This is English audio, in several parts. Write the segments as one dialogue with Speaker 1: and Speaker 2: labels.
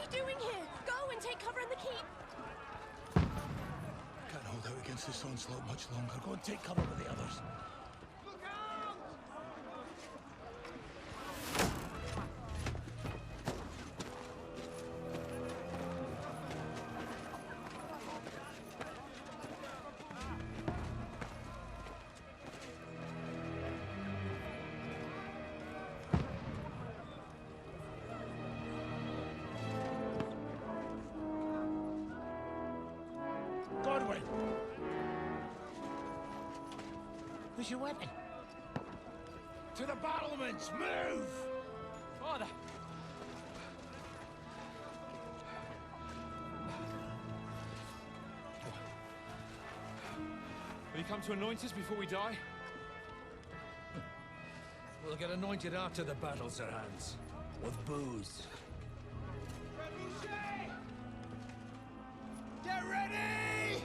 Speaker 1: you doing here? Go and take cover in the keep.
Speaker 2: Can't hold out against this onslaught much longer. Go and take cover with the others.
Speaker 3: Where's your weapon?
Speaker 2: To the battlements! Move!
Speaker 3: Father!
Speaker 4: Will you come to anoint us before we die?
Speaker 3: We'll get anointed after the battles are hands. With booze.
Speaker 2: Get ready!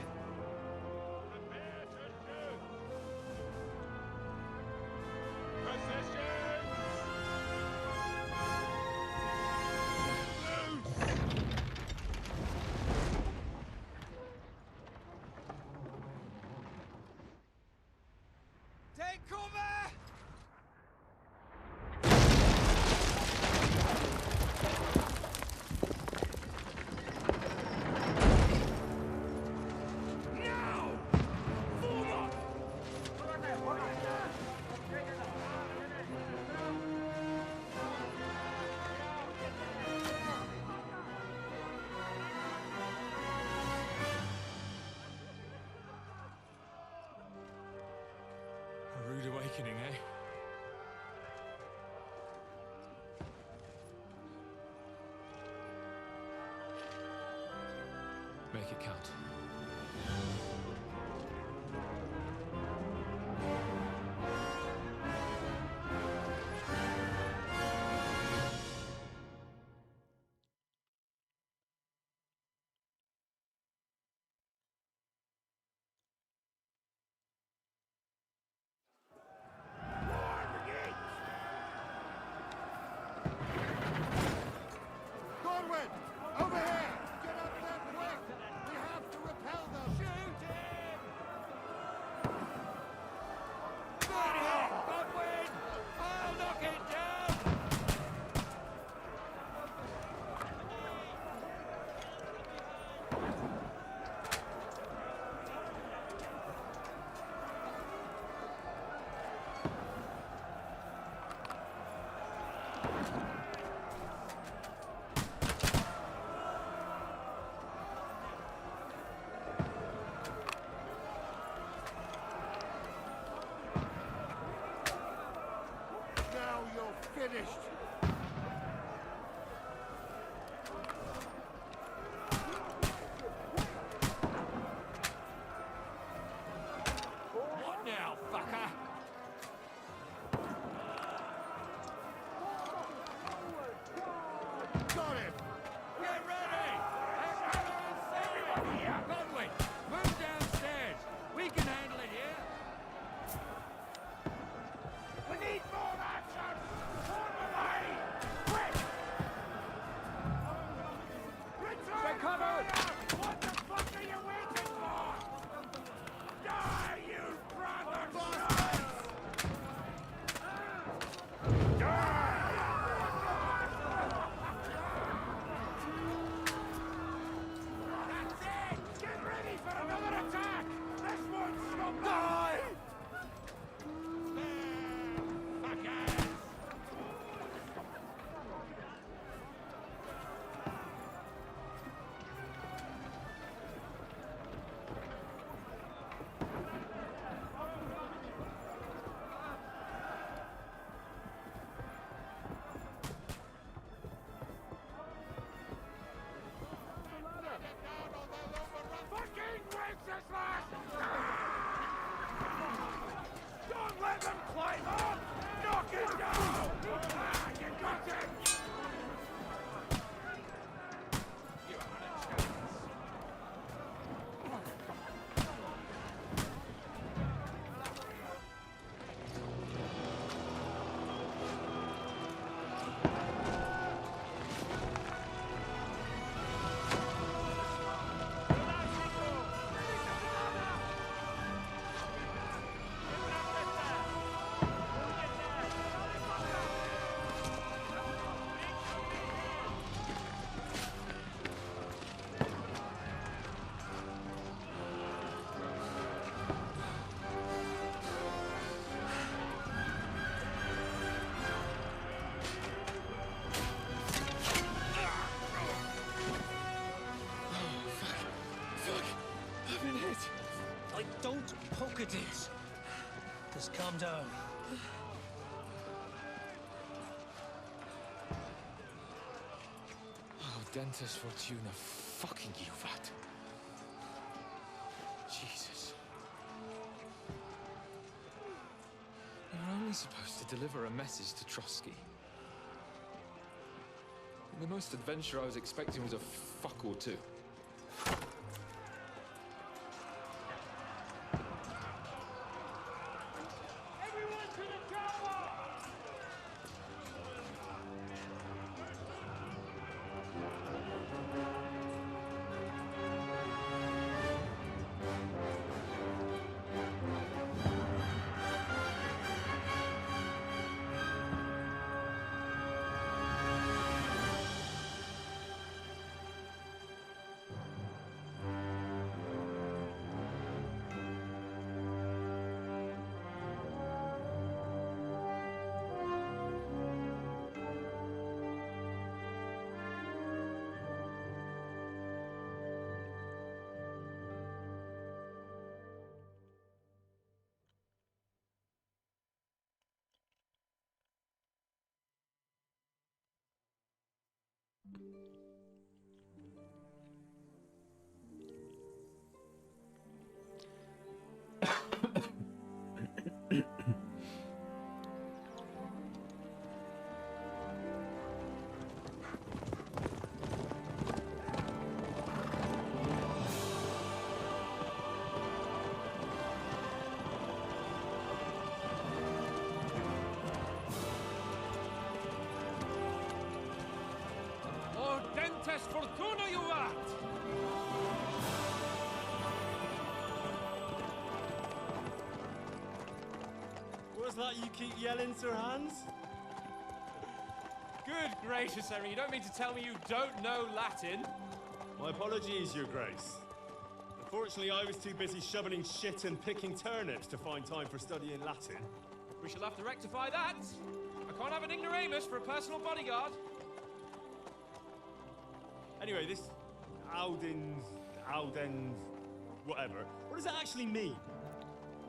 Speaker 5: Take cover!
Speaker 4: A rude awakening, eh? Make it count.
Speaker 5: Godwin! Over here! Get up there quick! We have to repel them! Shoot
Speaker 3: calm down.
Speaker 4: Oh, dentist Fortuna, fucking you, vat. Jesus. You're only supposed to deliver a message to Trotsky. The most adventure I was expecting was a fuck or two.
Speaker 3: Dentist Fortuna, you vat!
Speaker 5: What's that you keep yelling, Sir Hans?
Speaker 6: Good gracious, Henry, you don't mean to tell me you don't know Latin?
Speaker 5: My apologies, Your Grace. Unfortunately, I was too busy shoveling shit and picking turnips to find time for studying Latin.
Speaker 6: We shall have to rectify that. I can't have an ignoramus for a personal bodyguard.
Speaker 5: Anyway, this Audens, whatever. What does that actually mean?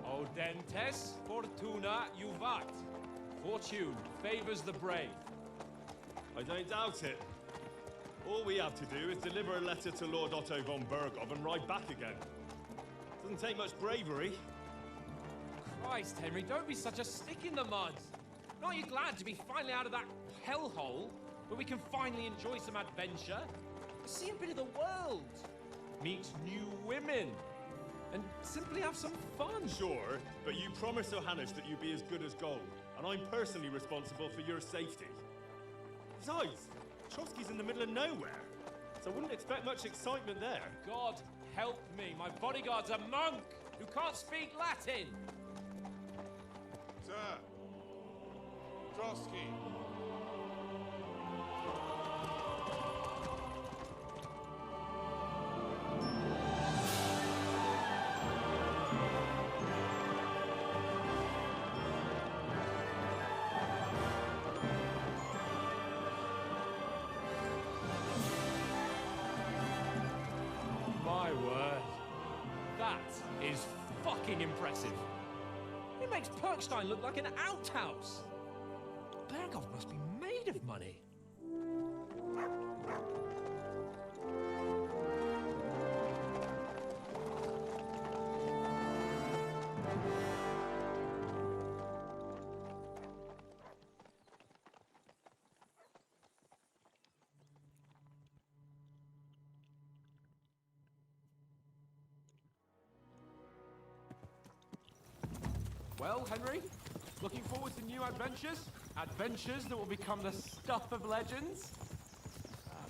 Speaker 6: O dentes fortuna juvat. Fortune favors the brave.
Speaker 5: I don't doubt it. All we have to do is deliver a letter to Lord Otto von Bergov and ride back again. Doesn't take much bravery.
Speaker 6: Christ, Henry, don't be such a stick in the mud. Aren't you glad to be finally out of that hellhole where we can finally enjoy some adventure? See a bit of the world, meet new women, and simply have some fun.
Speaker 5: Sure, but you promised Johannes that you'd be as good as gold, and I'm personally responsible for your safety. Besides, Trotsky's in the middle of nowhere, so I wouldn't expect much excitement there.
Speaker 6: God help me, my bodyguard's a monk who can't speak Latin.
Speaker 7: Sir, Trotsky.
Speaker 6: My word. That is fucking impressive. It makes Perkstein look like an outhouse. Bergov must be made of money. Well, Henry, looking forward to new adventures? Adventures that will become the stuff of legends?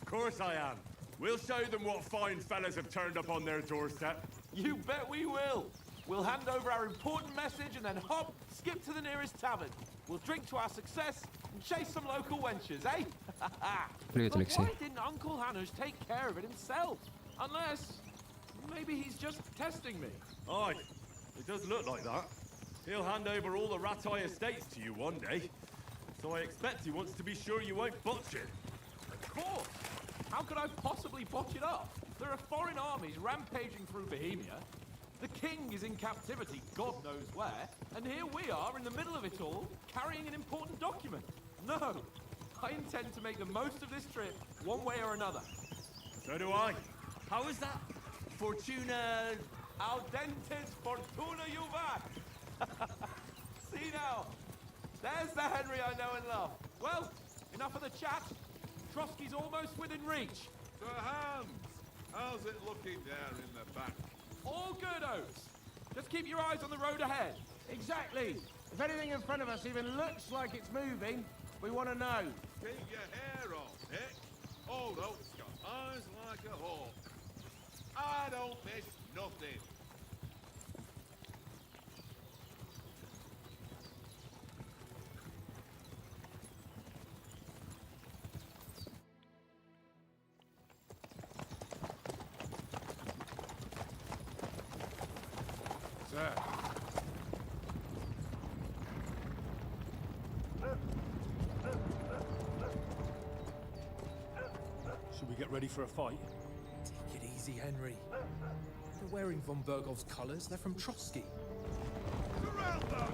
Speaker 8: Of course I am. We'll show them what fine fellas have turned up on their doorstep.
Speaker 6: You bet we will. We'll hand over our important message and then hop, skip to the nearest tavern. We'll drink to our success and chase some local wenches, eh?
Speaker 9: Привет,
Speaker 6: But
Speaker 9: Алексей.
Speaker 6: why didn't Uncle Hanush take care of it himself? Unless, maybe he's just testing me.
Speaker 8: Aye, it does look like that. He'll hand over all the Ratai estates to you one day. So I expect he wants to be sure you won't botch it.
Speaker 6: Of course. How could I possibly botch it up? There are foreign armies rampaging through Bohemia. The king is in captivity, God knows where, and here we are in the middle of it all, carrying an important document. No, I intend to make the most of this trip, one way or another.
Speaker 8: So do I. How is that? Fortuna...
Speaker 6: Audentes fortuna juvat! See now, there's the Henry I know and love. Well, enough of the chat. Trotsky's almost within reach.
Speaker 7: Sir Hans, how's it looking there in the back?
Speaker 6: All good, Oates. Just keep your eyes on the road ahead.
Speaker 9: Exactly. If anything in front of us even looks like it's moving, we want to know.
Speaker 7: Keep your hair on, Nick. Old Oak's got eyes like a hawk. I don't miss nothing.
Speaker 9: Sir.
Speaker 5: Should we get ready for a fight?
Speaker 3: Take it easy, Henry. They're wearing von Bergov's colours. They're from Trotsky.
Speaker 7: Surround them!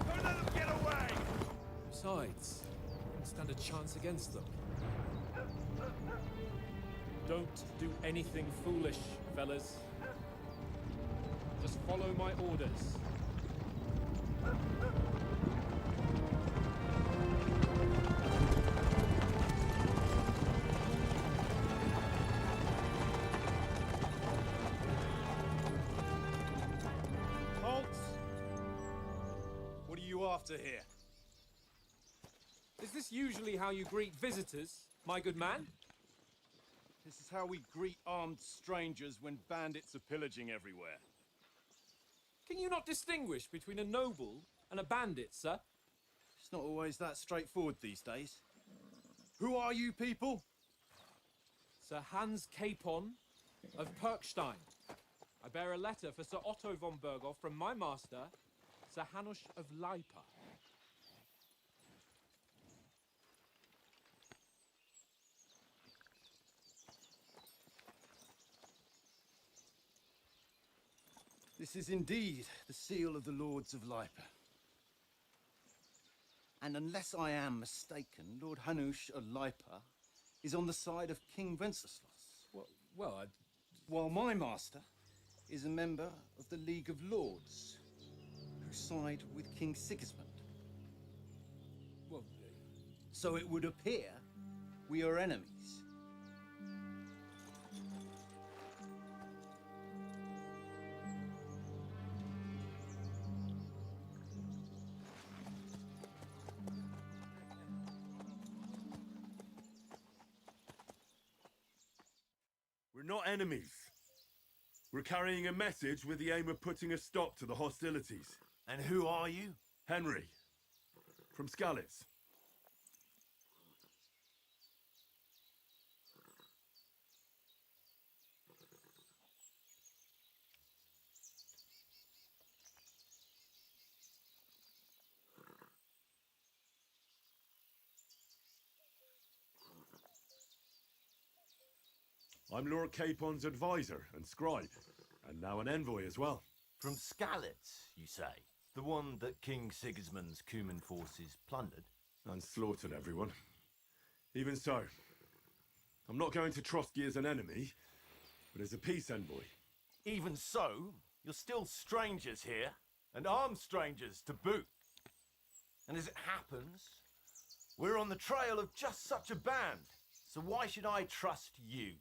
Speaker 7: Don't let them get away!
Speaker 3: Besides, we don't stand a chance against them.
Speaker 6: Don't do anything foolish, fellas. Just follow my orders.
Speaker 5: Halt! What are you after here?
Speaker 6: Is this usually how you greet visitors, my good man?
Speaker 5: This is how we greet armed strangers when bandits are pillaging everywhere.
Speaker 6: Can you not distinguish between a noble and a bandit, sir?
Speaker 5: It's not always that straightforward these days. Who are you people?
Speaker 6: Sir Hans Capon of Perkstein. I bear a letter for Sir Otto von Berghoff from my master, Sir Hanush of Leipa.
Speaker 5: This is indeed the seal of the Lords of Lipa. And unless I am mistaken, Lord Hanush of Lipa is on the side of King Wenceslas.
Speaker 3: Well,
Speaker 5: While my master is a member of the League of Lords, who side with King Sigismund.
Speaker 3: well,
Speaker 5: So it would appear we are enemies.
Speaker 8: We're not enemies. We're carrying a message with the aim of putting a stop to the hostilities.
Speaker 2: And who are you?
Speaker 8: Henry, from Skalitz. I'm Lord Capon's advisor and scribe, and now an envoy as well.
Speaker 2: From Skalitz, you say? The one that King Sigismund's Cuman forces plundered?
Speaker 8: And slaughtered everyone. Even so, I'm not going to Trotsky as an enemy, but as a peace envoy.
Speaker 2: Even so, you're still strangers here, and armed strangers to boot. And as it happens, we're on the trail of just such a band, so why should I trust you?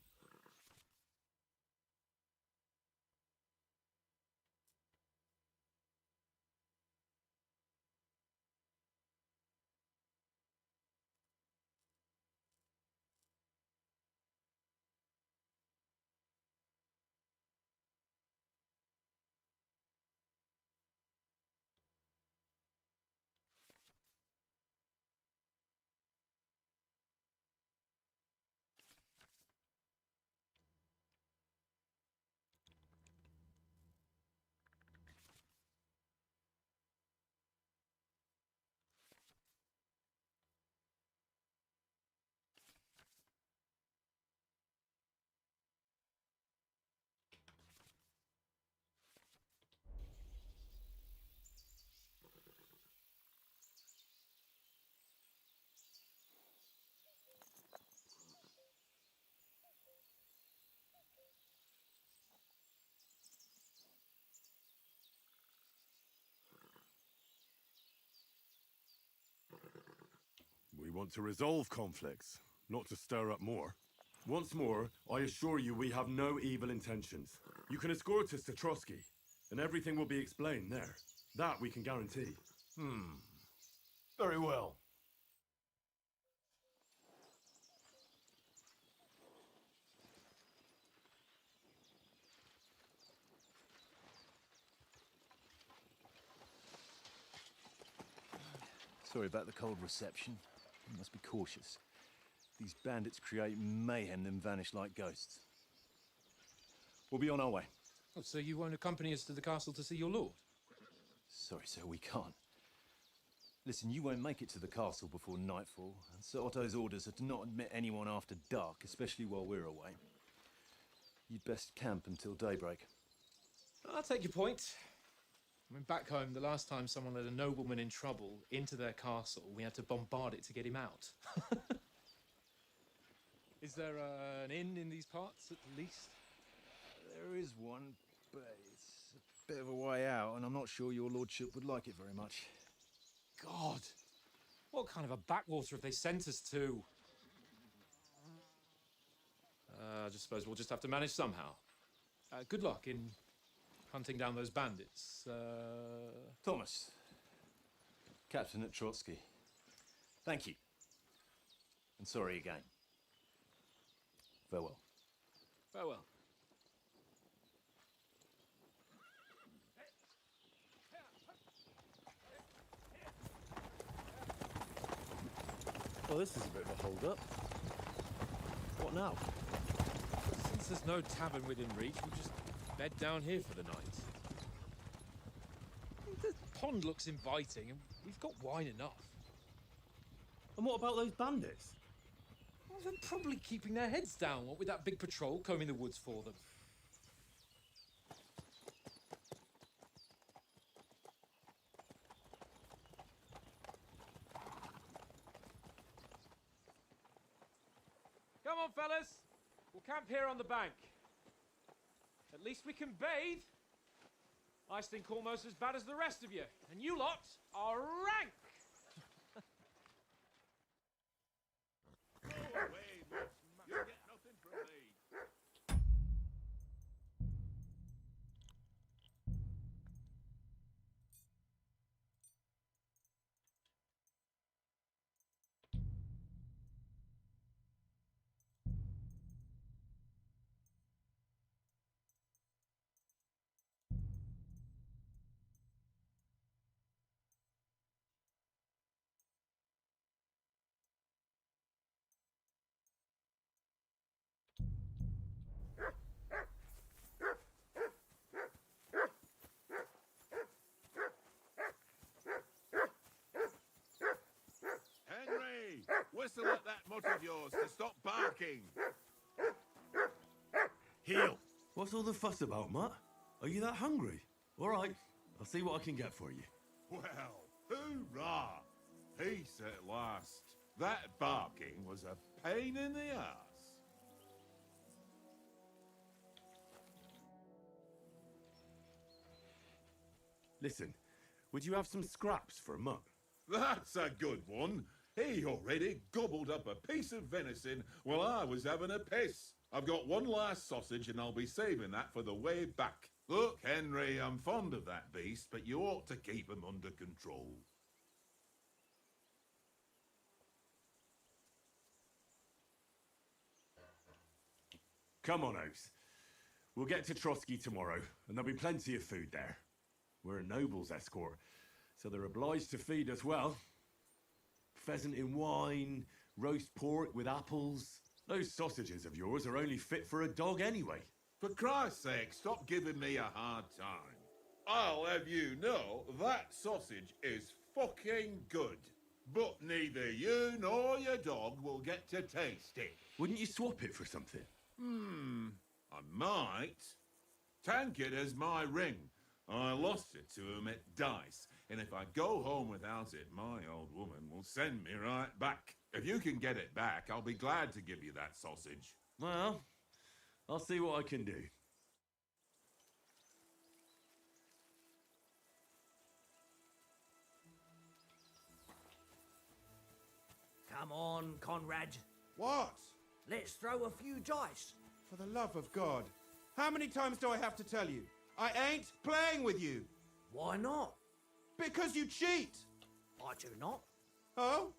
Speaker 8: want to resolve conflicts, not to stir up more. Once more, I assure you we have no evil intentions. You can escort us to Trotsky, and everything will be explained there. That we can guarantee.
Speaker 2: Very well.
Speaker 10: Sorry about the cold reception. You must be cautious. These bandits create mayhem, then vanish like ghosts. We'll be on our way.
Speaker 3: Oh, so you won't accompany us to the castle to see your lord?
Speaker 10: Sorry, sir, we can't. Listen, you won't make it to the castle before nightfall, and Sir Otto's orders are to not admit anyone after dark, especially while we're away. You'd best camp until daybreak.
Speaker 3: I'll take your point. I mean, back home, the last time someone led a nobleman in trouble into their castle, we had to bombard it to get him out. Is there an inn in these parts, at least?
Speaker 10: There is one, but it's a bit of a way out, and I'm not sure your lordship would like it very much.
Speaker 3: God! What kind of a backwater have they sent us to? I just suppose we'll just have to manage somehow. Good luck in hunting down those bandits.
Speaker 10: Thomas, captain at Trotsky. Thank you. And sorry again. Farewell.
Speaker 3: Farewell.
Speaker 10: Well, this is a bit of a hold-up. What now?
Speaker 3: Since there's no tavern within reach, we'll just bed down here for the night. The pond looks inviting, and we've got wine enough.
Speaker 10: And what about those bandits?
Speaker 3: Well, they're probably keeping their heads down, what with that big patrol combing the woods for them. Come on, fellas. We'll camp here on the bank. At least we can bathe. I stink almost as bad as the rest of you, and you lot are rank.
Speaker 7: Go away, Mutt. You get nothing from me. Henry, whistle at that mutt of yours to stop barking.
Speaker 8: Heel! What's all the fuss about, Mutt? Are you that hungry? All right, I'll see what I can get for you.
Speaker 7: Well, hoorah! Peace at last. That barking was a pain in the ass.
Speaker 8: Listen, would you have some scraps for a Mutt?
Speaker 7: That's a good one. He already gobbled up a piece of venison while I was having a piss. I've got one last sausage and I'll be saving that for the way back. Look, Henry, I'm fond of that beast, but you ought to keep him under control.
Speaker 8: Come on, Oaks. We'll get to Trotsky tomorrow, and there'll be plenty of food there. We're a noble's escort, so they're obliged to feed us well. Pheasant in wine, roast pork with apples. Those sausages of yours are only fit for a dog anyway.
Speaker 7: For Christ's sake, stop giving me a hard time. I'll have you know that sausage is fucking good. But neither you nor your dog will get to taste it.
Speaker 8: Wouldn't you swap it for something?
Speaker 7: I might. Tankard has my ring. I lost it to him at dice, and if I go home without it, my old woman will send me right back. If you can get it back, I'll be glad to give you that sausage.
Speaker 8: Well, I'll see what I can do.
Speaker 11: Come on, Conrad.
Speaker 9: What?
Speaker 11: Let's throw a few dice.
Speaker 9: For the love of God. How many times do I have to tell you? I ain't playing with you.
Speaker 11: Why not?
Speaker 9: Because you cheat.
Speaker 11: I do not.
Speaker 9: Oh?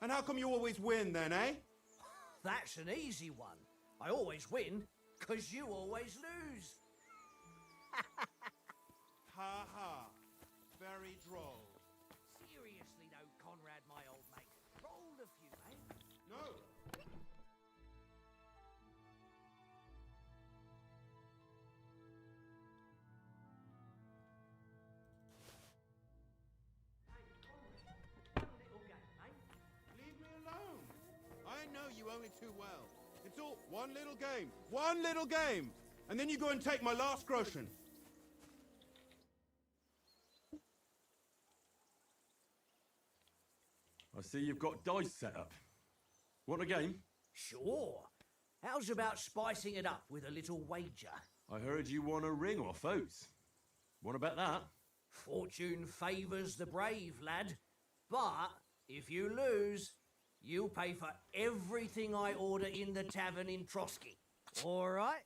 Speaker 9: And how come you always win then, eh?
Speaker 11: That's an easy one. I always win, 'cause you always lose.
Speaker 9: Ha ha. Very droll.
Speaker 11: Seriously though, Conrad, my old mate. Roll a few, eh?
Speaker 9: No. Leave me alone. I know you only too well. It's all one little game. One little game. And then you go and take my last groschen.
Speaker 8: I see you've got dice set up. Want a game?
Speaker 11: Sure. How's about spicing it up with a little wager?
Speaker 8: I heard you won a ring off Oates. Want to bet that?
Speaker 11: Fortune favours the brave, lad. But if you lose, you'll pay for everything I order in the tavern in Trotsky. All right?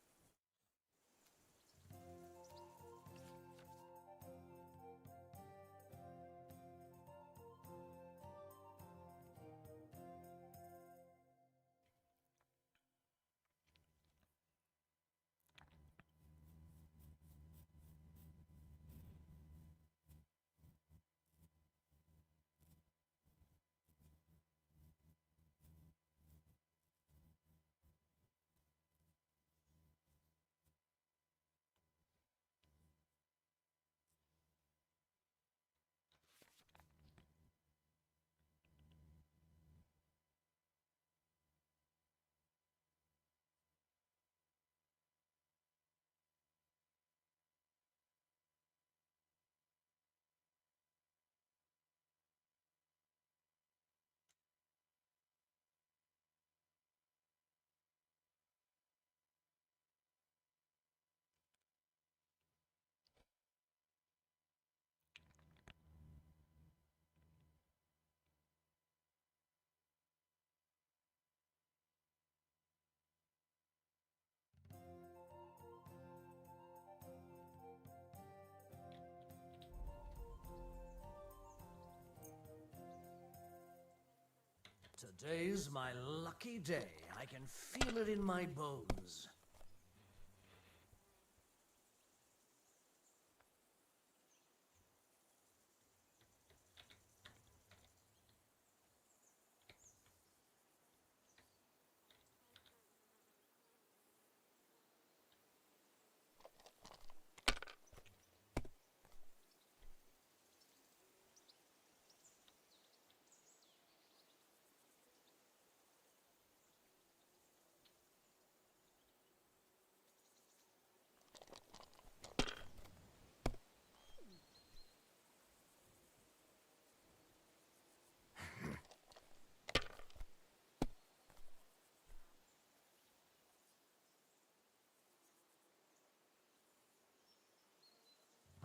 Speaker 11: Today's my lucky day. I can feel it in my bones.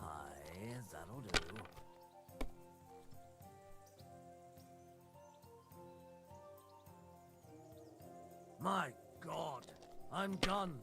Speaker 11: Aye, that'll do. My God, I'm done.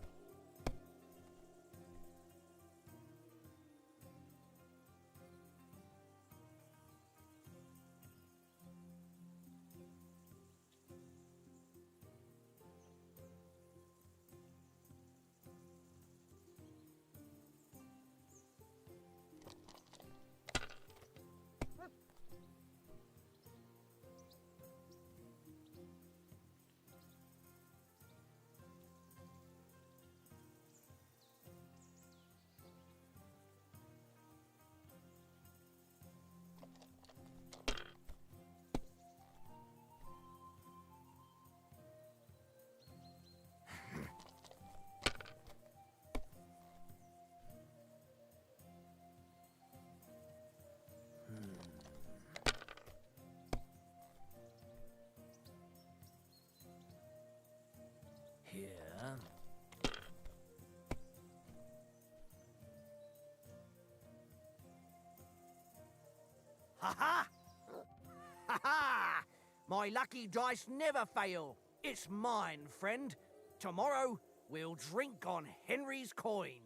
Speaker 11: My lucky dice never fail. It's mine, friend. Tomorrow, we'll drink on Henry's coin.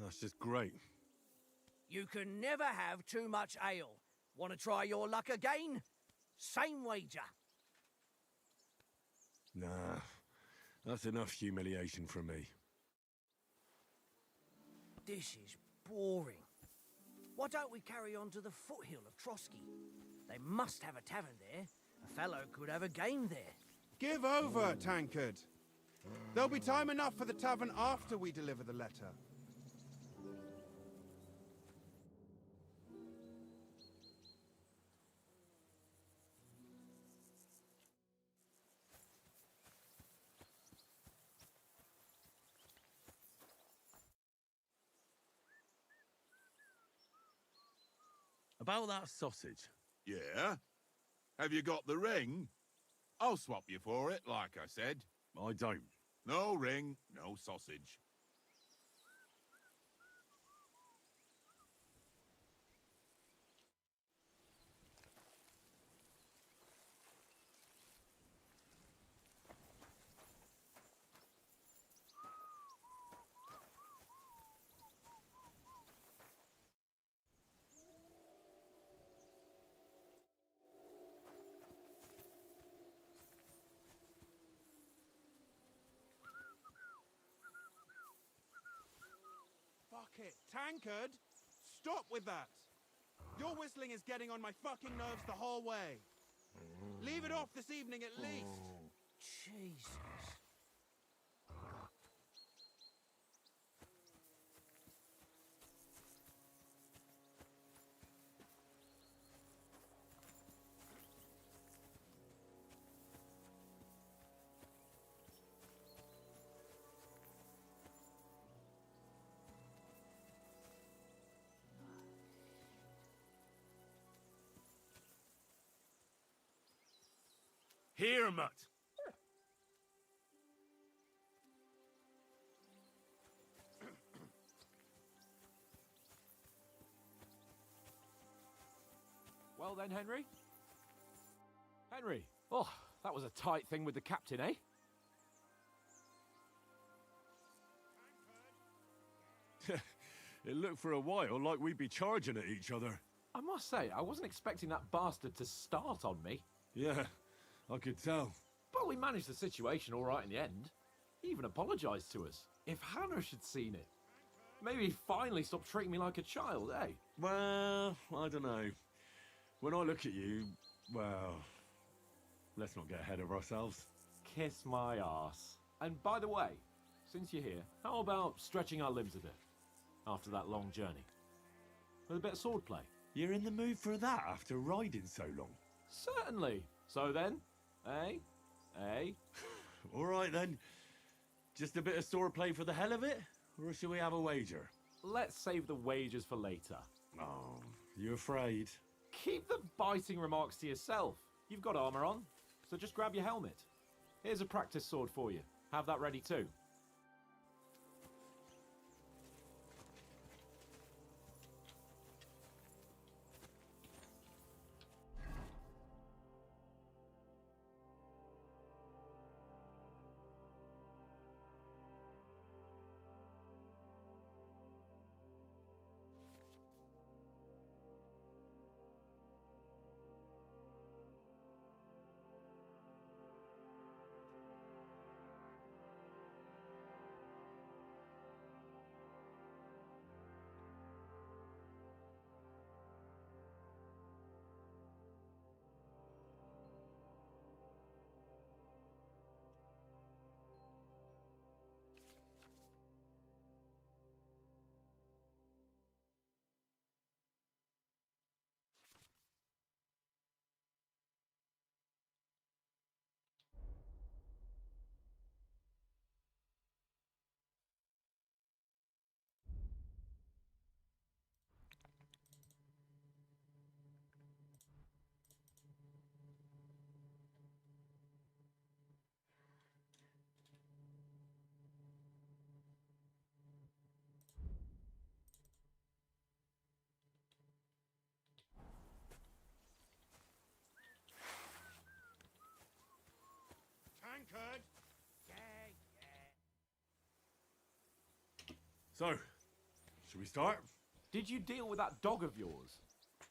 Speaker 8: That's just great.
Speaker 11: You can never have too much ale. Want to try your luck again? Same wager.
Speaker 8: Nah, that's enough humiliation from me.
Speaker 11: This is boring. Why don't we carry on to the foothill of Trotsky? They must have a tavern there. A fellow could have a game there.
Speaker 9: Give over, Tankard. There'll be time enough for the tavern after we deliver the letter.
Speaker 8: About that sausage.
Speaker 7: Yeah? Have you got the ring? I'll swap you for it, like I said.
Speaker 8: I don't.
Speaker 7: No ring, no sausage.
Speaker 9: Fuck it. Tankard! Stop with that! Your whistling is getting on my fucking nerves the whole way. Leave it off this evening at least.
Speaker 11: Jesus.
Speaker 8: Here, mutt.
Speaker 3: Well then, Henry? Henry! Oh, that was a tight thing with the captain, eh?
Speaker 8: It looked for a while like we'd be charging at each other.
Speaker 3: I must say, I wasn't expecting that bastard to start on me.
Speaker 8: Yeah, I could tell.
Speaker 3: But we managed the situation all right in the end. He even apologised to us. If Hannah had seen it, maybe he'd finally stop treating me like a child, eh?
Speaker 8: Well, I don't know. When I look at you, well, let's not get ahead of ourselves.
Speaker 3: Kiss my arse. And by the way, since you're here, how about stretching our limbs a bit after that long journey? With a bit of swordplay.
Speaker 8: You're in the mood for that after riding so long?
Speaker 3: Certainly. So then, eh? Eh?
Speaker 8: All right then. Just a bit of swordplay for the hell of it? Or should we have a wager?
Speaker 3: Let's save the wagers for later.
Speaker 8: Oh, you afraid?
Speaker 3: Keep the biting remarks to yourself. You've got armour on, so just grab your helmet. Here's a practice sword for you. Have that ready too.
Speaker 8: So, should we start?
Speaker 6: Did you deal with that dog of yours?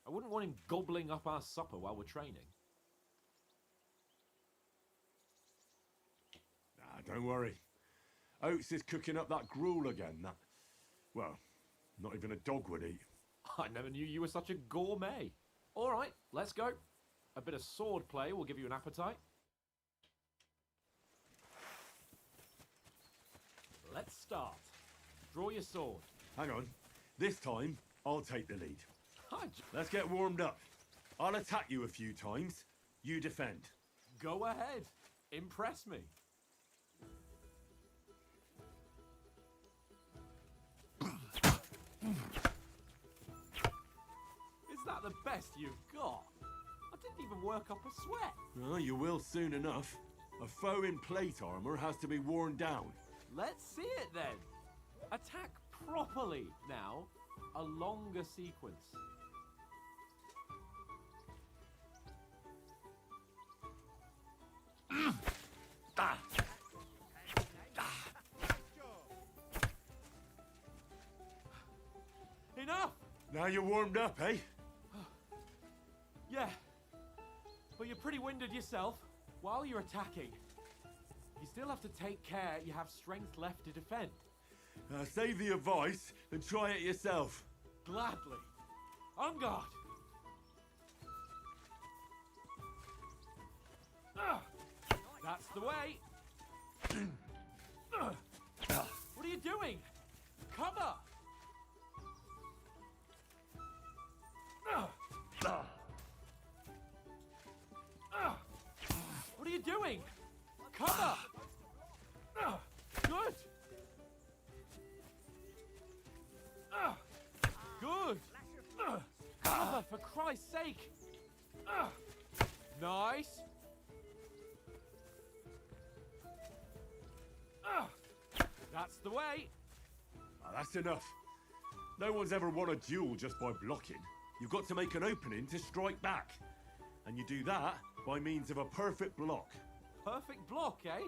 Speaker 6: I wouldn't want him gobbling up our supper while we're training.
Speaker 8: Nah, don't worry. Oates is cooking up that gruel again. That, well, not even a dog would eat.
Speaker 6: I never knew you were such a gourmet. All right, let's go. A bit of sword play will give you an appetite. Let's start. Draw your sword.
Speaker 8: Hang on. This time, I'll take the lead.
Speaker 6: Hi,
Speaker 8: Let's get warmed up. I'll attack you a few times. You defend.
Speaker 6: Go ahead. Impress me. Is that the best you've got? I didn't even work up a sweat.
Speaker 8: Well, you will soon enough. A foe in plate armor has to be worn down.
Speaker 6: Let's see it then. Attack properly now. A longer sequence. Enough!
Speaker 8: Now you're warmed up, eh?
Speaker 6: Yeah, but you're pretty winded yourself. While you're attacking, you still have to take care you have strength left to defend.
Speaker 8: Save the advice and try it yourself.
Speaker 6: Gladly. On guard. That's the way. What are you doing? Cover! What are you doing? Cover! Good! Good! Cover, for Christ's sake! Nice! That's the way!
Speaker 8: That's enough. No one's ever won a duel just by blocking. You've got to make an opening to strike back. And you do that by means of a perfect block.
Speaker 6: Perfect block, eh?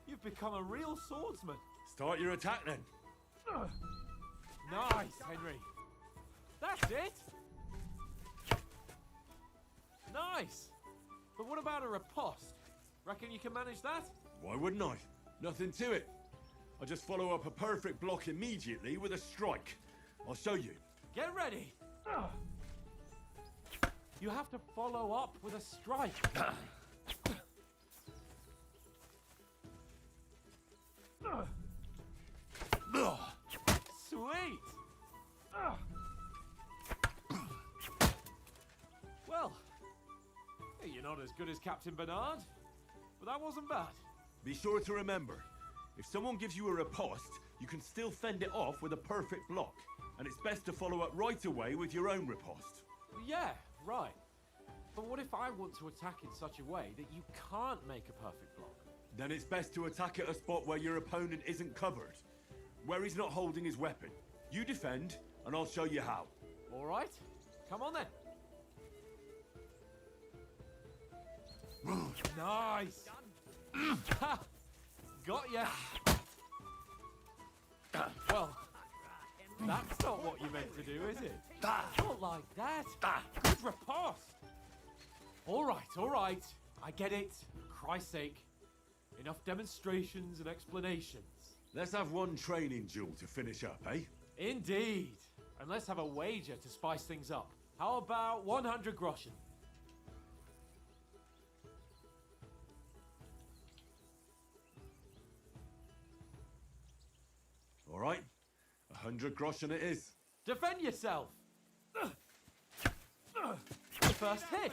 Speaker 6: You've become a real swordsman.
Speaker 8: Start your attack then.
Speaker 6: Nice, Henry. That's it. Nice. But what about a riposte? Reckon you can manage that?
Speaker 8: Why wouldn't I? Nothing to it. I just follow up a perfect block immediately with a strike. I'll show you.
Speaker 6: Get ready. You have to follow up with a strike. Sweet. Well, you're not as good as Captain Bernard, but that wasn't bad.
Speaker 8: Be sure to remember, if someone gives you a riposte, you can still fend it off with a perfect block. And it's best to follow up right away with your own riposte.
Speaker 6: Yeah, right. But what if I want to attack in such a way that you can't make a perfect block?
Speaker 8: Then it's best to attack at a spot where your opponent isn't covered, where he's not holding his weapon. You defend, and I'll show you how.
Speaker 6: All right, come on then. Nice. Got ya. Well, that's not what you meant to do, is it? Not like that. Good riposte. All right. I get it. For Christ's sake. Enough demonstrations and explanations.
Speaker 8: Let's have one training duel to finish up, eh?
Speaker 6: Indeed. And let's have a wager to spice things up. How about 100 groschen?
Speaker 8: All right. 100 groschen it is.
Speaker 6: Defend yourself. The first hit.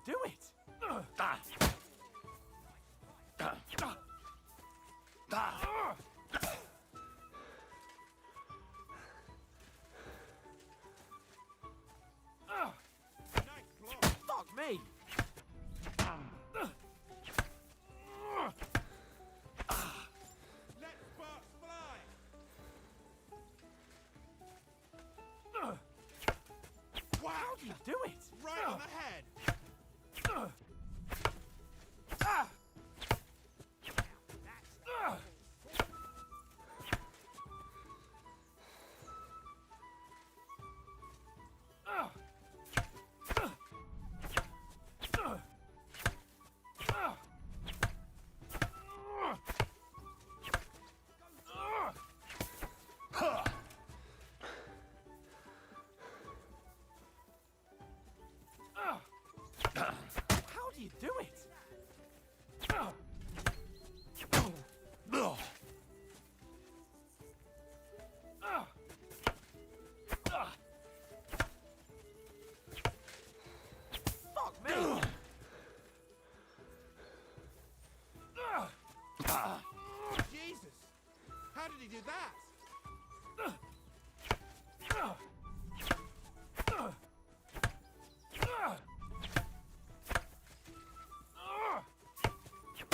Speaker 3: do it? Fuck me!
Speaker 9: Let sparks fly! Wow!
Speaker 3: How do you do it?
Speaker 9: Right on the head!
Speaker 3: How do you do it? Fuck me!
Speaker 9: Jesus! How did he do that?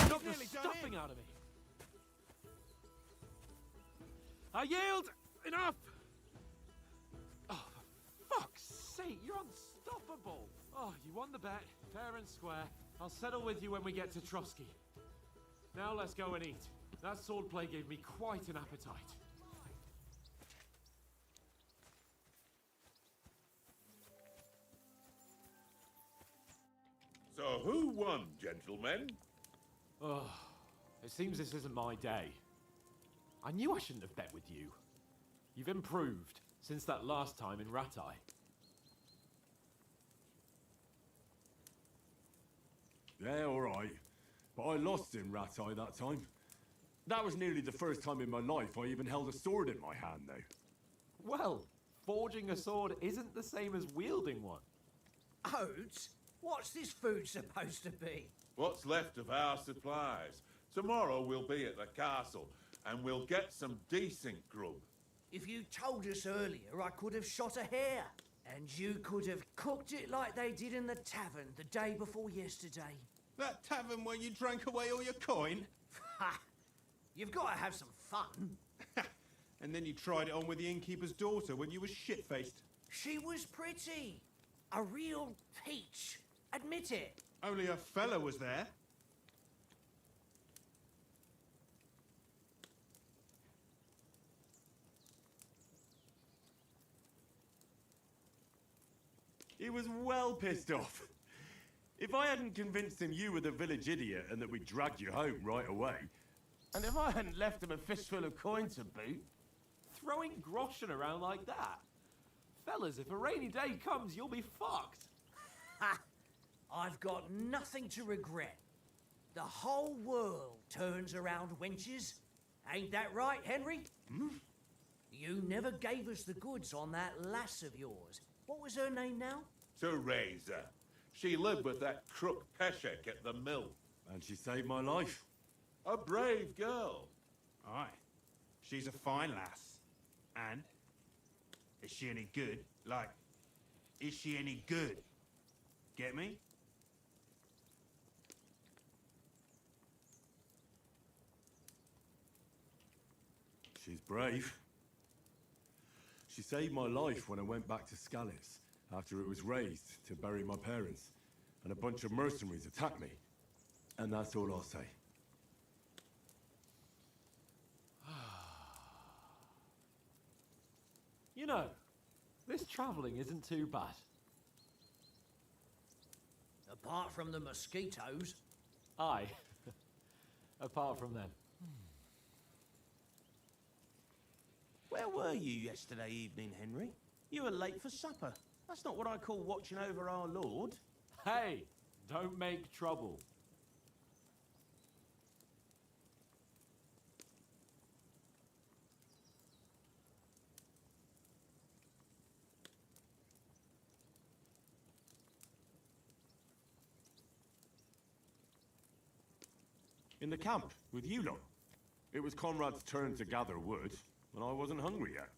Speaker 3: Knock the
Speaker 9: nearly done
Speaker 3: stuffing
Speaker 9: in.
Speaker 3: out of me. I yield! Enough! Oh, for fuck's sake, you're unstoppable! Oh, you won the bet, fair and square. I'll settle with you when we get to Trotsky. Now let's go and eat. That swordplay gave me quite an appetite.
Speaker 7: So who won, gentlemen?
Speaker 3: Oh, it seems this isn't my day. I knew I shouldn't have bet with you. You've improved since that last time in Ratai.
Speaker 8: Yeah, all right. But I lost in Ratai that time. That was nearly the first time in my life I even held a sword in my hand, though.
Speaker 3: Well, forging a sword isn't the same as wielding one.
Speaker 11: Oats? What's this food supposed to be?
Speaker 7: What's left of our supplies? Tomorrow we'll be at the castle, and we'll get some decent grub.
Speaker 11: If you told us earlier, I could have shot a hare. And you could have cooked it like they did in the tavern the day before yesterday.
Speaker 9: That tavern where you drank away all your coin?
Speaker 11: Ha! You've got to have some fun.
Speaker 9: And then you tried it on with the innkeeper's daughter when you were shit-faced.
Speaker 11: She was pretty. A real peach. Admit it.
Speaker 9: Only a fella was there.
Speaker 8: He was well pissed off. If I hadn't convinced him you were the village idiot and that we'd drag you home right away,
Speaker 2: And if I hadn't left him a fistful of coin to boot,
Speaker 3: Throwing groschen around like that? Fellas, if a rainy day comes, you'll be fucked.
Speaker 11: Ha! I've got nothing to regret. The whole world turns around wenches. Ain't that right, Henry? Hmm? You never gave us the goods on that lass of yours. What was her name now?
Speaker 7: Teresa. She lived with that crook Peshek at the mill.
Speaker 8: and she saved my life.
Speaker 7: A brave girl.
Speaker 9: Aye. She's a fine lass. And? Is she any good? Like, is she any good? Get me?
Speaker 8: She's brave. She saved my life when I went back to Scallis after it was razed to bury my parents, and a bunch of mercenaries attacked me. And that's all I'll say.
Speaker 3: You know, this travelling isn't too bad.
Speaker 11: Apart from the mosquitoes.
Speaker 3: Aye. Apart from them.
Speaker 12: Where were you yesterday evening, Henry? You were late for supper. That's not what I call watching over our Lord.
Speaker 3: Hey, don't make trouble.
Speaker 8: in the camp with you lot. It was Conrad's turn to gather wood, and I wasn't hungry yet.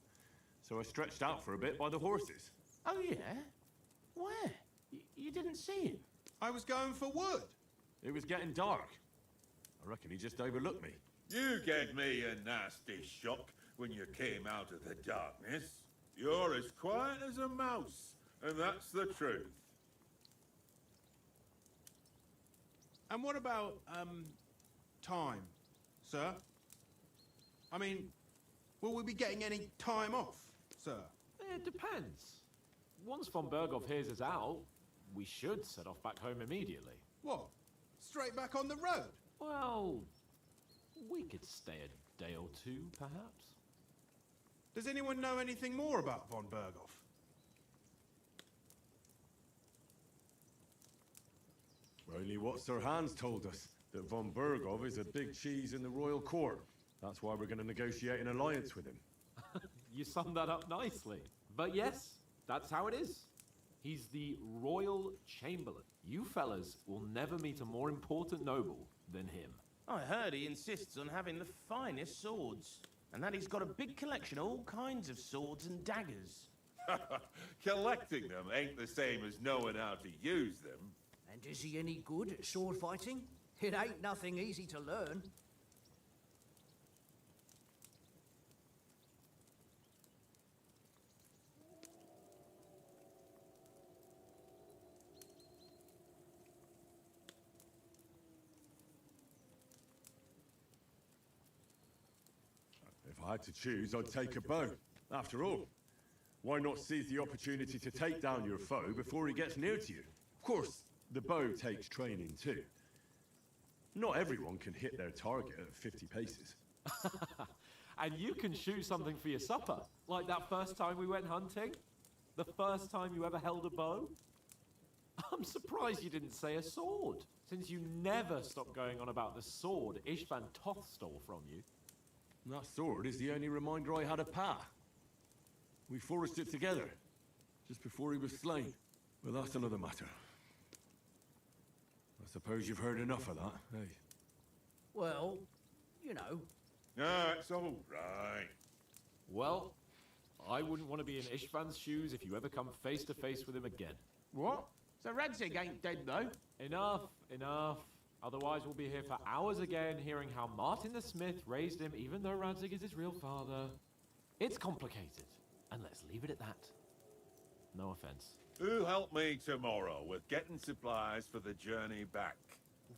Speaker 8: So I stretched out for a bit by the horses.
Speaker 12: Oh, yeah? Where? You didn't see him?
Speaker 9: I was going for wood.
Speaker 8: It was getting dark. I reckon he just overlooked me.
Speaker 7: You gave me a nasty shock when you came out of the darkness. You're as quiet as a mouse, and that's the truth.
Speaker 9: And what about, time, sir? I mean, will we be getting any time off, sir?
Speaker 3: It depends. Once von Berghoff hears us out, we should set off back home immediately.
Speaker 9: What? Straight back on the road?
Speaker 3: Well, we could stay a day or two, perhaps.
Speaker 9: Does anyone know anything more about von Berghoff?
Speaker 8: Only what Sir Hans told us, that von Berghoff is a big cheese in the royal court. That's why we're going to negotiate an alliance with him.
Speaker 3: You summed that up nicely. But yes, that's how it is. He's the royal chamberlain. You fellas will never meet a more important noble than him.
Speaker 12: I heard he insists on having the finest swords, and that he's got a big collection of all kinds of swords and daggers.
Speaker 7: Collecting them ain't the same as knowing how to use them.
Speaker 11: And is he any good at sword fighting? It ain't nothing easy to learn.
Speaker 8: If I had to choose, I'd take a bow. After all, why not seize the opportunity to take down your foe before he gets near to you? Of course, the bow takes training too. Not everyone can hit their target at 50 paces.
Speaker 3: And you can shoot something for your supper, like that first time we went hunting? The first time you ever held a bow? I'm surprised you didn't say a sword, since you never stopped going on about the sword Ishvan Toth stole from you.
Speaker 8: That sword is the only reminder I had of Pa. We forged it together, just before he was slain. But that's another matter. I suppose you've heard enough of that, hey?
Speaker 11: Well, you know.
Speaker 7: No, it's all right.
Speaker 3: Well, I wouldn't want to be in Ishvan's shoes if you ever come face to face with him again.
Speaker 12: What? So Radzig ain't dead, though?
Speaker 3: Enough, enough. Otherwise we'll be here for hours again hearing how Martin the Smith raised him even though Radzig is his real father. It's complicated, and let's leave it at that. No offense.
Speaker 7: Who'll help me tomorrow with getting supplies for the journey back?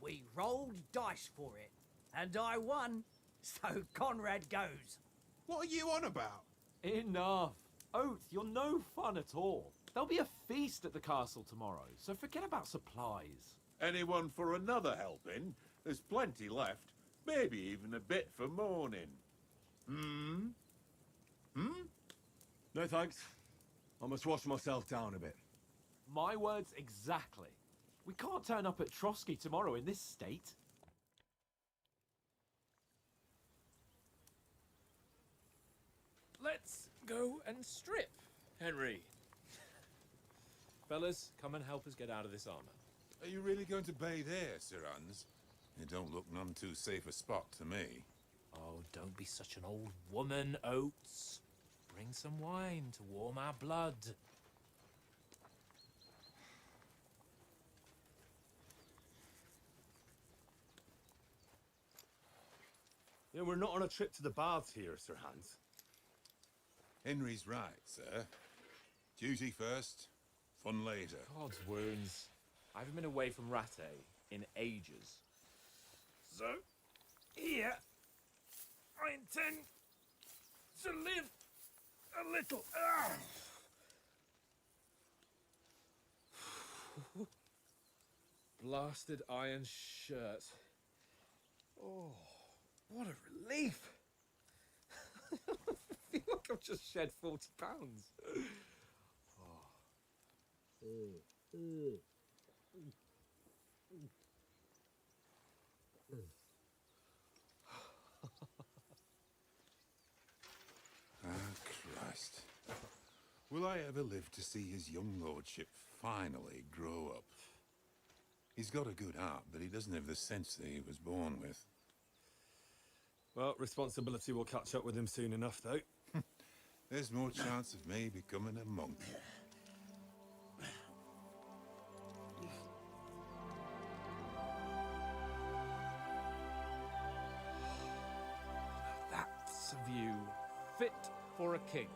Speaker 11: We rolled dice for it, and I won, so Conrad goes.
Speaker 9: What are you on about?
Speaker 3: Enough. Oath, you're no fun at all. There'll be a feast at the castle tomorrow, so forget about supplies.
Speaker 7: Anyone for another helping? There's plenty left. Maybe even a bit for morning.
Speaker 8: No thanks. I must wash myself down a bit.
Speaker 3: My words exactly. We can't turn up at Trotsky tomorrow in this state.
Speaker 4: Let's go and strip, Henry. Fellas, come and help us get out of this armor.
Speaker 13: Are you really going to bathe here, Sir Hans? It don't look none too safe a spot to me.
Speaker 4: Oh, don't be such an old woman, Oates. Bring some wine to warm our blood.
Speaker 8: Yeah, we're not on a trip to the baths here, Sir Hans.
Speaker 13: Henry's right, sir. Duty first, fun later.
Speaker 4: God's wounds. I haven't been away from Rattay in ages. So, here, I intend to live a little. Blasted iron shirt. Oh, what a relief. I feel like I've just shed 40 pounds.
Speaker 13: Christ. Will I ever live to see his young lordship finally grow up? He's got a good heart, but he doesn't have the sense that he was born with.
Speaker 8: Well, responsibility will catch up with him soon enough, though.
Speaker 13: There's more chance of me becoming a monk.
Speaker 6: That's a view fit for a king.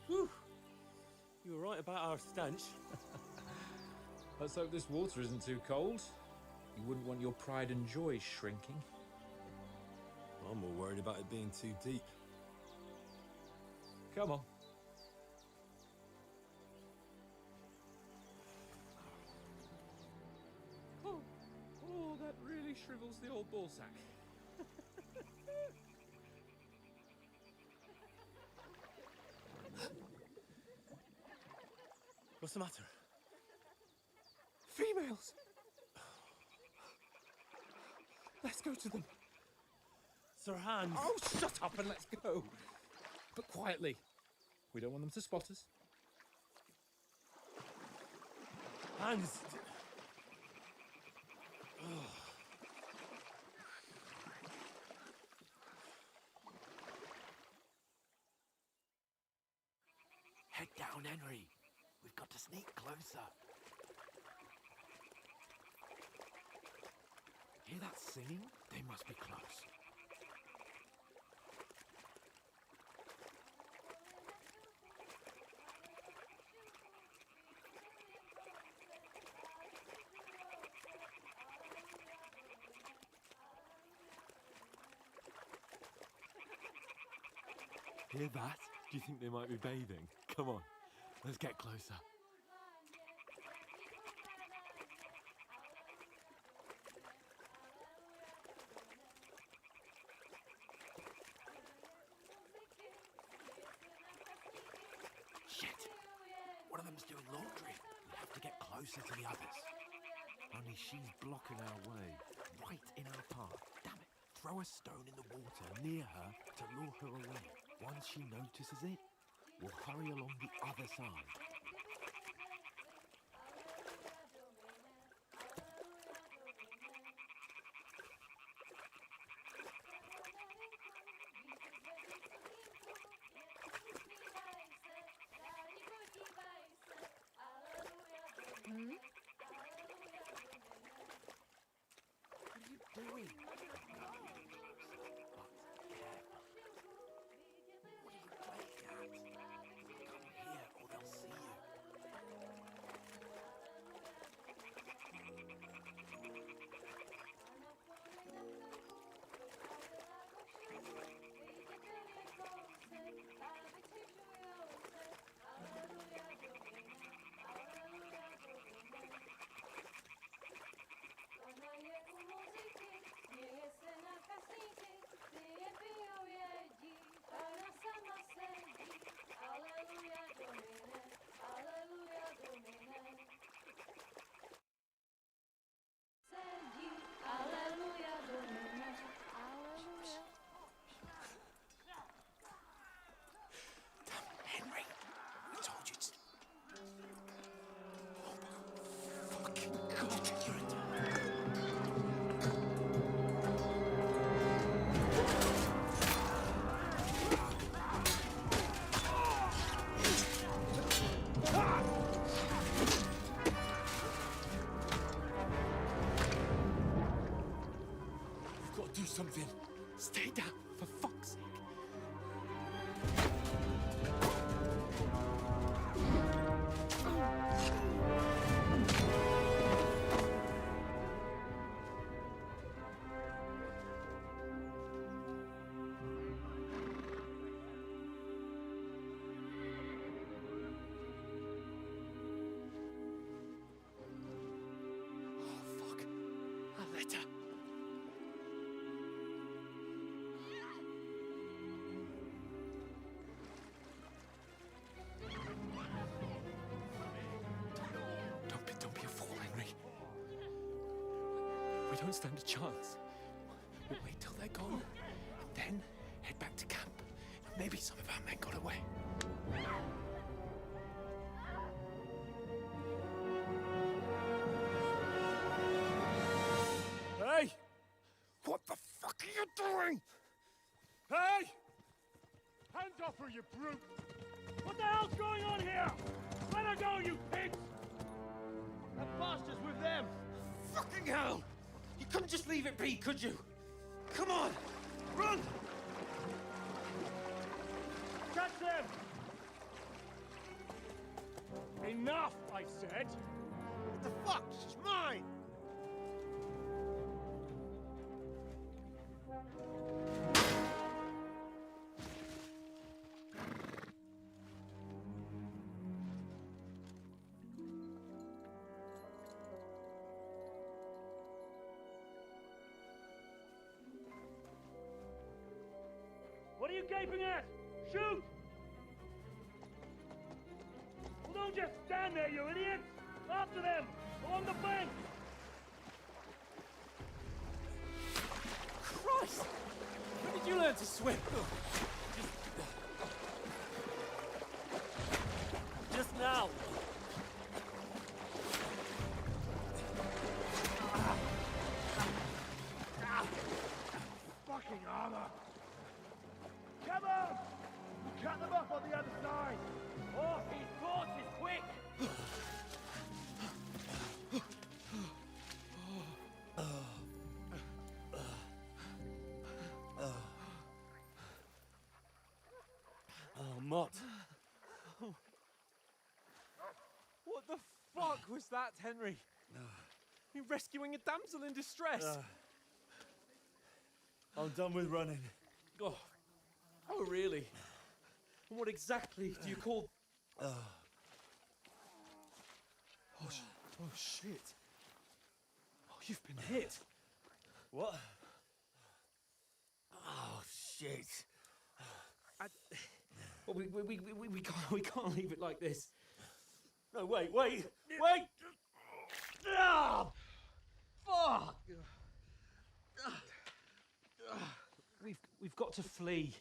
Speaker 8: Whew. You were right about our stench.
Speaker 6: Let's hope this water isn't too cold. You wouldn't want your pride and joy shrinking.
Speaker 8: I'm more worried about it being too deep.
Speaker 6: Come on. Oh, that really shrivels the old ball sack.
Speaker 8: What's the matter?
Speaker 6: Females! Let's go to them.
Speaker 8: Sir Hans.
Speaker 6: Oh, shut up and let's go. But quietly. We don't want them to spot us.
Speaker 8: Hans.
Speaker 3: Head down, Henry. We've got to sneak closer. Hear that singing? They must be close. Hear that? Do you think they might be bathing? Come on, let's get closer. Shit! One of them's doing laundry. We have to get closer to the others. Only she's blocking our way, right in our path. Damn it! Throw a stone in the water near her to lure her away. Once she notices it, we'll hurry along the other side. What are you doing? Do something. Stay down, for fuck's sake. Oh, fuck. A letter. We don't stand a chance. We'll wait till they're gone, and then head back to camp. Maybe some of our men got away. Hands off her, you brute! What the hell's going on here? Let her go, you pigs!
Speaker 12: That bastard's with them!
Speaker 6: Fucking hell! You couldn't just leave it be, could you? Come on! Run!
Speaker 3: Catch them! Enough, I said!
Speaker 12: What the fuck? She's mine!
Speaker 3: What are you gaping at? Shoot! Well, don't just stand there, you idiots! After them! Along the bank!
Speaker 6: Christ! When did you learn to swim?
Speaker 3: Just now! Fucking armor! Come on! Cut them off on the other side! Oh, his horses, quick!
Speaker 6: Oh, Mott. What the fuck was that, Henry? You rescuing a damsel in distress?
Speaker 10: I'm done with running.
Speaker 6: Oh, really? And what exactly do you call... Oh, shit. Oh, you've been hit.
Speaker 10: What? Oh, shit.
Speaker 6: Well, we can't leave it like this.
Speaker 10: No, wait!
Speaker 6: Ah! Fuck! We've got to flee.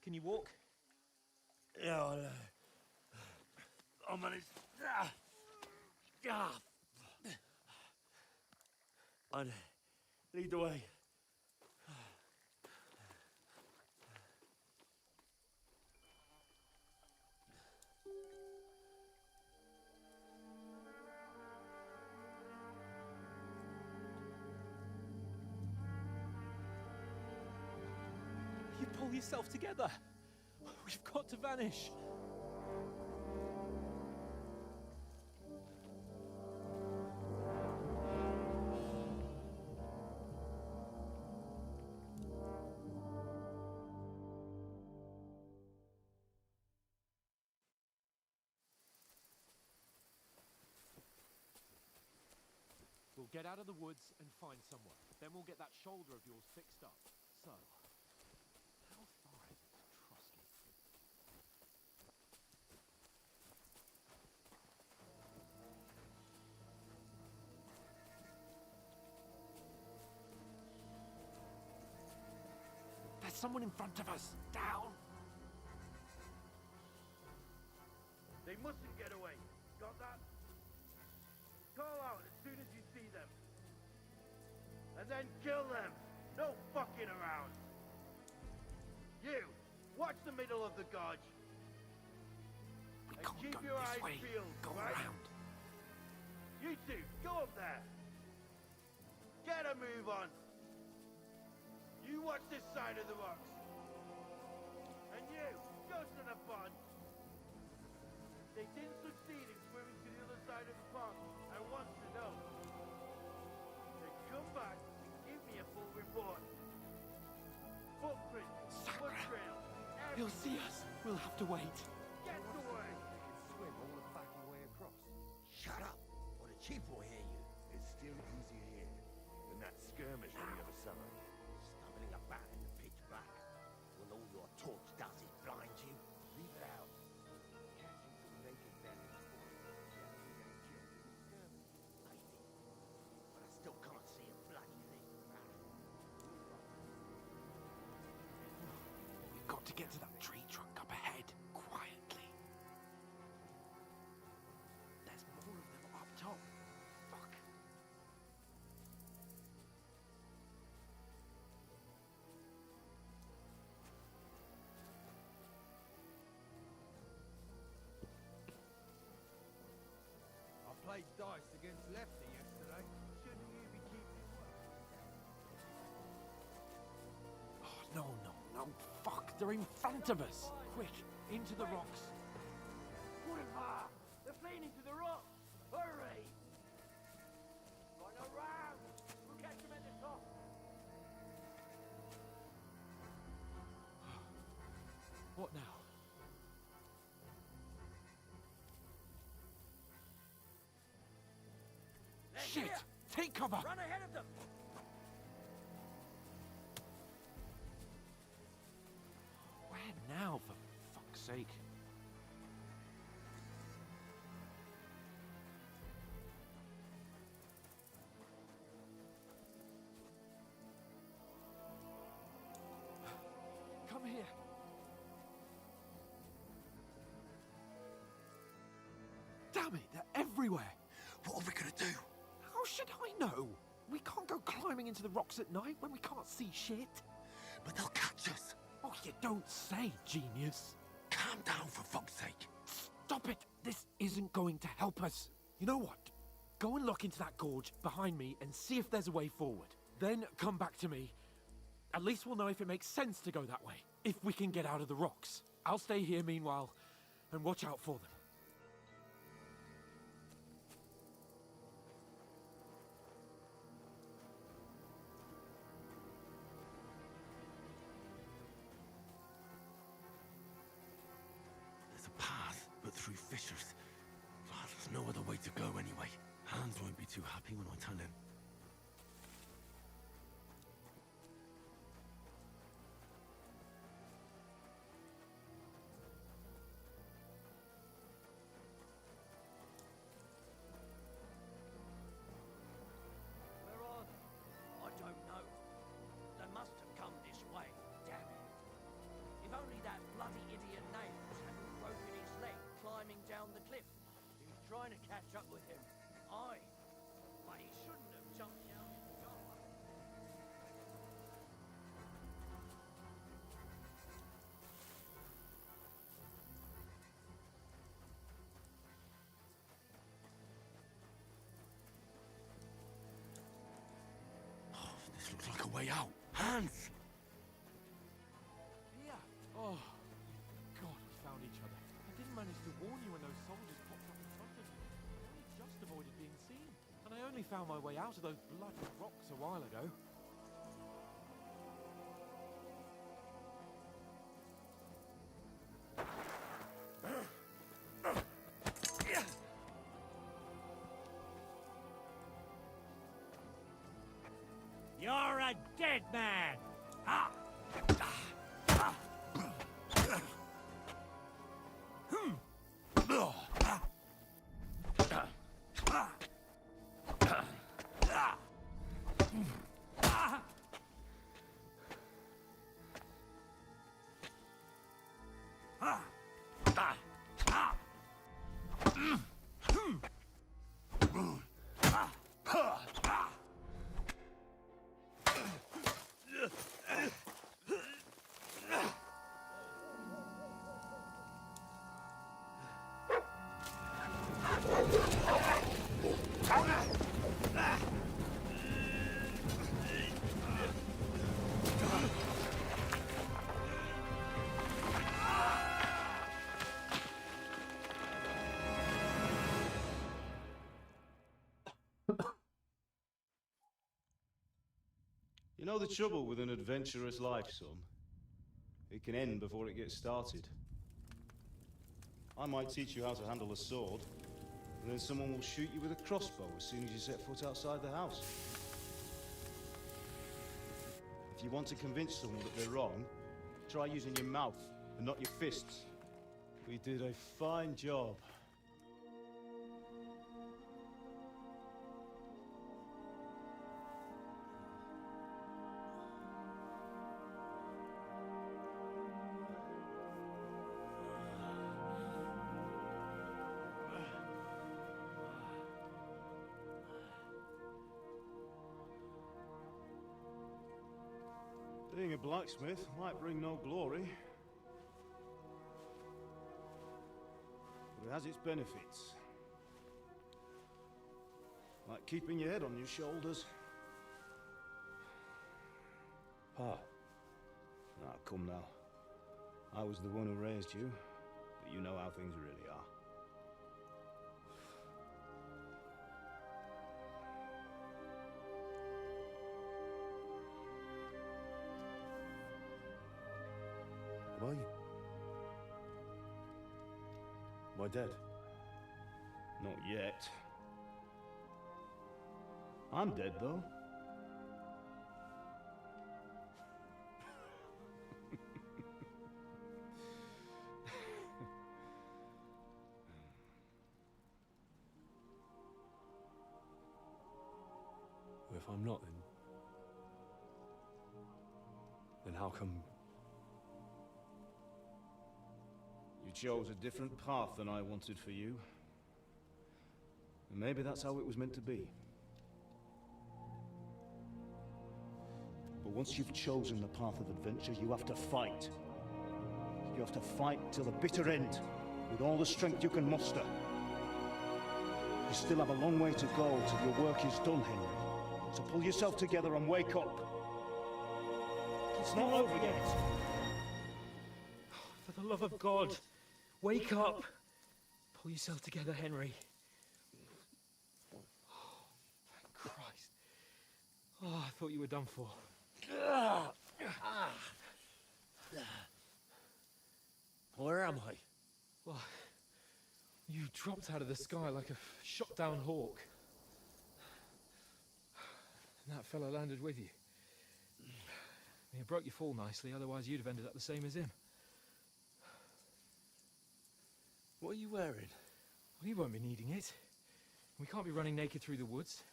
Speaker 6: Can you walk?
Speaker 10: Yeah, I know. I'll manage. I'd lead the way.
Speaker 6: You pull yourself together. We've got to vanish.
Speaker 3: We'll get out of the woods and find somewhere. Then we'll get that shoulder of yours fixed up. So, how far is it to Trotsky? There's someone in front of us. Down.
Speaker 2: They mustn't get away. Got that? Call out as soon as you see them. And then kill them. No fucking around. You, watch the middle of the gorge.
Speaker 3: We
Speaker 2: And
Speaker 3: can't
Speaker 2: keep
Speaker 3: go
Speaker 2: your
Speaker 3: this
Speaker 2: eyes
Speaker 3: way.
Speaker 2: peeled,
Speaker 3: Go
Speaker 2: right?
Speaker 3: around.
Speaker 2: You two, go up there. Get a move on. You watch this side of the rocks. And you, go to the pond. They didn't succeed in swimming to the other side of the pond. I want to know. Then come back and give me a full report. Footprints, foot trails,
Speaker 3: He'll see us. We'll have to wait.
Speaker 2: Get away.
Speaker 14: Swim all the fucking way across.
Speaker 12: Shut up, or the chief will hear you.
Speaker 14: It's still easier here than that skirmish on the other side.
Speaker 12: Stumbling about in the pitch black, when all your torch does is blind you.
Speaker 14: Leave it out. Catching some naked men is
Speaker 12: Maybe, but I still can't see a bloody thing.
Speaker 3: We've got to get to that tree trunk up ahead, quietly. There's more of them up top. Fuck.
Speaker 9: dice against Lefty yesterday. Shouldn't you be keeping
Speaker 3: Oh, no, no, no. Fuck, they're in front of us. Quick, into the rocks.
Speaker 11: Quiver! They're fleeing into the rocks! Hurry! Run around! We'll catch them at the top!
Speaker 3: What now?
Speaker 11: They're
Speaker 3: Shit!
Speaker 11: here.
Speaker 3: Take cover!
Speaker 11: Run ahead of them!
Speaker 3: Where now, for fuck's sake? Come here. Damn it, they're everywhere.
Speaker 10: What are we gonna do?
Speaker 3: How should I know? We can't go climbing into the rocks at night when we can't see shit.
Speaker 10: But they'll catch us.
Speaker 3: Oh, you don't say, genius.
Speaker 10: Calm down, for fuck's sake.
Speaker 3: Stop it. This isn't going to help us. You know what? Go and look into that gorge behind me and see if there's a way forward. Then come back to me. At least we'll know if it makes sense to go that way. If we can get out of the rocks. I'll stay here meanwhile and watch out for them.
Speaker 10: There's a path, but through fissures. Ah, there's no other way to go anyway. Hans won't be too happy when I tell him.
Speaker 11: Where are they? I don't know. They must have come this way. Damn it. If only that bloody idiot Nails hadn't broken his leg climbing down the cliff. He was trying to catch up with him. Aye. But he shouldn't have jumped down in the dark.
Speaker 10: Oh, this looks like a way out. Hans!
Speaker 3: Here. Oh, God, we found each other. I didn't manage to warn you when those soldiers popped up in front of me. I only just avoided being seen. And I only found my way out of those bloody rocks a while ago.
Speaker 11: You're a dead man! Ah!
Speaker 5: You know the trouble with an adventurous life, son? It can end before it gets started. I might teach you how to handle a sword, and then someone will shoot you with a crossbow as soon as you set foot outside the house. If you want to convince someone that they're wrong, try using your mouth and not your fists. We did a fine job. Being a blacksmith might bring no glory, but it has its benefits.
Speaker 15: keeping your head on your shoulders.
Speaker 8: Pa.
Speaker 15: Ah, come now. I was the one who raised you, but you know how things really are.
Speaker 8: Am I? Am I dead?
Speaker 15: Not yet. I'm dead, though.
Speaker 8: Well, if I'm not, then how come?
Speaker 15: You chose a different path than I wanted for you. And maybe that's how it was meant to be. But once you've chosen the path of adventure, you have to fight. You have to fight till the bitter end, with all the strength you can muster. You still have a long way to go till your work is done, Henry. So pull yourself together and wake up. It's not over yet.
Speaker 6: For the love of God, wake up. Pull yourself together, Henry. Oh, thank Christ. Oh, I thought you were done for.
Speaker 12: Where am I?
Speaker 6: Well, you dropped out of the sky like a shot-down hawk. And that fella landed with you. You broke your fall nicely, otherwise you'd have ended up the same as him.
Speaker 12: What are you wearing?
Speaker 6: Well, you won't be needing it. We can't be running naked through the woods.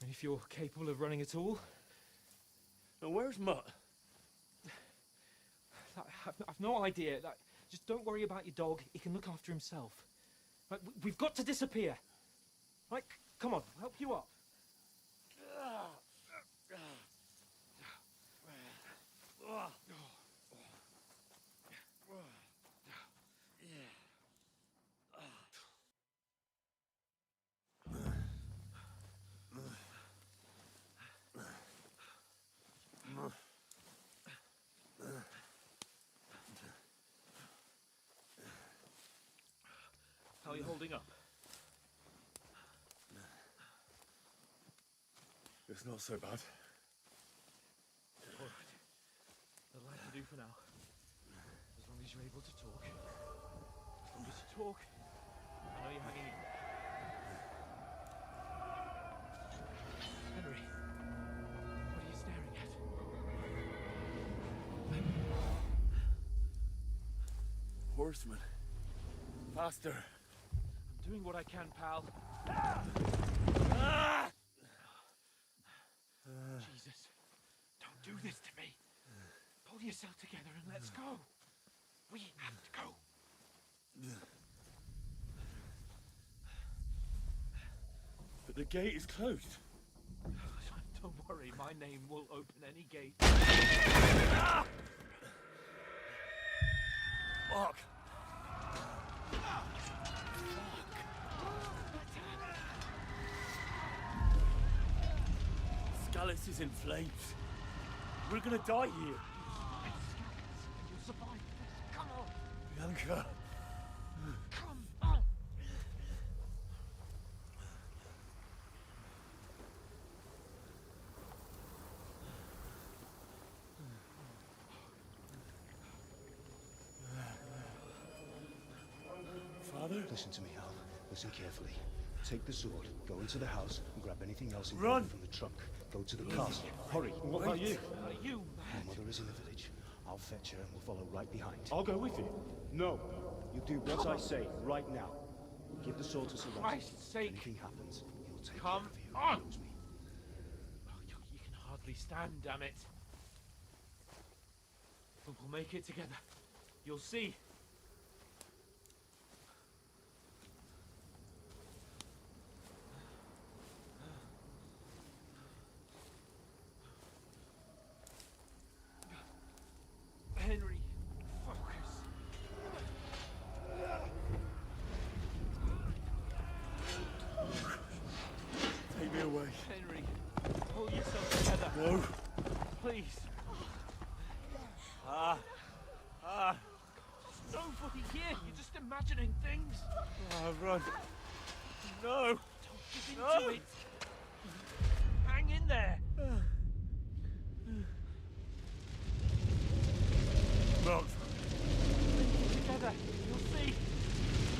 Speaker 6: And if you're capable of running at all...
Speaker 12: And where's Mutt?
Speaker 6: I've no idea. Just don't worry about your dog. He can look after himself. Right, we've got to disappear. Right, come on, I'll help you up. How are you holding up?
Speaker 8: It's not so bad.
Speaker 6: All right. That'll have to do for now. As long as you're able to talk. As long as you talk, I know you're hanging in there. Henry, what are you staring at?
Speaker 8: Horseman. Faster.
Speaker 6: I'm doing what I can, pal. Jesus, don't do this to me. Pull yourself together and let's go. We have to go.
Speaker 8: But the gate is closed.
Speaker 6: Don't worry, my name will open any gate.
Speaker 8: Fuck. Scallis is in flames. We're gonna die here.
Speaker 6: You'll survive this. Come on.
Speaker 8: Bianca.
Speaker 6: Come on.
Speaker 8: Father?
Speaker 15: Listen to me, Al. Listen carefully. Take the sword, go into the house, and grab anything else
Speaker 8: Run!
Speaker 15: important from the trunk. Go to the castle. Hurry.
Speaker 8: What about you?
Speaker 6: You,
Speaker 15: My mother is in the village. I'll fetch her and we'll follow right behind.
Speaker 8: I'll go with you.
Speaker 15: No. You do what I say right now. Give the sword to Sir
Speaker 6: Christ's sake.
Speaker 15: If anything happens, he'll take
Speaker 6: Come
Speaker 15: care of you.
Speaker 6: on.
Speaker 15: He knows me.
Speaker 6: Oh, you can hardly stand, damn it. But we'll make it together. You'll see. Henry, focus.
Speaker 8: Take
Speaker 6: nobody here. You're just imagining things.
Speaker 3: Oh, run. No.
Speaker 6: Don't give into it. Hang in there.
Speaker 3: Not.
Speaker 6: Together, you'll see.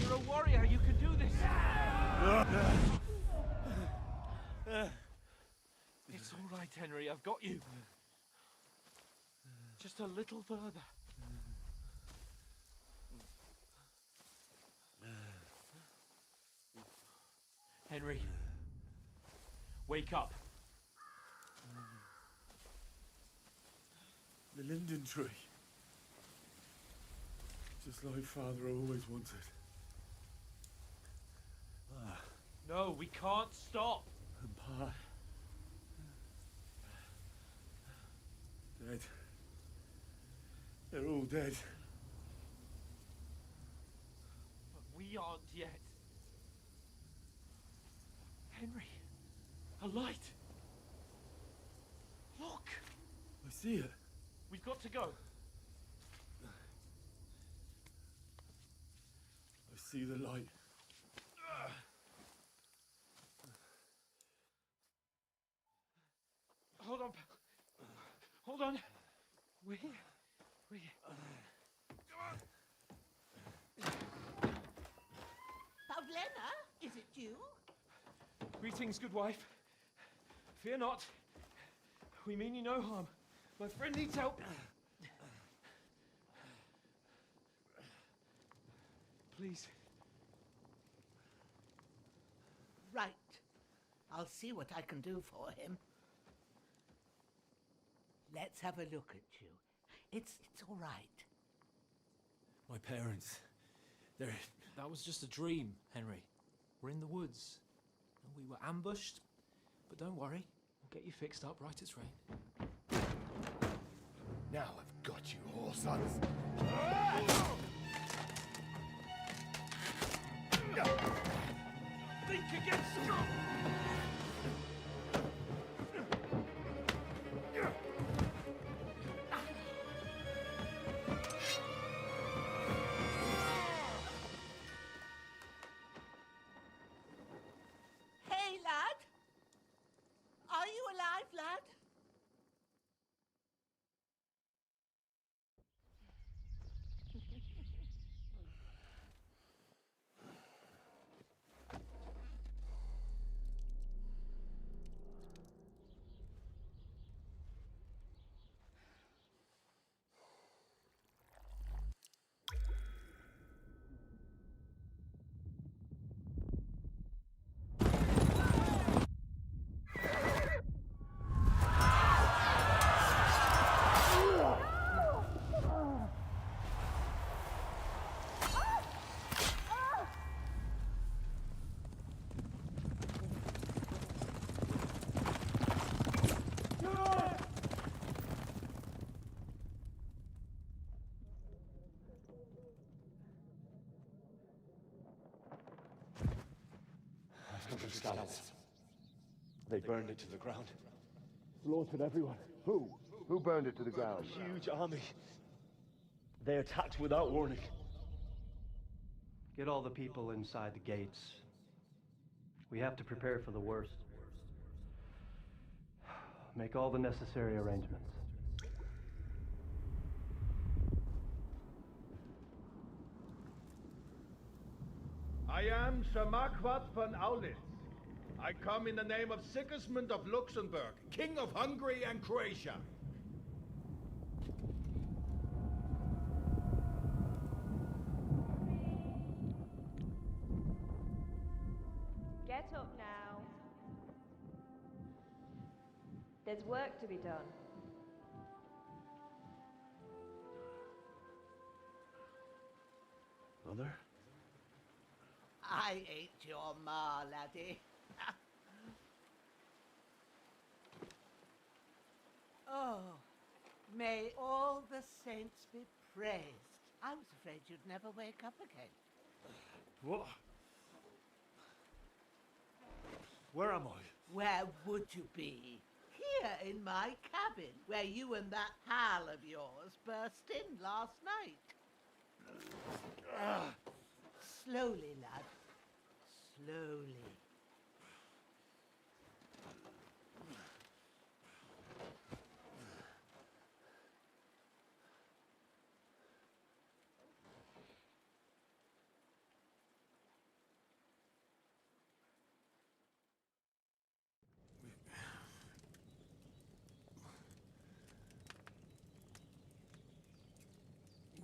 Speaker 6: You're a warrior. You can do this. It's all right, Henry. I've got you. Just a little further. Henry, wake up.
Speaker 3: The linden tree. Just like Father always wanted.
Speaker 6: No, we can't stop.
Speaker 3: And Pa. Dead. They're all dead.
Speaker 6: But we aren't yet. Henry, a light. Look.
Speaker 3: I see it.
Speaker 6: We've got to go.
Speaker 3: I see the light.
Speaker 6: Hold on. Hold on. We're here. We're here.
Speaker 1: Pavlena, is it you?
Speaker 6: Greetings, good wife. Fear not. We mean you no harm. My friend needs help. Please.
Speaker 16: Right. I'll see what I can do for him. Let's have a look at you. It's all right.
Speaker 3: My parents. They're...
Speaker 4: That was just a dream, Henry. We're in the woods. And we were ambushed. But don't worry. We'll get you fixed up right as rain.
Speaker 14: Now I've got you, whore sons.
Speaker 6: Think again, strong.
Speaker 16: Hey, lad. Are you alive, lad?
Speaker 3: They burned it to the ground. Slaughtered everyone. Who?
Speaker 14: Who burned it to the ground?
Speaker 3: A huge army. They attacked without warning.
Speaker 17: Get all the people inside the gates. We have to prepare for the worst. Make all the necessary arrangements.
Speaker 18: I am Sir Marquardt von Aulitz. I come in the name of Sigismund of Luxembourg, King of Hungary and Croatia.
Speaker 19: Get up now. There's work to be done.
Speaker 3: Mother?
Speaker 16: I ain't your ma, laddie. Oh, may all the saints be praised. I was afraid you'd never wake up again.
Speaker 3: What? Where am I?
Speaker 16: Where would you be? Here in my cabin, where you and that pal of yours burst in last night. Slowly, lad. Slowly.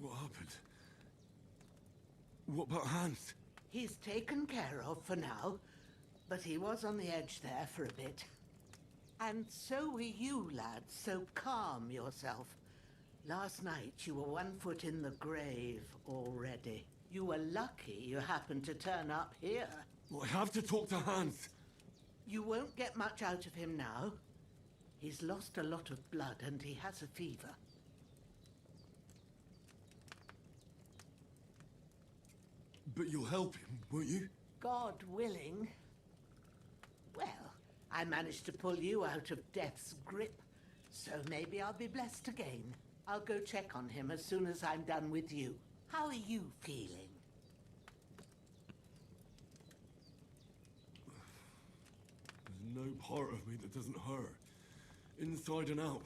Speaker 8: What happened? What about Hans?
Speaker 16: He's taken care of for now, but he was on the edge there for a bit. And so were you, lad, so calm yourself. Last night you were 1 foot in the grave already. You were lucky you happened to turn up here.
Speaker 8: Well, I have to talk to Hans.
Speaker 16: You won't get much out of him now. He's lost a lot of blood and he has a fever.
Speaker 8: But you'll help him, won't you?
Speaker 16: God willing. Well, I managed to pull you out of death's grip, so maybe I'll be blessed again. I'll go check on him as soon as I'm done with you. How are you feeling?
Speaker 8: There's no part of me that doesn't hurt. Inside and out.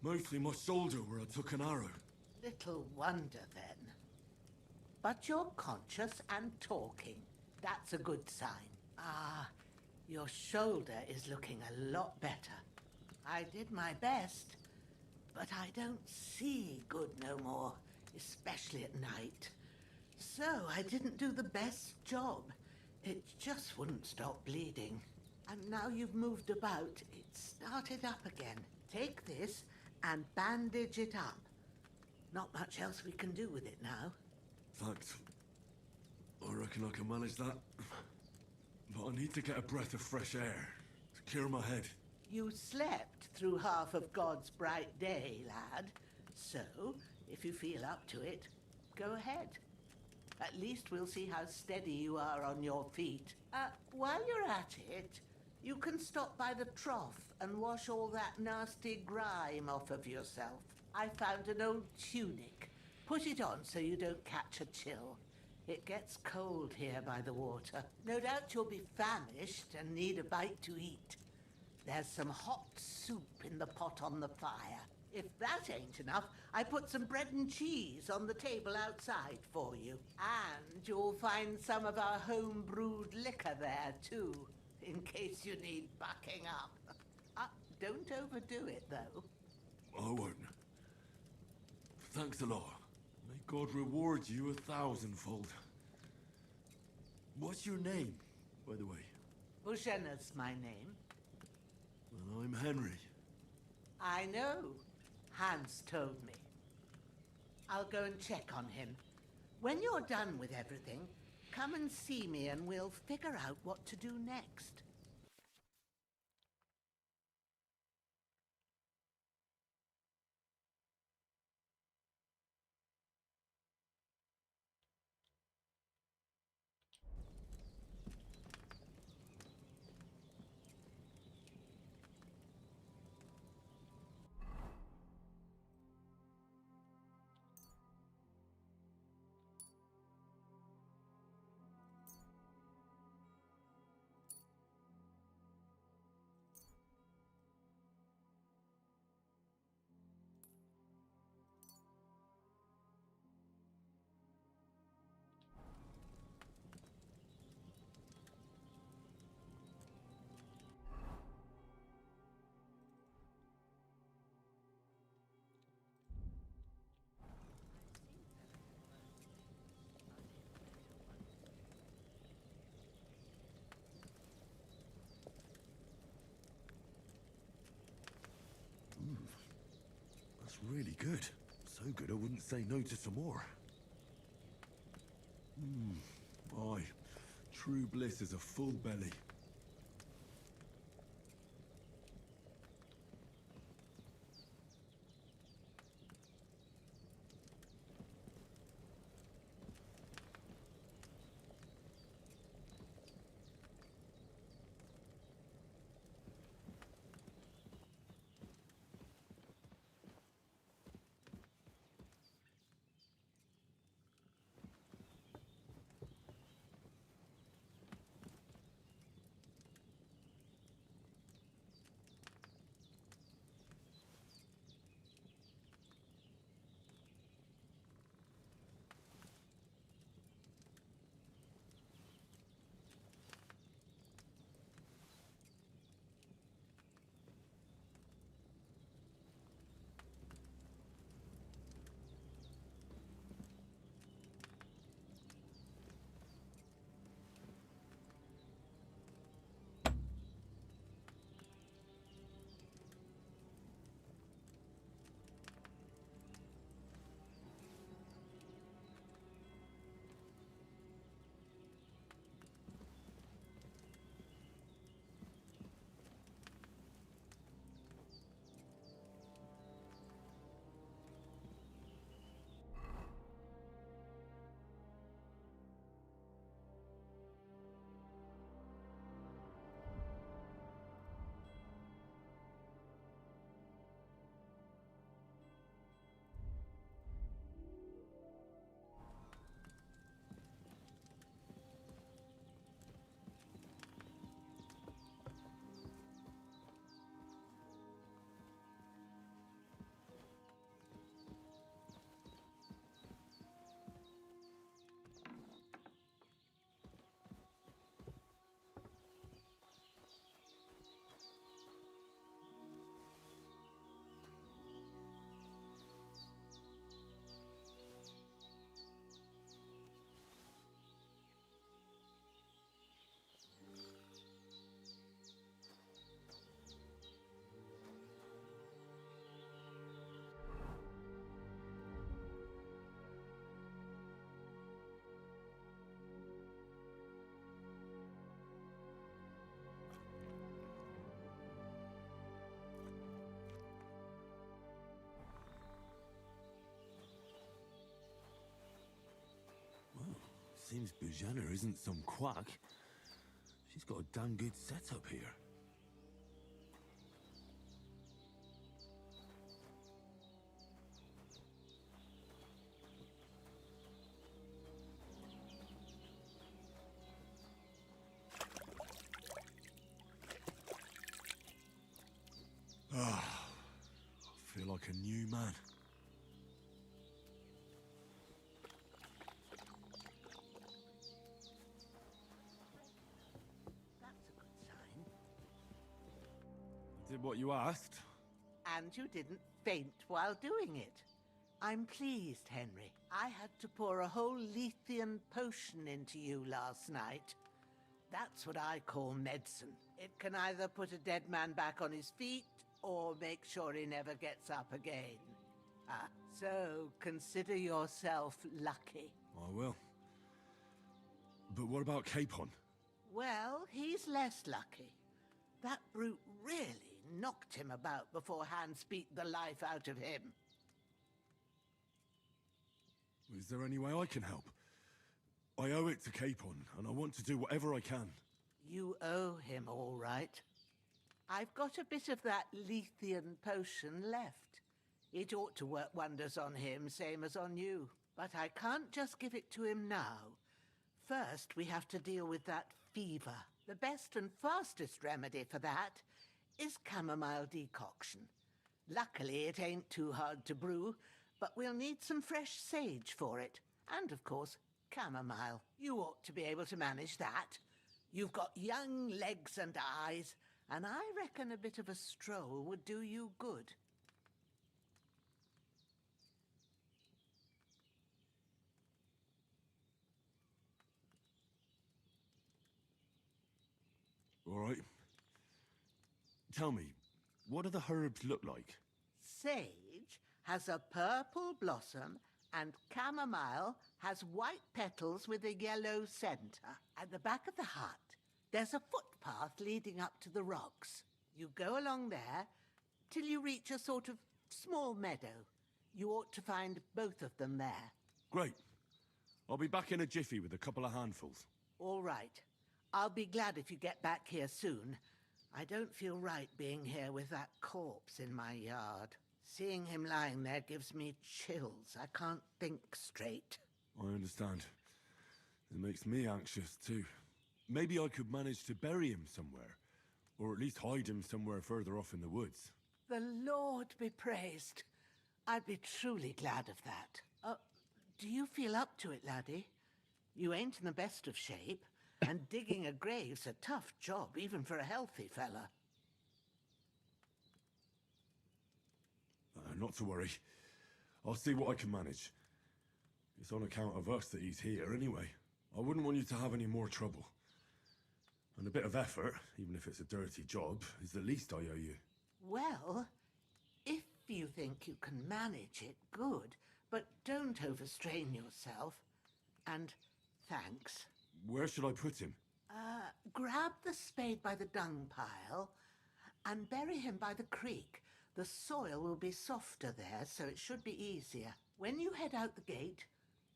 Speaker 8: Mostly my shoulder where I took an arrow.
Speaker 16: Little wonder then. But you're conscious and talking. That's a good sign. Ah, your shoulder is looking a lot better. I did my best, but I don't see good no more, especially at night. So I didn't do the best job. It just wouldn't stop bleeding. And now you've moved about, it started up again. Take this and bandage it up. Not much else we can do with it now.
Speaker 8: Thanks. I reckon I can manage that. But I need to get a breath of fresh air to clear my head.
Speaker 16: You slept through half of God's bright day, lad. So, if you feel up to it, go ahead. At least we'll see how steady you are on your feet. While you're at it, you can stop by the trough and wash all that nasty grime off of yourself. I found an old tunic. Put it on so you don't catch a chill. It gets cold here by the water. No doubt you'll be famished and need a bite to eat. There's some hot soup in the pot on the fire. If that ain't enough, I put some bread and cheese on the table outside for you. And you'll find some of our home-brewed liquor there, too, in case you need bucking up. Don't overdo it, though.
Speaker 8: I won't. Thanks a lot. May God reward you 1,000-fold. What's your name, by the way?
Speaker 16: Bushena's my name.
Speaker 8: Well, I'm Henry.
Speaker 16: I know. Hans told me. I'll go and check on him. When you're done with everything, come and see me and we'll figure out what to do next.
Speaker 8: That's really good. So good I wouldn't say no to some more. Aye. True bliss is a full belly. Seems Bujana isn't some quack. She's got a damn good setup here. Ah, I feel like a new man. Did what you asked.
Speaker 16: And you didn't faint while doing it. I'm pleased, Henry. I had to pour a whole Lethean potion into you last night. That's what I call medicine. It can either put a dead man back on his feet or make sure he never gets up again. So consider yourself lucky.
Speaker 8: I will. But what about Capon?
Speaker 16: Well, he's less lucky. That brute really knocked him about before Hans beat the life out of him.
Speaker 8: Is there any way I can help? I owe it to Capon, and I want to do whatever I can.
Speaker 16: You owe him, all right. I've got a bit of that Lethean potion left. It ought to work wonders on him, same as on you. But I can't just give it to him now. First, we have to deal with that fever. The best and fastest remedy for that is chamomile decoction. Luckily, it ain't too hard to brew, but we'll need some fresh sage for it. And, of course, chamomile. You ought to be able to manage that. You've got young legs and eyes, and I reckon a bit of a stroll would do you good.
Speaker 8: All right. Tell me, what do the herbs look like?
Speaker 16: Sage has a purple blossom, and chamomile has white petals with a yellow center. At the back of the hut, there's a footpath leading up to the rocks. You go along there till you reach a sort of small meadow. You ought to find both of them there.
Speaker 8: Great. I'll be back in a jiffy with a couple of handfuls.
Speaker 16: All right. I'll be glad if you get back here soon. I don't feel right being here with that corpse in my yard. Seeing him lying there gives me chills. I can't think straight.
Speaker 8: I understand. It makes me anxious too. Maybe I could manage to bury him somewhere. Or at least hide him somewhere further off in the woods.
Speaker 16: The Lord be praised. I'd be truly glad of that. Do you feel up to it, laddie? You ain't in the best of shape. And digging a grave's a tough job, even for a healthy fella.
Speaker 8: Not to worry. I'll see what I can manage. It's on account of us that he's here anyway. I wouldn't want you to have any more trouble. And a bit of effort, even if it's a dirty job, is the least I owe you.
Speaker 16: Well, if you think you can manage it, good. But don't overstrain yourself. And thanks.
Speaker 8: Where should I put him?
Speaker 16: Grab the spade by the dung pile and bury him by the creek. The soil will be softer there, so it should be easier. When you head out the gate,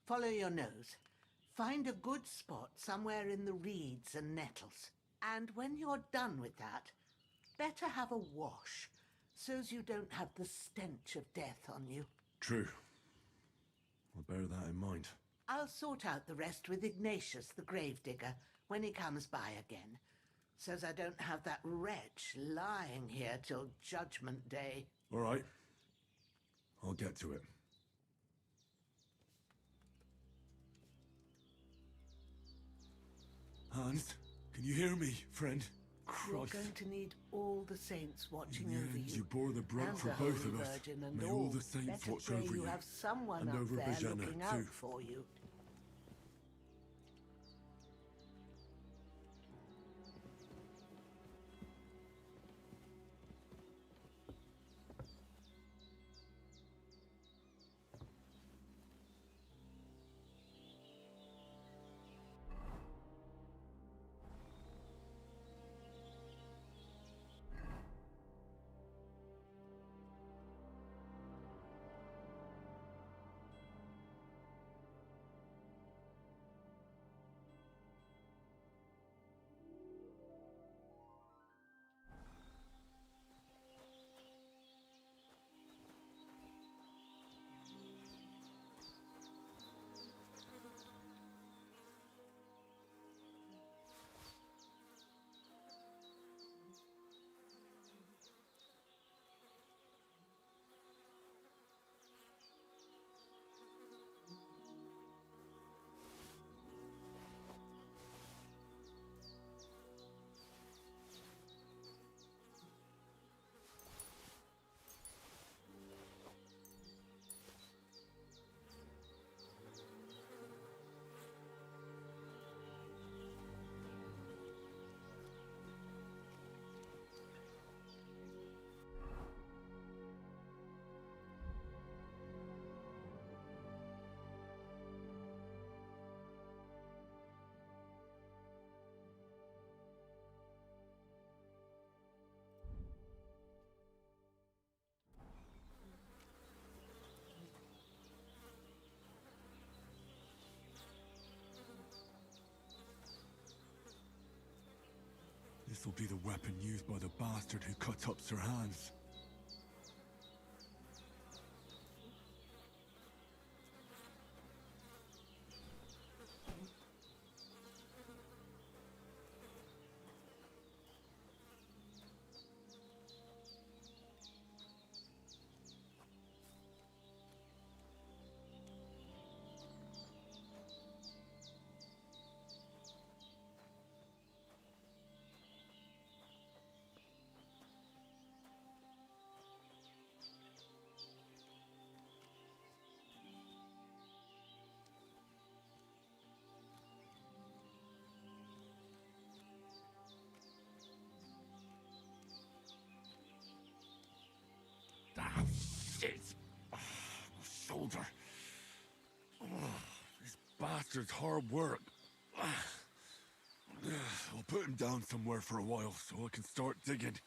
Speaker 16: follow your nose. Find a good spot somewhere in the reeds and nettles. And when you're done with that, better have a wash, so's you don't have the stench of death on you.
Speaker 8: True. I'll bear that in mind.
Speaker 16: I'll sort out the rest with Ignatius, the gravedigger, when he comes by again, so's I don't have that wretch lying here till Judgment Day.
Speaker 8: All right. I'll get to it. Hans, can you hear me, friend?
Speaker 16: You're
Speaker 8: Christ.
Speaker 16: going to need all the saints watching
Speaker 8: In the
Speaker 16: over
Speaker 8: end,
Speaker 16: you.
Speaker 8: you bore the brunt
Speaker 16: and
Speaker 8: for
Speaker 16: the
Speaker 8: both
Speaker 16: Holy
Speaker 8: of us.
Speaker 16: Virgin and
Speaker 8: May all the saints
Speaker 16: Better
Speaker 8: watch
Speaker 16: pray
Speaker 8: over
Speaker 16: you
Speaker 8: you.
Speaker 16: have someone
Speaker 8: And
Speaker 16: up
Speaker 8: over
Speaker 16: there
Speaker 8: Bajana,
Speaker 16: looking
Speaker 8: too.
Speaker 16: out for you.
Speaker 8: This'll be the weapon used by the bastard who cut up Sir Hans.
Speaker 7: Ah, shit! Oh, my shoulder. Oh, this bastard's hard work. I'll put him down somewhere for a while so I can start digging.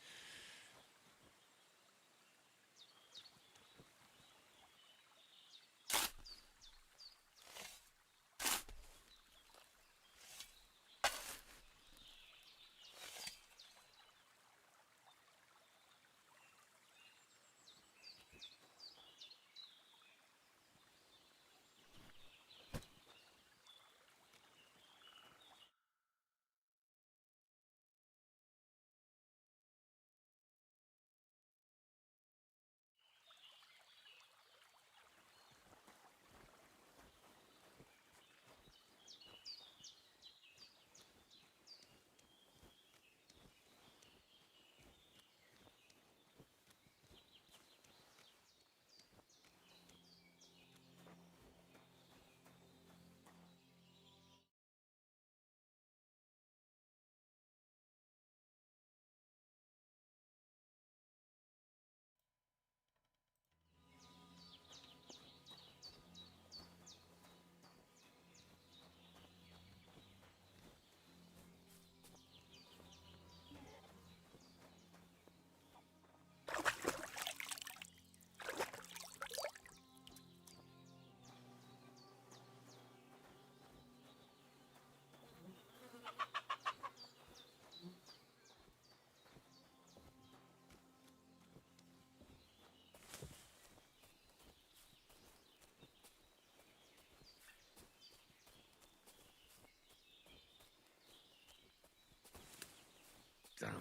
Speaker 7: Damn, my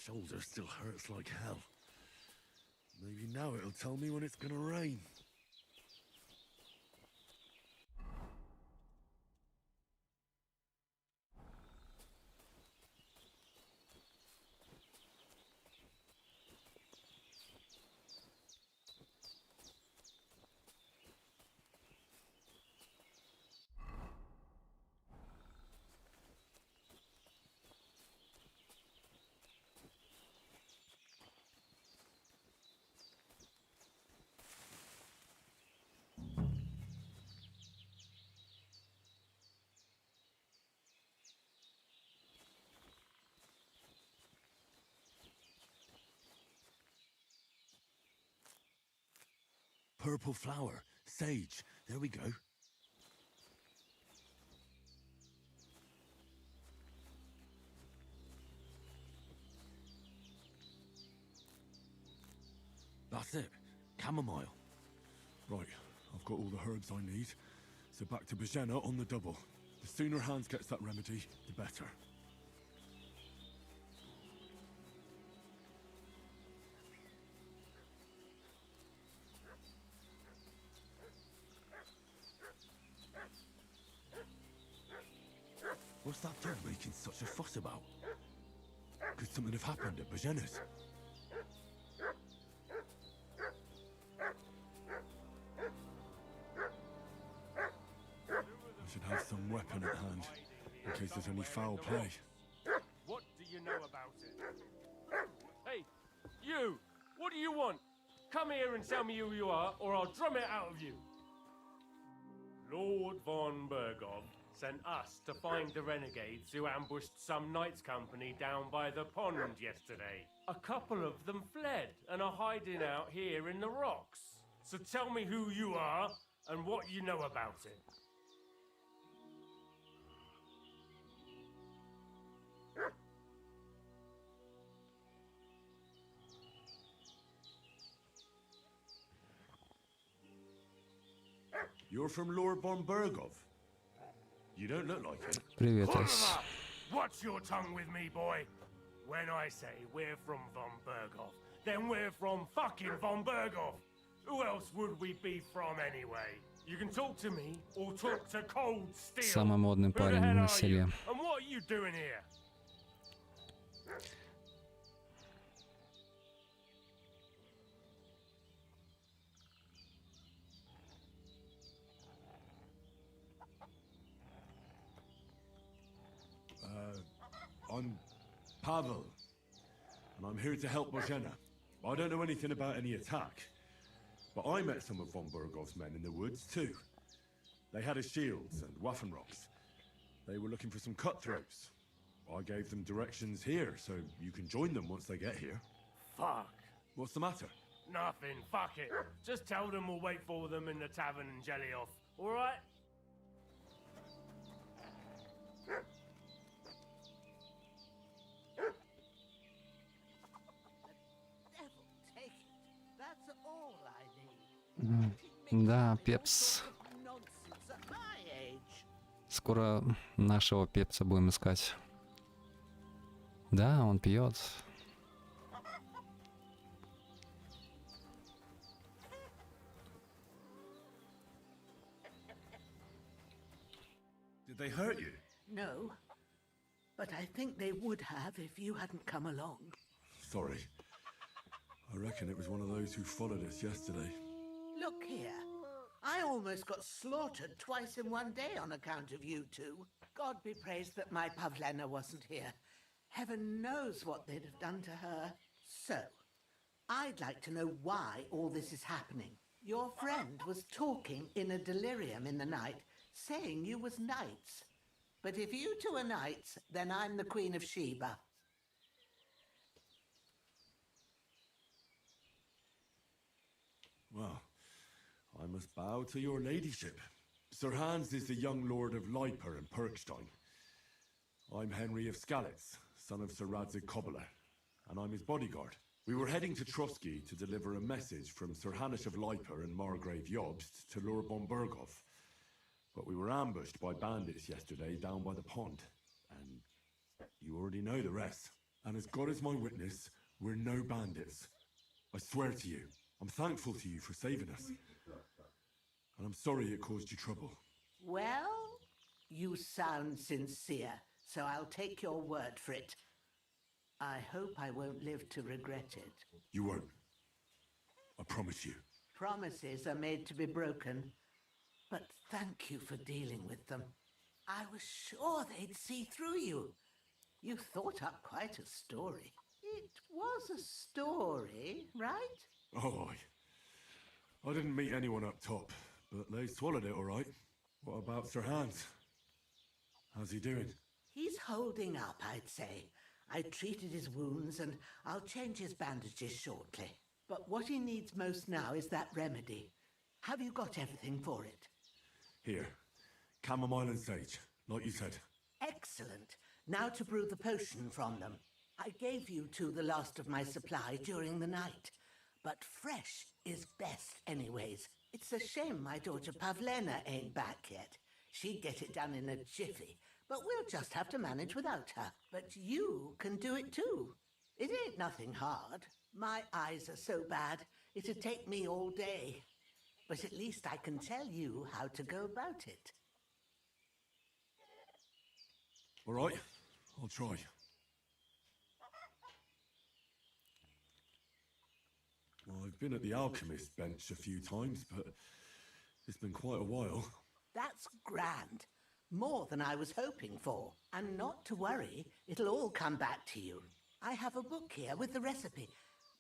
Speaker 7: shoulder still hurts like hell. Maybe now it'll tell me when it's gonna rain. Purple flower, sage, there we go. That's it, chamomile. Right, I've got all the herbs I need, so back to Bajena on the double. The sooner Hans gets that remedy, the better. What's that dog making such a fuss about? Could something have happened at Bajena's? I should have some weapon at hand, in case there's any foul play.
Speaker 3: What do you know about it? Hey, you! What do you want? Come here and tell me who you are, or I'll drum it out of you. Lord von Bergov sent us to find the renegades who ambushed some knights' company down by the pond yesterday. A couple of them fled and are hiding out here in the rocks. So tell me who you are and what you know about it.
Speaker 8: You're from Lord Bombergov. You don't look like it.
Speaker 20: Привет, Ас.
Speaker 21: Watch your tongue with me, boy. When I say we're from Von Berghoff, then we're from fucking Von Berghoff. Who else would we be from anyway? You can talk to me or talk to Cold Steel.
Speaker 20: Самый модный парень на селе.
Speaker 21: And what are you doing here?
Speaker 8: I'm Pavel, and I'm here to help Bozhena. I don't know anything about any attack, but I met some of von Bergov's men in the woods too. They had his shields and Waffenrocks. They were looking for some cutthroats. I gave them directions here, so you can join them once they get here.
Speaker 21: Fuck.
Speaker 8: What's the matter?
Speaker 21: Nothing. Fuck it. Just tell them we'll wait for them in the tavern in Jelly-Off. All right?
Speaker 20: Да, Пепс. Скоро нашего Пепса будем искать. Да, он пьет.
Speaker 8: Did they hurt you?
Speaker 16: No, but I think they would have if you hadn't come along.
Speaker 8: Sorry. I reckon it was one of those who followed us yesterday.
Speaker 16: Look here. I almost got slaughtered twice in one day on account of you two. God be praised that my Pavlena wasn't here. Heaven knows what they'd have done to her. So, I'd like to know why all this is happening. Your friend was talking in a delirium in the night, saying you was knights. But if you two are knights, then I'm the Queen of Sheba.
Speaker 8: Well, I must bow to your ladyship. Sir Hans is the young lord of Leiper and Perkstein. I'm Henry of Skalitz, son of Sir Radzig Cobbler, and I'm his bodyguard. We were heading to Trotsky to deliver a message from Sir Hanish of Leiper and Margrave Jobst to Lord Bombergov. But we were ambushed by bandits yesterday down by the pond, and you already know the rest. And as God is my witness, we're no bandits. I swear to you. I'm thankful to you for saving us. And I'm sorry it caused you trouble.
Speaker 16: Well, you sound sincere, so I'll take your word for it. I hope I won't live to regret it.
Speaker 8: You won't. I promise you.
Speaker 16: Promises are made to be broken, but thank you for dealing with them. I was sure they'd see through you. You thought up quite a story. It was a story, right?
Speaker 8: Oh, I didn't meet anyone up top, but they swallowed it all right. What about Sir Hans? How's he doing?
Speaker 16: He's holding up, I'd say. I treated his wounds and I'll change his bandages shortly. But what he needs most now is that remedy. Have you got everything for it?
Speaker 8: Here. Chamomile and sage, like you said.
Speaker 16: Excellent. Now to brew the potion from them. I gave you two the last of my supply during the night. But fresh is best anyways. It's a shame my daughter Pavlena ain't back yet. She'd get it done in a jiffy, but we'll just have to manage without her. But you can do it too. It ain't nothing hard. My eyes are so bad, it'd take me all day. But at least I can tell you how to go about it.
Speaker 8: All right, I'll try. Well, I've been at the alchemist bench a few times, but it's been quite a while.
Speaker 16: That's grand. More than I was hoping for. And not to worry, it'll all come back to you. I have a book here with the recipe,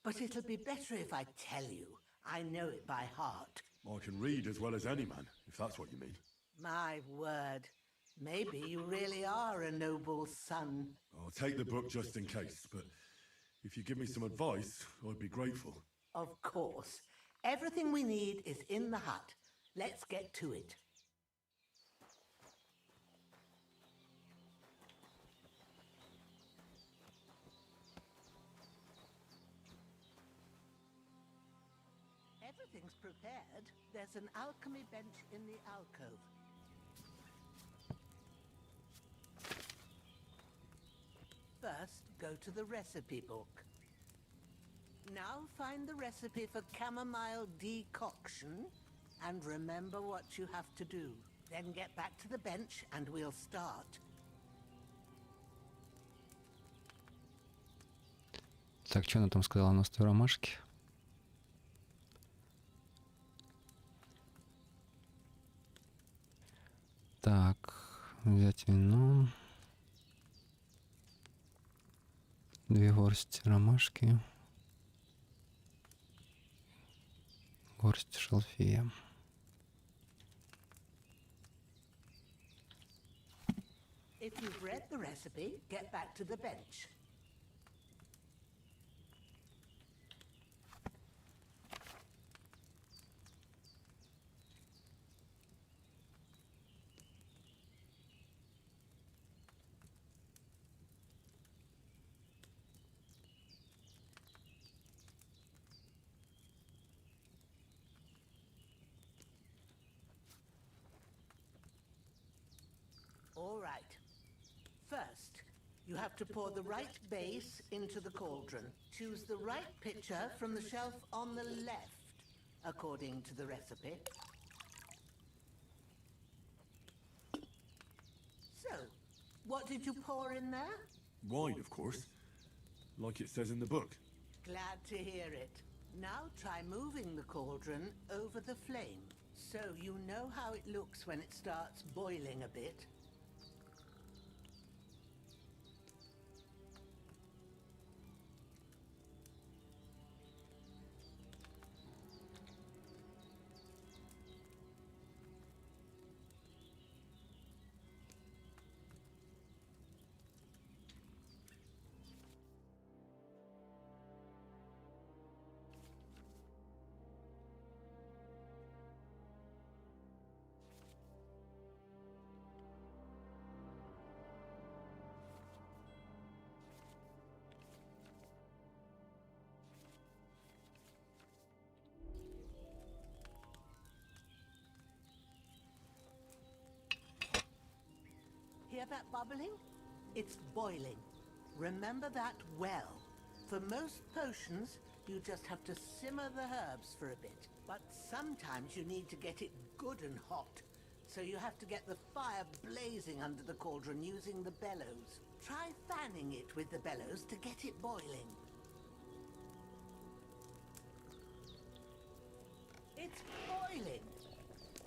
Speaker 16: but it'll be better if I tell you. I know it by heart.
Speaker 8: I can read as well as any man, if that's what you mean.
Speaker 16: My word. Maybe you really are a noble son.
Speaker 8: I'll take the book just in case, but if you give me some advice, I'd be grateful.
Speaker 16: Of course. Everything we need is in the hut. Let's get to it. everything's prepared, there's an alchemy bench in the alcove. First, go to the recipe book. Now find the recipe for chamomile decoction and remember what you have to do. Then get back to the bench and we'll start.
Speaker 20: Так, что она там сказала? Настой ромашки. Так, взять вино. 2 горсти ромашки. Горсть шалфея.
Speaker 16: If you've read the recipe, get back to the bench. All right. First, you have to pour the right base into the cauldron. Choose the right pitcher from the shelf on the left, according to the recipe. So, what did you pour in there?
Speaker 8: Wine, of course. Like it says in the book.
Speaker 16: Glad to hear it. Now try moving the cauldron over the flame, so you know how it looks when it starts boiling a bit. Hear that bubbling? It's boiling. Remember that well. For most potions, you just have to simmer the herbs for a bit. But sometimes you need to get it good and hot. So you have to get the fire blazing under the cauldron using the bellows. Try fanning it with the bellows to get it boiling. It's boiling.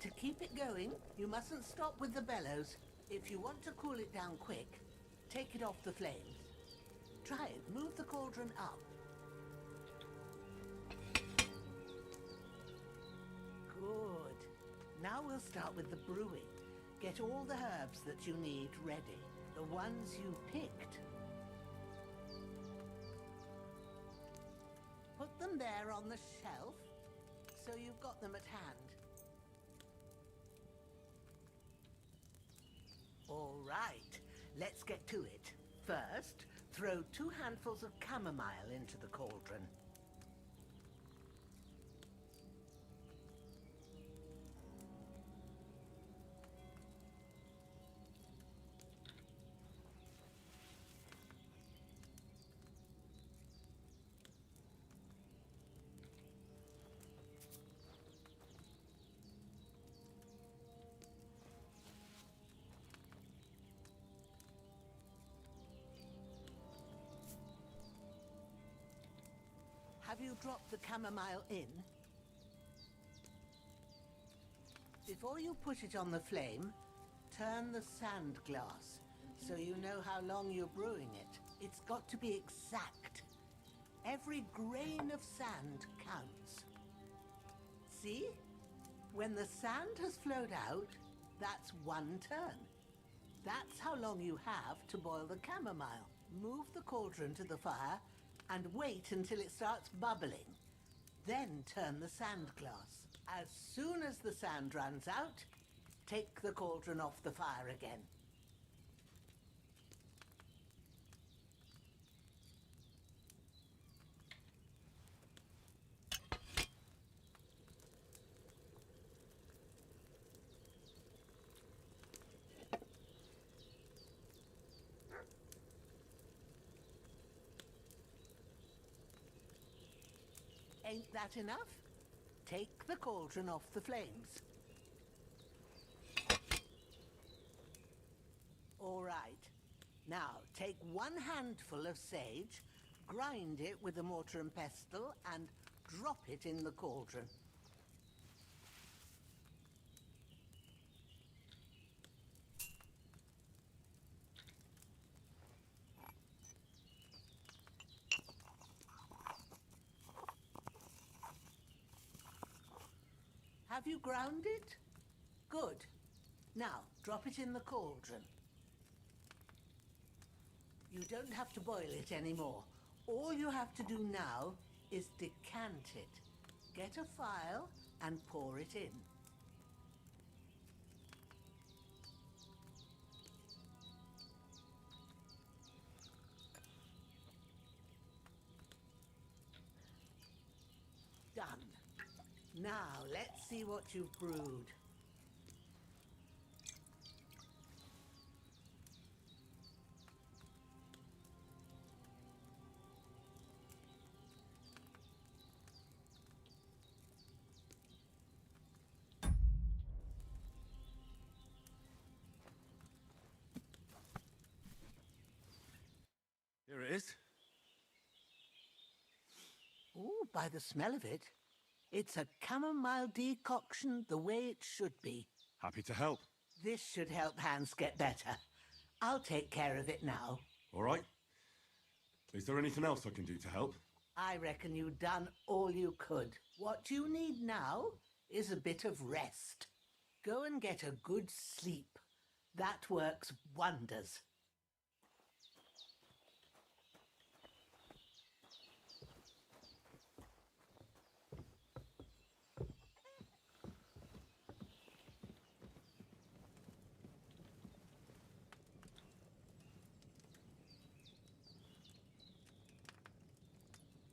Speaker 16: To keep it going, you mustn't stop with the bellows. If you want to cool it down quick, take it off the flames. Try it. Move the cauldron up. Good. Now we'll start with the brewing. Get all the herbs that you need ready. The ones you picked. Put them there on the shelf, so you've got them at hand. All right, let's get to it. First, throw 2 handfuls of chamomile into the cauldron. Have you dropped the chamomile in? Before you put it on the flame, turn the sand glass so you know how long you're brewing it. It's got to be exact. Every grain of sand counts. See? When the sand has flowed out, that's 1 turn. That's how long you have to boil the chamomile. Move the cauldron to the fire and wait until it starts bubbling. Then turn the sand glass. As soon as the sand runs out, take the cauldron off the fire again. Ain't that enough? Take the cauldron off the flames. All right. Now, take 1 handful of sage, grind it with a mortar and pestle, and drop it in the cauldron. Have you ground it? Good. Now, drop it in the cauldron. You don't have to boil it anymore. All you have to do now is decant it. Get a phial and pour it in. Done. Now, let's see what you've brewed.
Speaker 8: Here it is.
Speaker 16: Ooh, by the smell of it, it's a chamomile decoction the way it should be.
Speaker 8: Happy to help.
Speaker 16: This should help Hans get better. I'll take care of it now.
Speaker 8: All right. Is there anything else I can do to help?
Speaker 16: I reckon you've done all you could. What you need now is a bit of rest. Go and get a good sleep. That works wonders.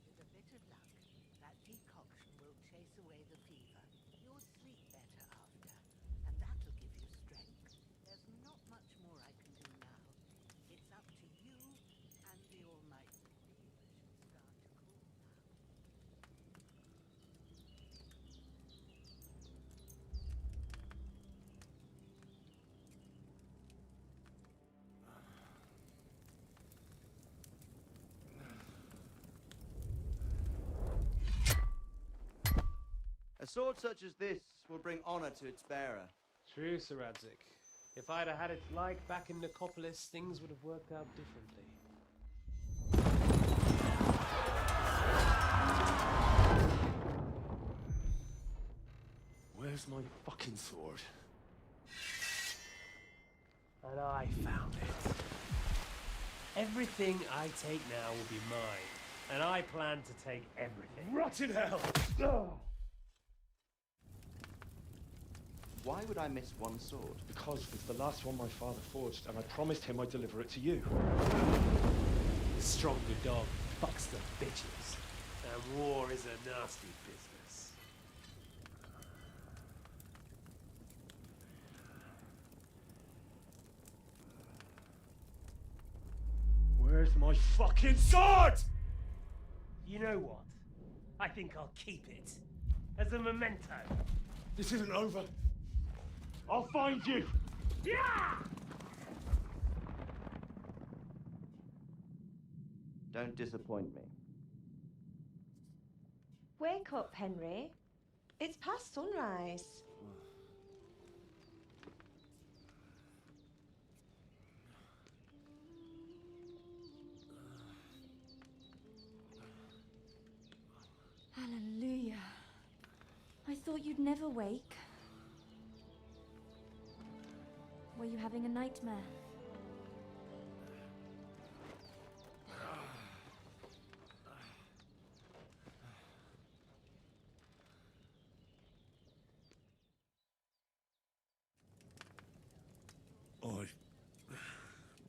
Speaker 16: With a bit of luck, that decoction will chase away the fever. You'll sleep better after, and that'll give you strength. There's not much more I can do now. It's up to you and the Almighty. The fever should start to cool now.
Speaker 13: A sword such as this will bring honor to its bearer.
Speaker 6: True, Sir Radzik. If I'd have had it like back in Nicopolis, things would have worked out differently.
Speaker 8: Where's my fucking sword?
Speaker 6: And I found it. Everything I take now will be mine, and I plan to take everything.
Speaker 8: Rotten hell!
Speaker 13: Why would I miss one sword?
Speaker 8: Because it's the last one my father forged, and I promised him I'd deliver it to you.
Speaker 6: Stronger dog fucks the bitches, and war is a nasty business.
Speaker 8: Where's my fucking sword?
Speaker 6: You know what? I think I'll keep it as a memento.
Speaker 8: This isn't over. I'll find you!
Speaker 6: Yeah!
Speaker 13: Don't disappoint me.
Speaker 19: Wake up, Henry. It's past sunrise.
Speaker 22: Hallelujah. I thought you'd never wake. Were you having a nightmare?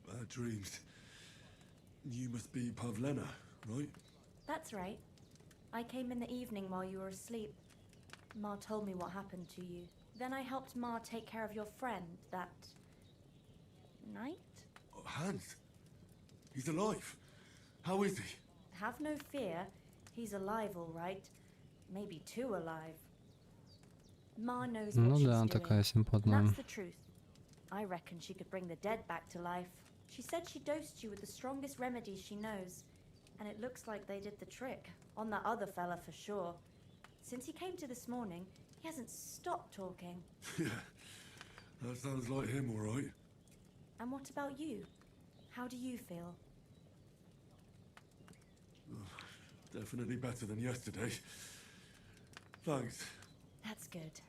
Speaker 8: Bad dreams. You must be Pavlena, right?
Speaker 22: That's right. I came in the evening while you were asleep. Ma told me what happened to you. Then I helped Ma take care of your friend that night?
Speaker 8: Oh, Hans. He's alive. How is he?
Speaker 22: Have no fear. He's alive, all right. maybe two alive. Ma knows what
Speaker 20: Ну
Speaker 22: she's
Speaker 20: да,
Speaker 22: doing.
Speaker 20: такая
Speaker 22: And
Speaker 20: симпотная.
Speaker 22: that's the truth. I reckon she could bring the dead back to life. She said she dosed you with the strongest remedies she knows. And it looks like they did the trick. On that other fella for sure. Since he came to this morning, he hasn't stopped talking.
Speaker 8: Yeah, that sounds like him, all right.
Speaker 22: And what about you? How do you feel?
Speaker 8: Definitely better than yesterday. Thanks.
Speaker 22: That's good.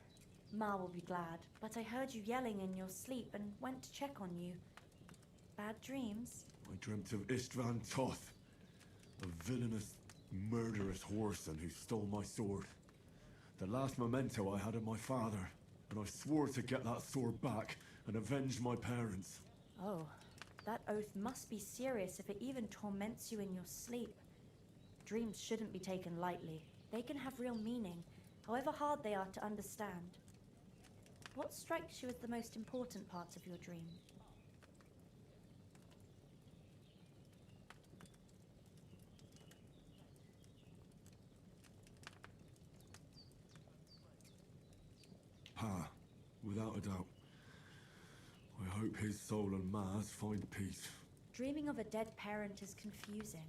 Speaker 22: Ma will be glad, but I heard you yelling in your sleep and went to check on you. Bad dreams?
Speaker 8: I dreamt of Istvan Toth, a villainous, murderous whoreson who stole my sword. The last memento I had of my father, and I swore to get that sword back and avenge my parents.
Speaker 22: Oh, that oath must be serious if it even torments you in your sleep. Dreams shouldn't be taken lightly. They can have real meaning, however hard they are to understand. What strikes you as the most important parts of your dream?
Speaker 8: Pa, without a doubt. I hope his soul and Ma's find peace.
Speaker 22: Dreaming of a dead parent is confusing.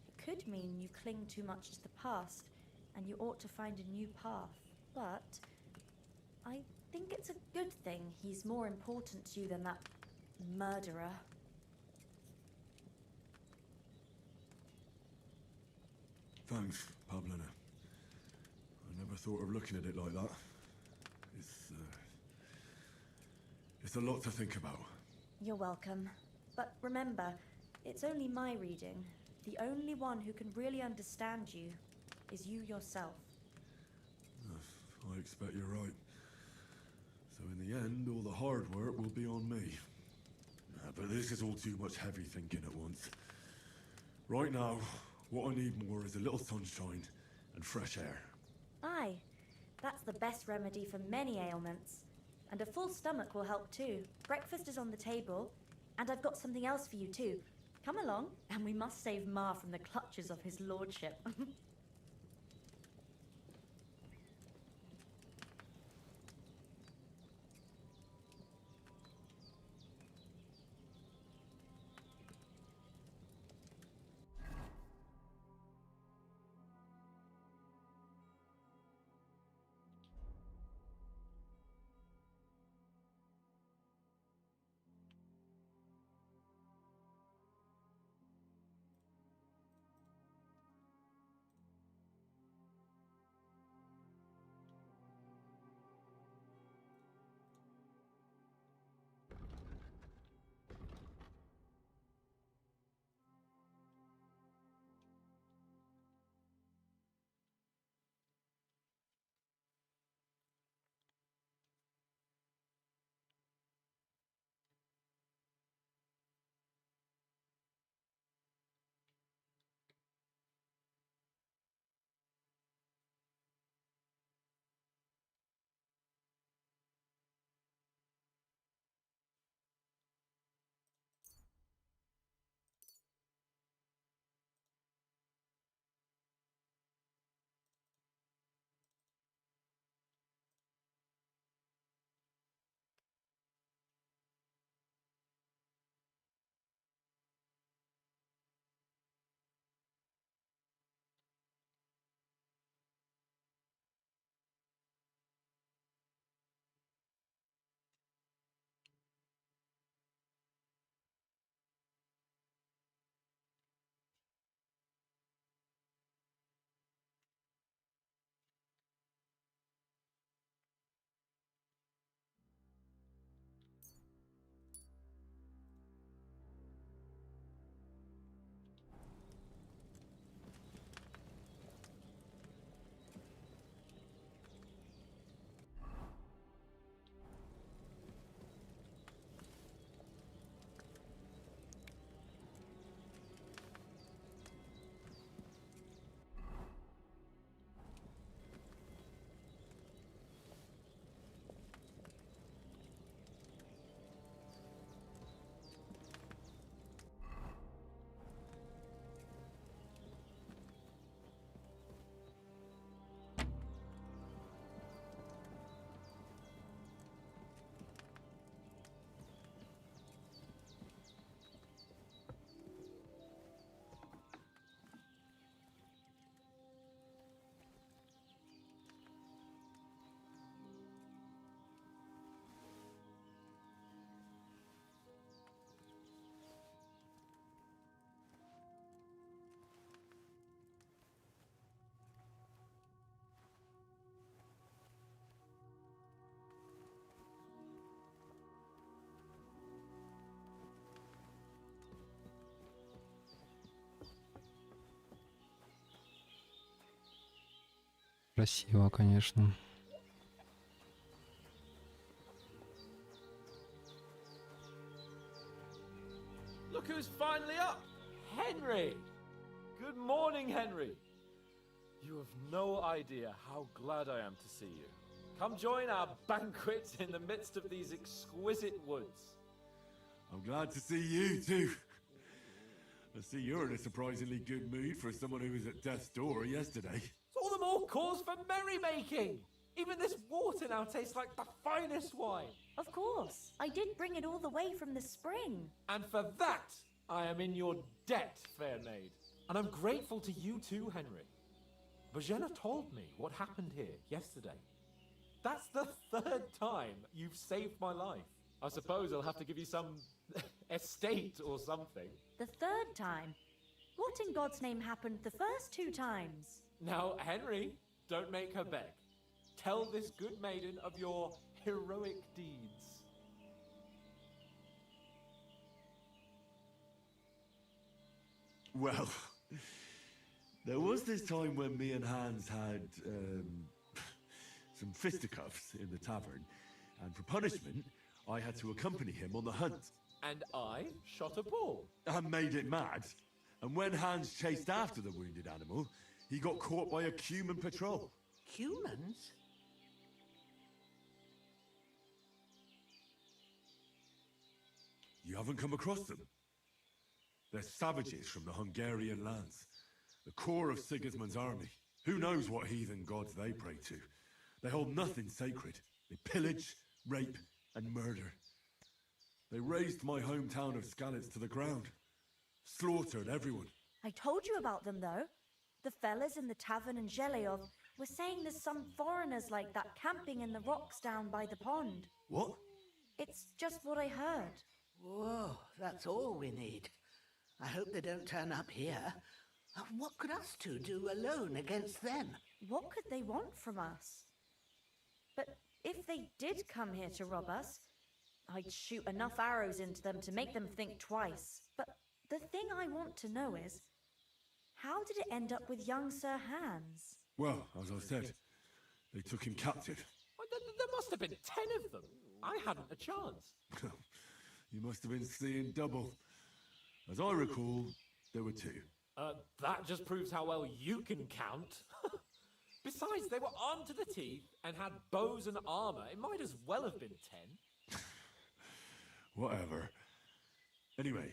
Speaker 22: It could mean you cling too much to the past, and you ought to find a new path. But I think it's a good thing he's more important to you than that murderer.
Speaker 8: Thanks, Pablina. I never thought of looking at it like that. It's a lot to think about.
Speaker 22: You're welcome. But remember, it's only my reading. The only one who can really understand you is you yourself.
Speaker 8: I expect you're right. So in the end, all the hard work will be on me. But this is all too much heavy thinking at once. Right now, what I need more is a little sunshine and fresh air.
Speaker 22: Aye, that's the best remedy for many ailments. And a full stomach will help too. Breakfast is on the table, and I've got something else for you too. Come along, and we must save Ma from the clutches of his lordship.
Speaker 20: Красиво, конечно.
Speaker 4: Look who's finally up! Henry! Good morning, Henry! You have no idea how glad I am to see you. Come join our banquet in the midst of these exquisite woods.
Speaker 8: I'm glad to see you too. I see you're in a surprisingly good mood for someone who was at death's door yesterday.
Speaker 4: It's all the more cause for merrymaking! Even this water now tastes like the finest wine.
Speaker 22: Of course. I did bring it all the way from the spring.
Speaker 4: And for that, I am in your debt, fair maid. And I'm grateful to you too, Henry. Bojena told me what happened here yesterday. That's the third time you've saved my life. I suppose I'll have to give you some estate or something.
Speaker 22: The third time? What in God's name happened the first 2 times?
Speaker 4: Now, Henry, don't make her beg. Tell this good maiden of your heroic deeds.
Speaker 8: Well, there was this time when me and Hans had some fisticuffs in the tavern, and for punishment, I had to accompany him on the hunt.
Speaker 4: And I shot a bull.
Speaker 8: And made it mad. And when Hans chased after the wounded animal, he got caught by a human patrol.
Speaker 16: Humans?
Speaker 8: You haven't come across them? They're savages from the Hungarian lands. The core of Sigismund's army. Who knows what heathen gods they pray to? They hold nothing sacred. They pillage, rape, and murder. They razed my hometown of Skalitz to the ground. Slaughtered everyone.
Speaker 22: I told you about them, though. The fellas in the tavern in Zheleov were saying there's some foreigners like that camping in the rocks down by the pond.
Speaker 8: What?
Speaker 22: It's just what I heard.
Speaker 16: Whoa, that's all we need. I hope they don't turn up here. What could us two do alone against them?
Speaker 22: What could they want from us? But if they did come here to rob us, I'd shoot enough arrows into them to make them think twice. But the thing I want to know is, how did it end up with young Sir Hans?
Speaker 8: Well, as I said, they took him captive.
Speaker 4: Well, there must have been 10 of them. I hadn't a chance.
Speaker 8: You must have been seeing double. As I recall, there were 2.
Speaker 4: That just proves how well you can count. Besides, they were armed to the teeth and had bows and armor. It might as well have been 10.
Speaker 8: Whatever. Anyway,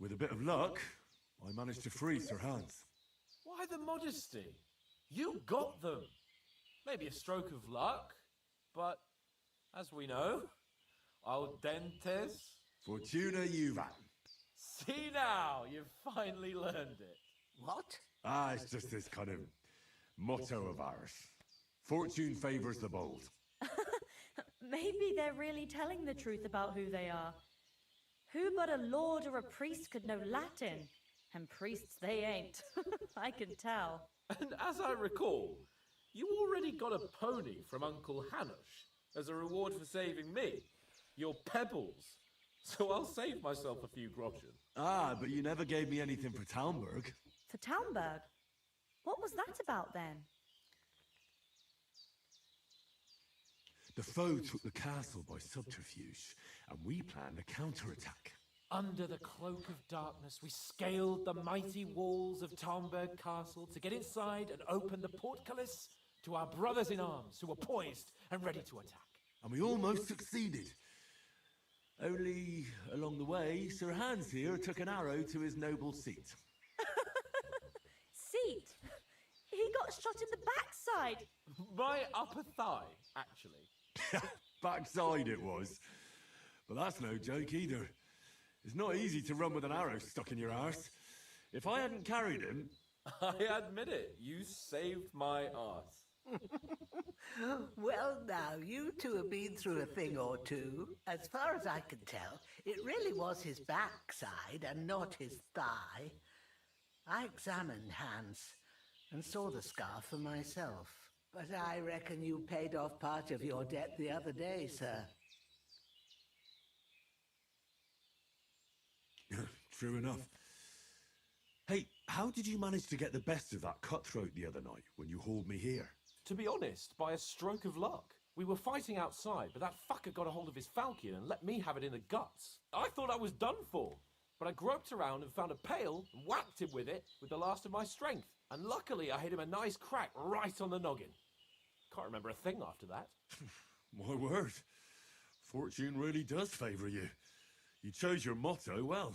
Speaker 8: with a bit of luck, I managed to free Sir Hans.
Speaker 4: Why the modesty? You got them. Maybe a stroke of luck, but as we know, audentes
Speaker 8: Fortuna juvat.
Speaker 4: See now, you've finally learned it.
Speaker 16: What?
Speaker 8: It's just this kind of motto of ours. Fortune favors the bold.
Speaker 22: Maybe they're really telling the truth about who they are. Who but a lord or a priest could know Latin? And priests they ain't. I can tell.
Speaker 4: And as I recall, you already got a pony from Uncle Hanush as a reward for saving me. Your pebbles. So I'll save myself a few groschen.
Speaker 8: But you never gave me anything for Talmberg.
Speaker 22: For Talmberg? What was that about then?
Speaker 8: The foe took the castle by subterfuge, and we planned a counterattack.
Speaker 4: Under the cloak of darkness, we scaled the mighty walls of Talmberg Castle to get inside and open the portcullis to our brothers in arms who were poised and ready to attack.
Speaker 8: And we almost succeeded. Only, along the way, Sir Hans here took an arrow to his noble seat.
Speaker 22: Seat? He got shot in the backside.
Speaker 4: My upper thigh, actually.
Speaker 8: Backside it was. But that's no joke either. It's not easy to run with an arrow stuck in your arse. If I hadn't carried him...
Speaker 4: I admit it, you saved my arse.
Speaker 16: Well, now, you two have been through a thing or two. As far as I can tell, it really was his backside and not his thigh. I examined Hans and saw the scar for myself. But I reckon you paid off part of your debt the other day, sir.
Speaker 8: True enough. Hey, how did you manage to get the best of that cutthroat the other night when you hauled me here?
Speaker 6: to be honest, by a stroke of luck. We were fighting outside, but that fucker got a hold of his falcon and let me have it in the guts. I thought I was done for, but I groped around and found a pail and whacked him with it with the last of my strength. And luckily I hit him a nice crack right on the noggin. Can't remember a thing after that.
Speaker 8: My word. Fortune really does favour you. You chose your motto well.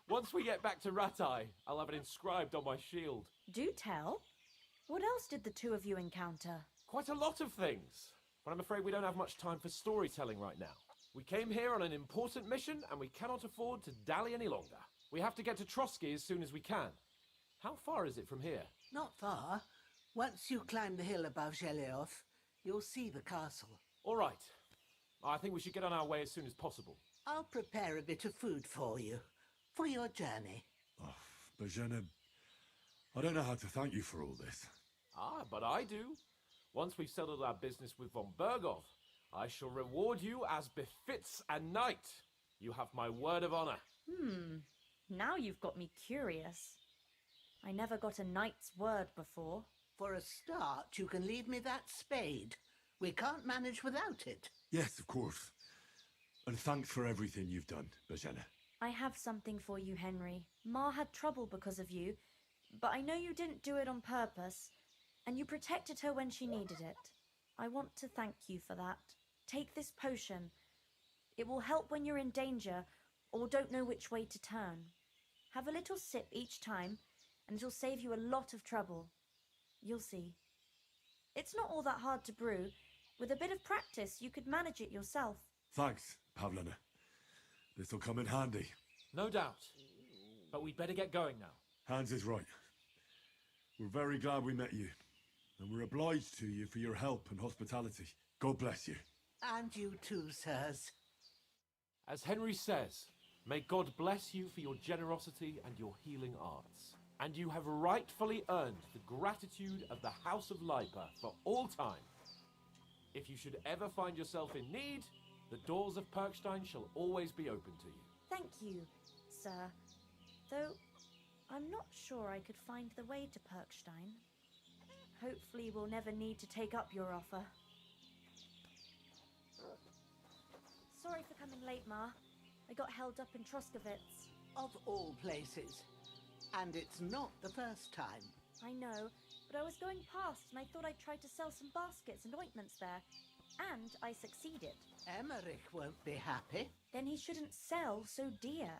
Speaker 6: Once we get back to Ratai, I'll have it inscribed on my shield.
Speaker 22: Do tell. What else did the two of you encounter?
Speaker 6: Quite a lot of things, but I'm afraid we don't have much time for storytelling right now. We came here on an important mission and we cannot afford to dally any longer. We have to get to Trotsky as soon as we can. How far is it from here?
Speaker 16: Not far. Once you climb the hill above Zhelioth, you'll see the castle.
Speaker 6: All right. I think we should get on our way as soon as possible.
Speaker 16: I'll prepare a bit of food for you, for your journey.
Speaker 8: Oh, Bajana, I don't know how to thank you for all this.
Speaker 6: Ah, but I do. Once we've settled our business with von Berghoff, I shall reward you as befits a knight. You have my word of honor.
Speaker 22: Now you've got me curious. I never got a knight's word before.
Speaker 16: For a start, you can leave me that spade. We can't manage without it.
Speaker 8: Yes, of course. And thanks for everything you've done, Bajana.
Speaker 22: I have something for you, Henry. Ma had trouble because of you, but I know you didn't do it on purpose, and you protected her when she needed it. I want to thank you for that. Take this potion. It will help when you're in danger or don't know which way to turn. Have a little sip each time, and it'll save you a lot of trouble. You'll see. It's not all that hard to brew. With a bit of practice, you could manage it yourself.
Speaker 8: Thanks, Pavlina. This'll come in handy.
Speaker 6: No doubt. But we'd better get going now.
Speaker 8: Hans is right. We're very glad we met you. And we're obliged to you for your help and hospitality. God bless you.
Speaker 16: And you too, sirs.
Speaker 6: As Henry says, may God bless you for your generosity and your healing arts. And you have rightfully earned the gratitude of the House of Lipa for all time. If you should ever find yourself in need, the doors of Perkstein shall always be open to you.
Speaker 22: Thank you, sir. Though, I'm not sure I could find the way to Perkstein. Hopefully we'll never need to take up your offer. Sorry for coming late, Ma. I got held up in Troskowitz.
Speaker 16: Of all places. And it's not the first time.
Speaker 22: I know, but I was going past and I thought I'd try to sell some baskets and ointments there. And I succeeded.
Speaker 16: Emmerich won't be happy.
Speaker 22: Then he shouldn't sell so dear.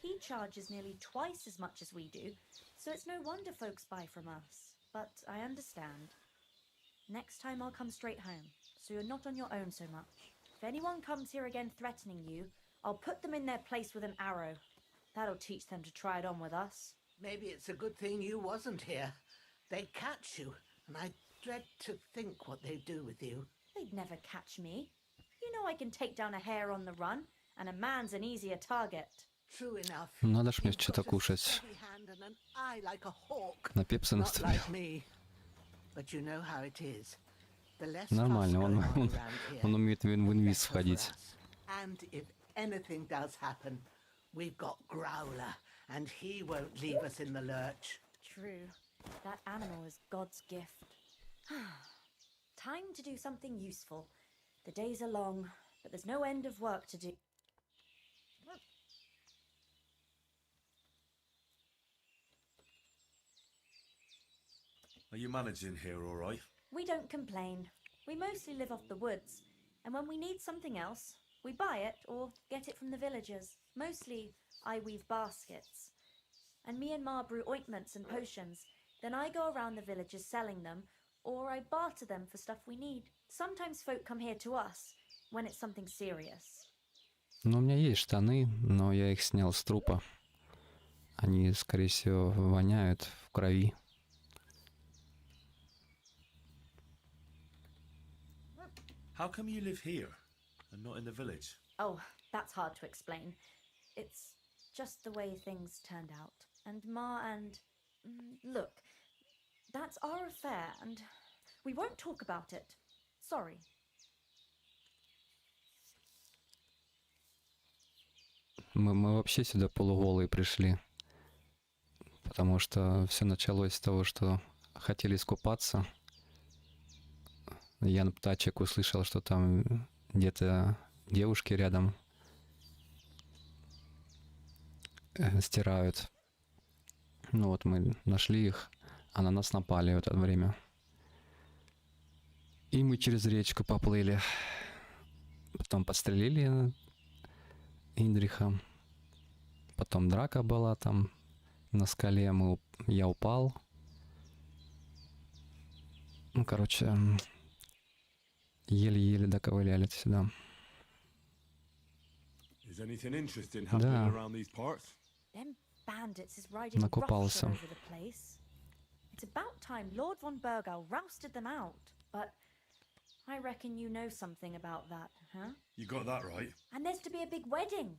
Speaker 22: He charges nearly twice as much as we do, so it's no wonder folks buy from us. But I understand. Next time I'll come straight home, so you're not on your own so much. If anyone comes here again threatening you, I'll put them in their place with an arrow. That'll teach them to try it on with us.
Speaker 16: Maybe it's a good thing you wasn't here. They'd catch you, and I dread to think what they'd do with you.
Speaker 22: They'd never catch me. You know I can take down a hare on the run, and a man's an easier target.
Speaker 16: True enough.
Speaker 20: Надо ж мне что-то кушать. Напепсанность. Нормально, он умеет в инвиз входить.
Speaker 16: And if anything does happen, we've got Growler, and he won't leave us in the lurch.
Speaker 22: True. That animal is God's gift. Time to do something useful. The days are long, but there's no end of work to do.
Speaker 8: Are you managing here all right?
Speaker 22: We don't complain. We mostly live off the woods, and when we need something else, we buy it or get it from the villagers. Mostly, I weave baskets. And me and Ma brew ointments and potions. Then I go around the villages selling them, or I barter them for stuff we need. Sometimes folk come here to us, when it's something serious.
Speaker 20: Ну, у меня есть штаны, но я их снял с трупа. Они, скорее всего, воняют в крови.
Speaker 8: How come you live here and not in the village?
Speaker 22: Oh, that's hard to explain. It's just the way things turned out. And Ma and... Look, that's our affair, and we won't talk about it. Sorry.
Speaker 20: Мы вообще сюда полуголые пришли. Потому что все началось с того, что хотели искупаться. Ян Птачек услышал, что там где-то девушки рядом стирают. Ну вот мы нашли их, а на нас напали в это время. И мы через речку поплыли. Потом подстрелили Индриха. Потом драка была там на скале. Я упал. Ну, короче, еле-еле доковыляли сюда.
Speaker 8: Is anything interesting happening around these parts?
Speaker 22: Them bandits is riding roughshod over the place. It's about time Lord von Burgau rousted them out, but I reckon you know something about that, huh?
Speaker 8: You got that right.
Speaker 22: And there's to be a big wedding.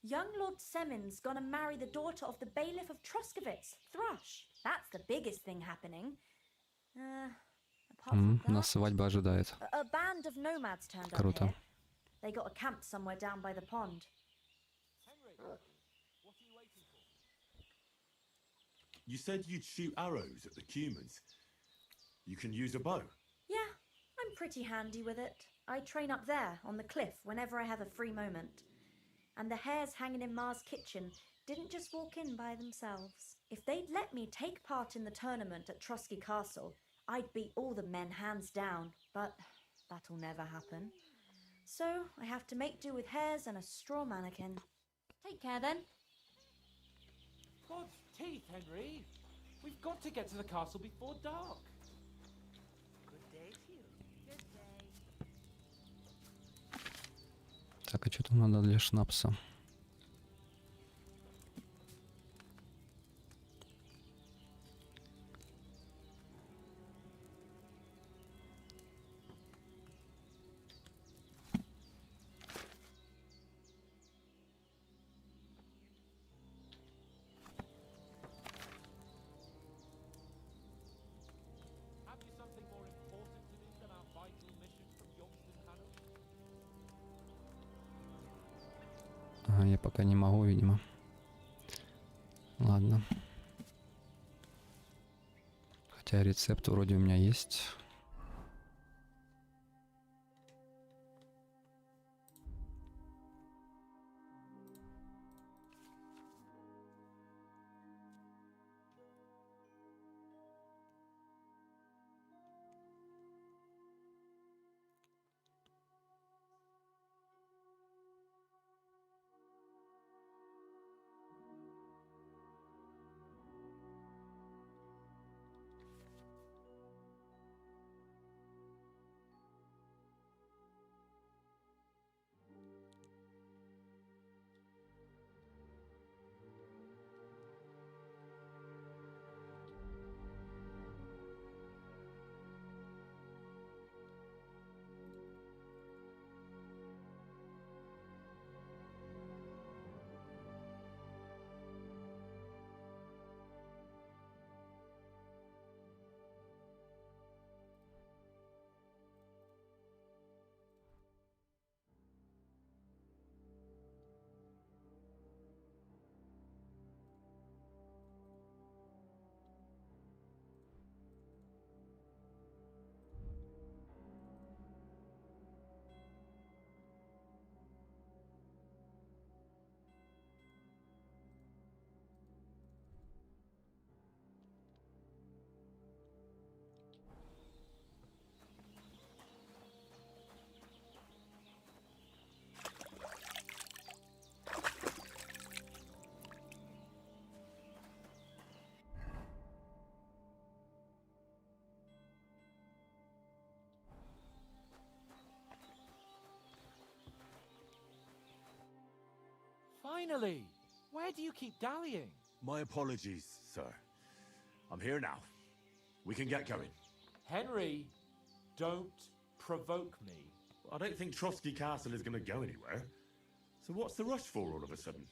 Speaker 22: Young Lord Semon's gonna marry the daughter of the bailiff of Troskovitz, Thrush. That's the biggest thing happening. Apart from that,
Speaker 20: нас свадьба ожидает.
Speaker 22: a band of nomads turned up
Speaker 20: Круто.
Speaker 22: here. They got a camp somewhere down by the pond.
Speaker 8: You said you'd shoot arrows at the cumans. You can use a bow.
Speaker 22: Yeah, I'm pretty handy with it. I train up there on the cliff whenever I have a free moment. And the hares hanging in Ma's kitchen didn't just walk in by themselves. If they'd let me take part in the tournament at Trotsky Castle, I'd beat all the men hands down, but that'll never happen. So I have to make do with hares and a straw mannequin. Take care then.
Speaker 6: God's teeth, Henry! We've got to get to the castle before dark.
Speaker 1: Good day to you. Good day.
Speaker 20: Так, а что там надо для шнапса? Ага, я пока не могу, видимо. Ладно. Хотя рецепт вроде у меня есть.
Speaker 6: Finally! Where do you keep dallying?
Speaker 8: My apologies, sir. I'm here now. We can get going.
Speaker 6: Henry, don't provoke me.
Speaker 8: I don't think Trotsky Castle is going to go anywhere. So what's the rush for all of a sudden?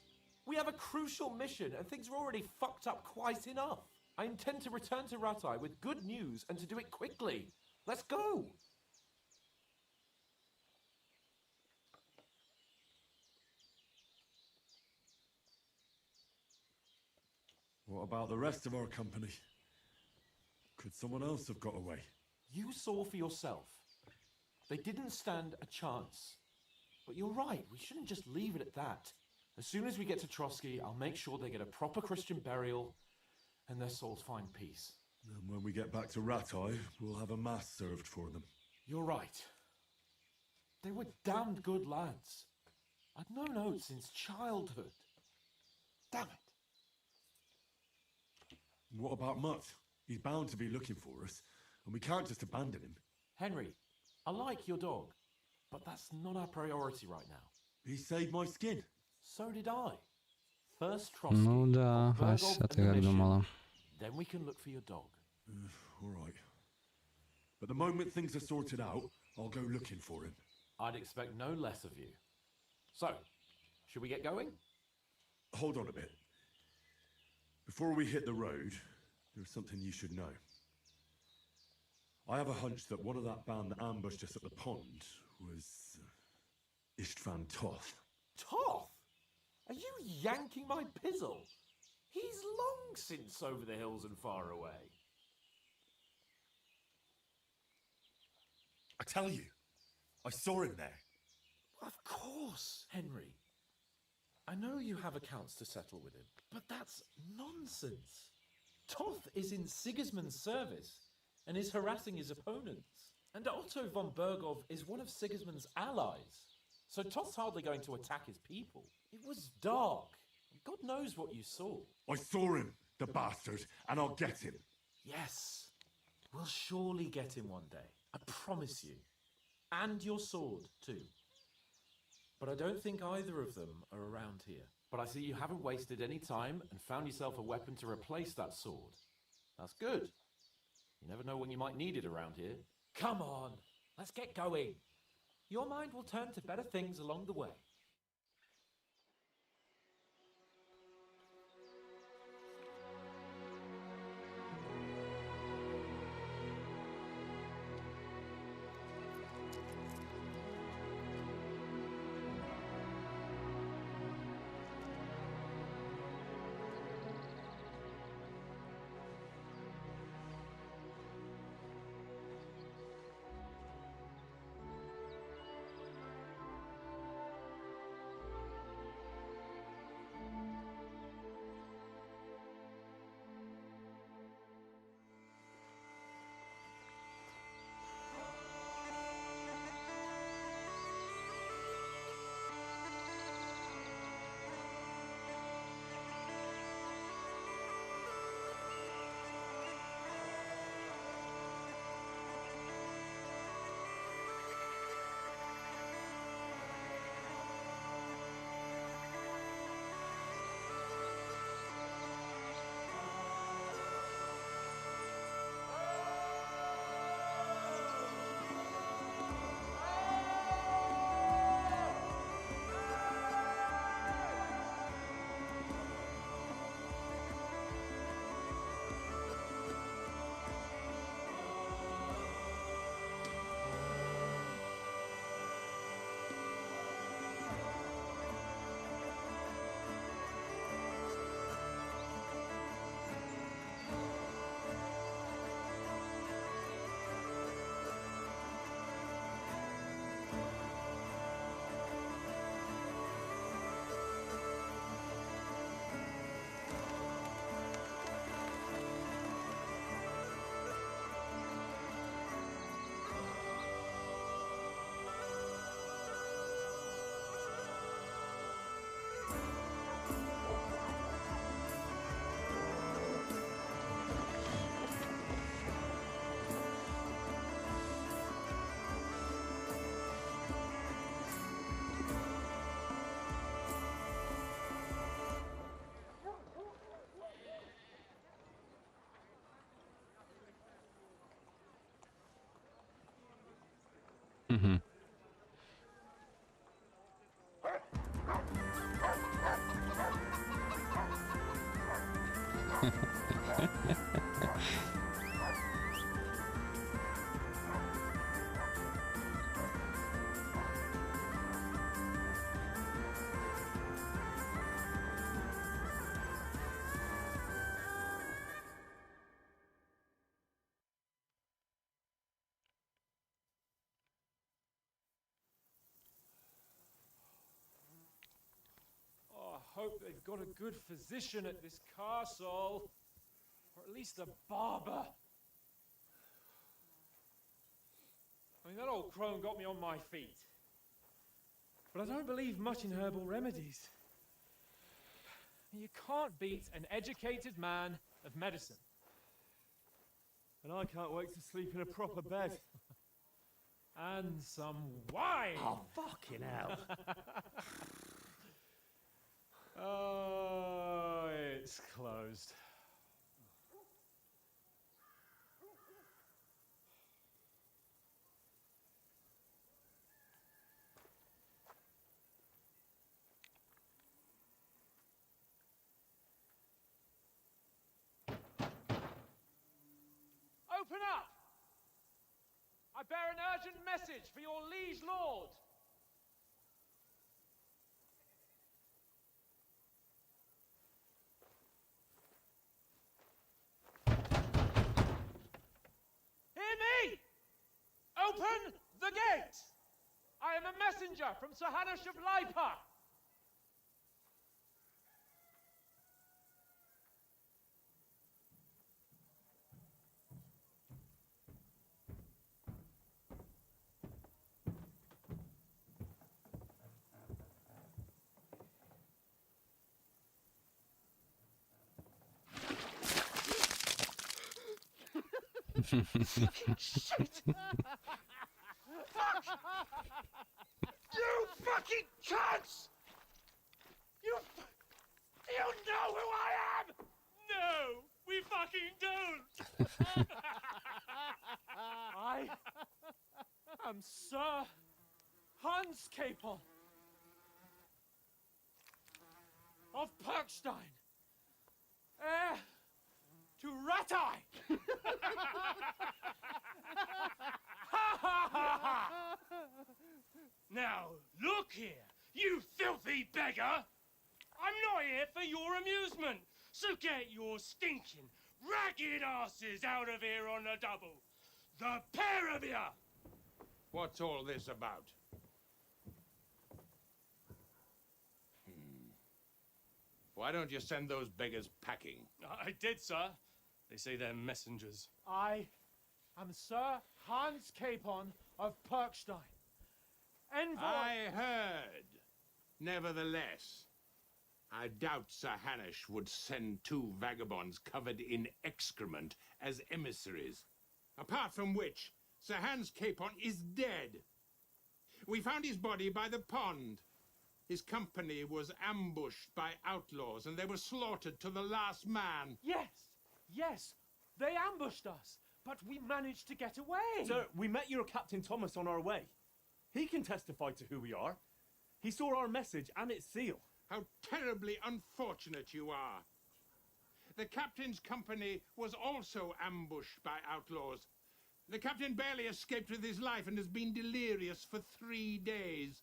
Speaker 6: We have a crucial mission and things are already fucked up quite enough. I intend to return to Rattay with good news and to do it quickly. Let's go!
Speaker 8: What about the rest of our company? Could someone else have got away?
Speaker 6: You saw for yourself. They didn't stand a chance. But you're right, we shouldn't just leave it at that. As soon as we get to Trotsky, I'll make sure they get a proper Christian burial and their souls find peace.
Speaker 8: And when we get back to Ratai, we'll have a mass served for them.
Speaker 6: You're right. They were damned good lads. I'd known Oates since childhood. Damn it.
Speaker 8: What about Mutt? He's bound to be looking for us, and we can't just abandon him.
Speaker 6: Henry, I like your dog, but that's not our priority right now.
Speaker 8: He saved my skin.
Speaker 6: So did I. First Trotsky,
Speaker 20: Ну да, Ась, а ты как думала?
Speaker 6: then we can look for your dog.
Speaker 8: All right. But the moment things are sorted out, I'll go looking for him.
Speaker 6: I'd expect no less of you. So, should we get going?
Speaker 8: Hold on a bit. Before we hit the road, there's something you should know. I have a hunch that one of that band that ambushed us at the pond was Istvan Toth.
Speaker 6: Toth? Are you yanking my pizzle? He's long since over the hills and far away.
Speaker 8: I tell you, I saw him there.
Speaker 6: Of course, Henry. I know you have accounts to settle with him, but that's nonsense. Toth is in Sigismund's service and is harassing his opponents. And Otto von Bergov is one of Sigismund's allies. So Toth's hardly going to attack his people. It was dark. God knows what you saw.
Speaker 8: I saw him, the bastard, and I'll get him.
Speaker 6: Yes. We'll surely get him one day. I promise you. And your sword, too. But I don't think either of them are around here. But I see you haven't wasted any time and found yourself a weapon to replace that sword. That's good. You never know when you might need it around here. Come on, let's get going. Your mind will turn to better things along the way.
Speaker 20: Угу.
Speaker 6: hope they've got a good physician at this castle. Or at least a barber. I mean, that old crone got me on my feet. But I don't believe much in herbal remedies. You can't beat an educated man of medicine.
Speaker 5: And I can't wait to sleep in a proper bed.
Speaker 6: And some wine!
Speaker 5: Oh, fucking hell.
Speaker 6: Oh, it's closed. Open up! I bear an urgent message for your liege lord. Hear me! Open the gate! I am a messenger from Sir Hanush of Lipa.
Speaker 21: Shit! Fuck! You fucking cunts! You know who I am? No, we fucking don't.
Speaker 6: I am Sir Hans Capon of Perkstein, heir to Ratai.
Speaker 21: Now, look here, you filthy beggar! I'm not here for your amusement, so get your stinking, ragged asses out of here on the double. The pair of you!
Speaker 14: What's all this about? Why don't you send those beggars packing?
Speaker 6: I did, sir. They say they're messengers. I am Sir Hans Capon of Perkstein. Envoy...
Speaker 14: I heard. Nevertheless, I doubt Sir Hanush would send two vagabonds covered in excrement as emissaries. Apart from which, Sir Hans Capon is dead. We found his body by the pond. His company was ambushed by outlaws, and they were slaughtered to the last man.
Speaker 6: Yes, yes, they ambushed us, but we managed to get away.
Speaker 5: Sir, we met your Captain Thomas on our way. He can testify to who we are. He saw our message and its seal.
Speaker 14: How terribly unfortunate you are. The captain's company was also ambushed by outlaws. The captain barely escaped with his life and has been delirious for 3 days.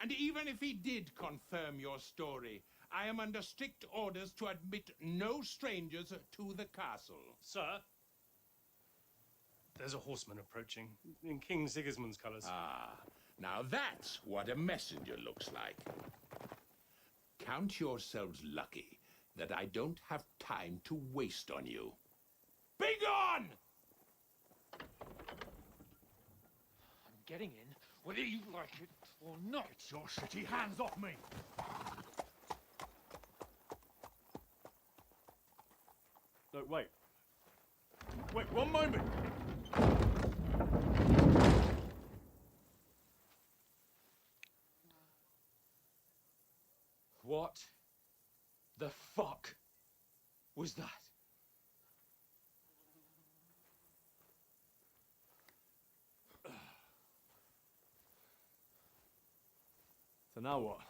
Speaker 14: And even if he did confirm your story, I am under strict orders to admit no strangers to the castle.
Speaker 6: Sir, there's a horseman approaching in King Sigismund's colours.
Speaker 14: Ah, now that's what a messenger looks like. Count yourselves lucky that I don't have time to waste on you. Be gone!
Speaker 6: I'm getting in, whether you like it or not.
Speaker 18: Get your shitty hands off me!
Speaker 5: No, wait. Wait, one moment!
Speaker 6: What the fuck was that?
Speaker 5: So now what?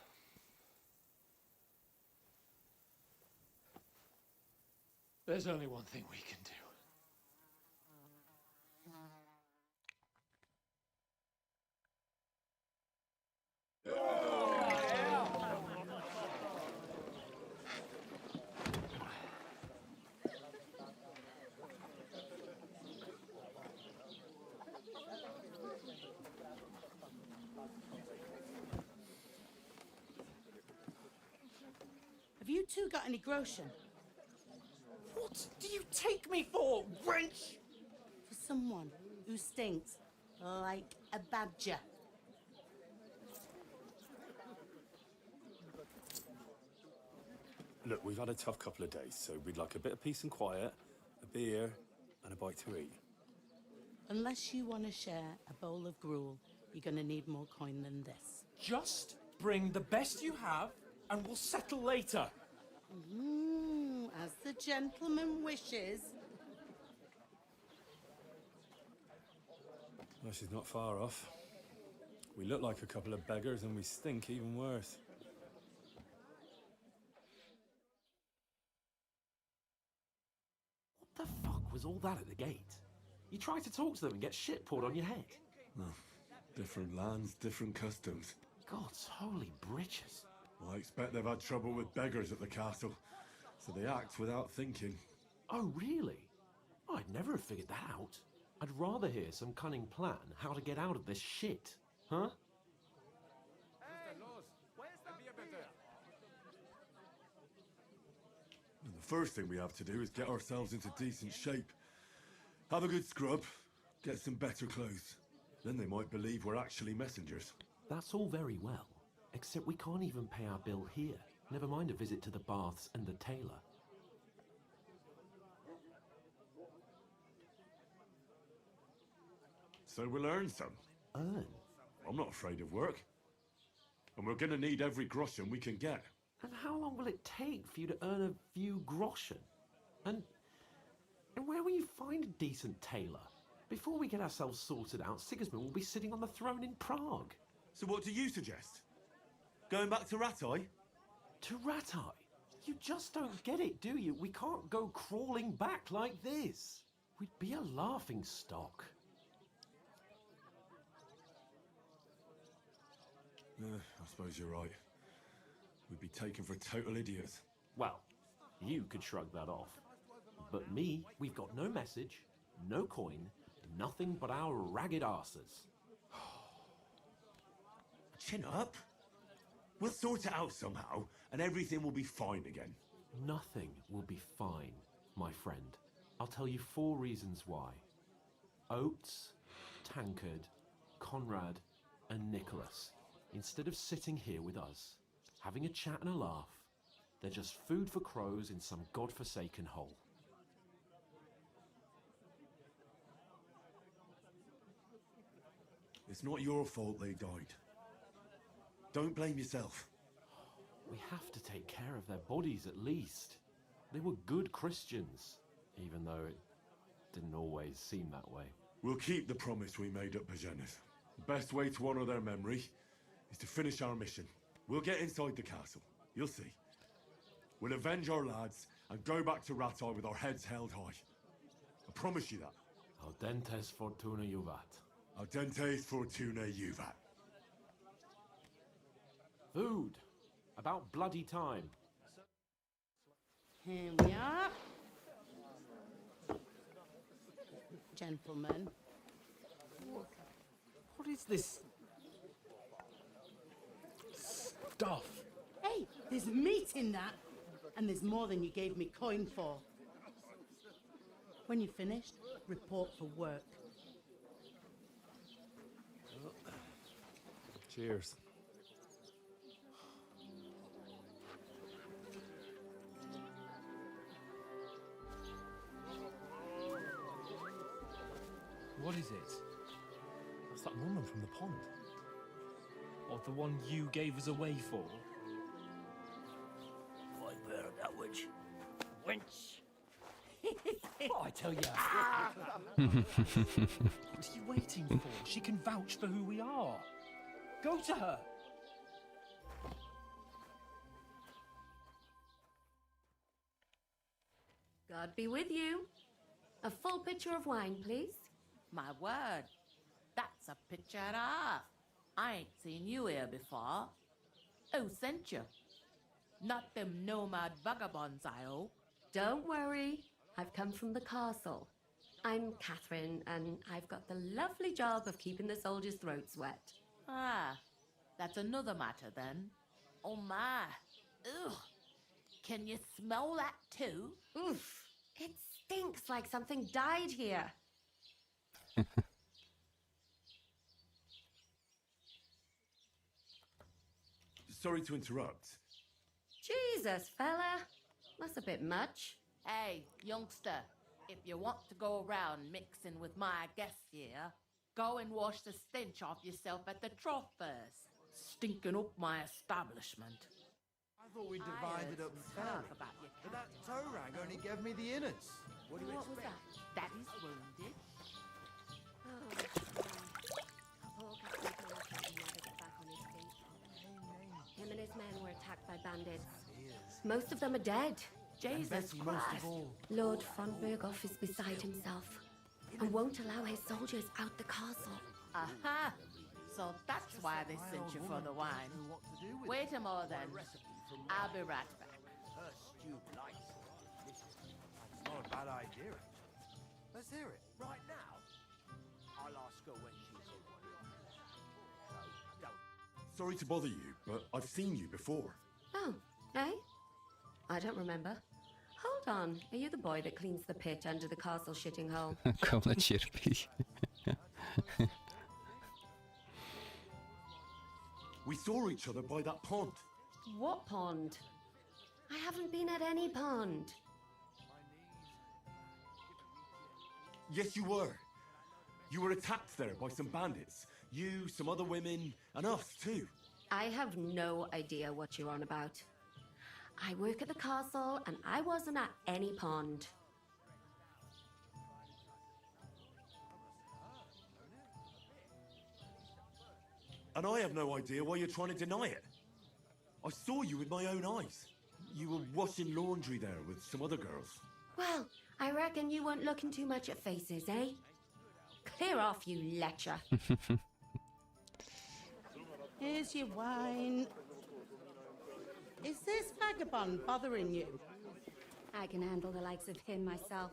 Speaker 6: There's only one thing we can do.
Speaker 2: Have you two got any groschen?
Speaker 6: What do you take me for, wench?
Speaker 2: For someone who stinks like a badger.
Speaker 8: Look, we've had a tough couple of days, so we'd like a bit of peace and quiet, a beer, and a bite to eat.
Speaker 2: Unless you want to share a bowl of gruel, you're going to need more coin than this.
Speaker 6: Just bring the best you have, and we'll settle later.
Speaker 2: As the gentleman wishes.
Speaker 8: Well, she's not far off. We look like a couple of beggars, and we stink even worse.
Speaker 6: What the fuck was all that at the gate? You try to talk to them and get shit poured on your head.
Speaker 8: Oh, different lands, different customs.
Speaker 6: God's holy britches.
Speaker 8: Well, I expect they've had trouble with beggars at the castle, so they act without thinking.
Speaker 6: Oh, really? I'd never have figured that out. I'd rather hear some cunning plan how to get out of this shit. Huh?
Speaker 8: And the first thing we have to do is get ourselves into decent shape. Have a good scrub, get some better clothes. Then they might believe we're actually messengers.
Speaker 6: That's all very well, except we can't even pay our bill here. Never mind a visit to the baths and the tailor.
Speaker 8: So we'll earn some.
Speaker 6: Earn?
Speaker 8: I'm not afraid of work. And we're gonna need every groschen we can get.
Speaker 6: And how long will it take for you to earn a few groschen? And where will you find a decent tailor? Before we get ourselves sorted out, Sigismund will be sitting on the throne in Prague.
Speaker 8: So what do you suggest? Going back to Ratai?
Speaker 6: To Ratai? You just don't get it, do you? We can't go crawling back like this. We'd be a laughing stock.
Speaker 8: I suppose you're right. We'd be taken for total idiots.
Speaker 6: Well, you could shrug that off. But me, we've got no message, no coin, nothing but our ragged arses.
Speaker 8: Chin up. We'll sort it out somehow, and everything will be fine again.
Speaker 6: Nothing will be fine, my friend. I'll tell you 4 reasons why. Oates, Tankard, Conrad, and Nicholas, instead of sitting here with us, having a chat and a laugh, they're just food for crows in some godforsaken hole.
Speaker 8: It's not your fault they died. Don't blame yourself.
Speaker 6: We have to take care of their bodies at least. They were good Christians, even though it didn't always seem that way.
Speaker 8: We'll keep the promise we made at Bajeneth. The best way to honor their memory is to finish our mission. We'll get inside the castle. You'll see. We'll avenge our lads and go back to Ratai with our heads held high. I promise you that.
Speaker 6: Audentes fortuna juvat.
Speaker 8: Audentes fortuna juvat.
Speaker 6: Food. About bloody time.
Speaker 2: Here we are. Gentlemen.
Speaker 6: What is this stuff?
Speaker 2: Hey, there's meat in that. And there's more than you gave me coin for. When you're finished, report for work.
Speaker 8: Cheers.
Speaker 6: What is it? That's that woman from the pond. Or the one you gave us away for?
Speaker 11: I bear that witch. Wench.
Speaker 6: Oh, I tell ya. What are you waiting for? She can vouch for who we are. Go to her.
Speaker 9: God be with you. A full pitcher of wine, please.
Speaker 23: My word, that's a picture and a half. I ain't seen you here before. Who sent you? Not them nomad vagabonds, I hope.
Speaker 9: Don't worry. I've come from the castle. I'm Catherine, and I've got the lovely job of keeping the soldiers' throats wet.
Speaker 23: Ah, that's another matter then. Oh my. Ugh. Can you smell that too?
Speaker 9: Oof, it stinks like something died here.
Speaker 8: Sorry to interrupt.
Speaker 9: Jesus, fella. That's a bit much.
Speaker 23: Hey, youngster, if you want to go around mixing with my guests here, go and wash the stench off yourself at the trough first. Stinking up my establishment.
Speaker 10: I thought we divided up fairly, but that toe rag only gave me the innards. What do you
Speaker 23: What was
Speaker 10: expect?
Speaker 23: that? Daddy's wounded.
Speaker 9: Him and his men were attacked by bandits. Most of them are dead.
Speaker 23: Jesus Christ.
Speaker 9: Lord von Berghoff is beside himself and won't allow his soldiers out the castle.
Speaker 23: Aha! So that's why they sent you for the wine. Wait a moment then. I'll be right back.
Speaker 10: Her stew lights. That's not a bad idea, actually. Let's hear it, right now. I'll ask her when she's away.
Speaker 8: Sorry to bother you, but I've seen you before.
Speaker 9: Oh, eh? I don't remember. Hold on, are you the boy that cleans the pit under the castle shitting hole?
Speaker 20: Комментировал.
Speaker 8: We saw each other by that pond.
Speaker 9: What pond? I haven't been at any pond.
Speaker 8: Yes, you were. You were attacked there by some bandits. You, some other women, and us too.
Speaker 9: I have no idea what you're on about. I work at the castle and I wasn't at any pond.
Speaker 8: And I have no idea why you're trying to deny it. I saw you with my own eyes. You were washing laundry there with some other girls.
Speaker 9: Well, I reckon you weren't looking too much at faces, eh? Clear off, you lecher.
Speaker 2: Here's your wine. Is this vagabond bothering you?
Speaker 9: I can handle the likes of him myself.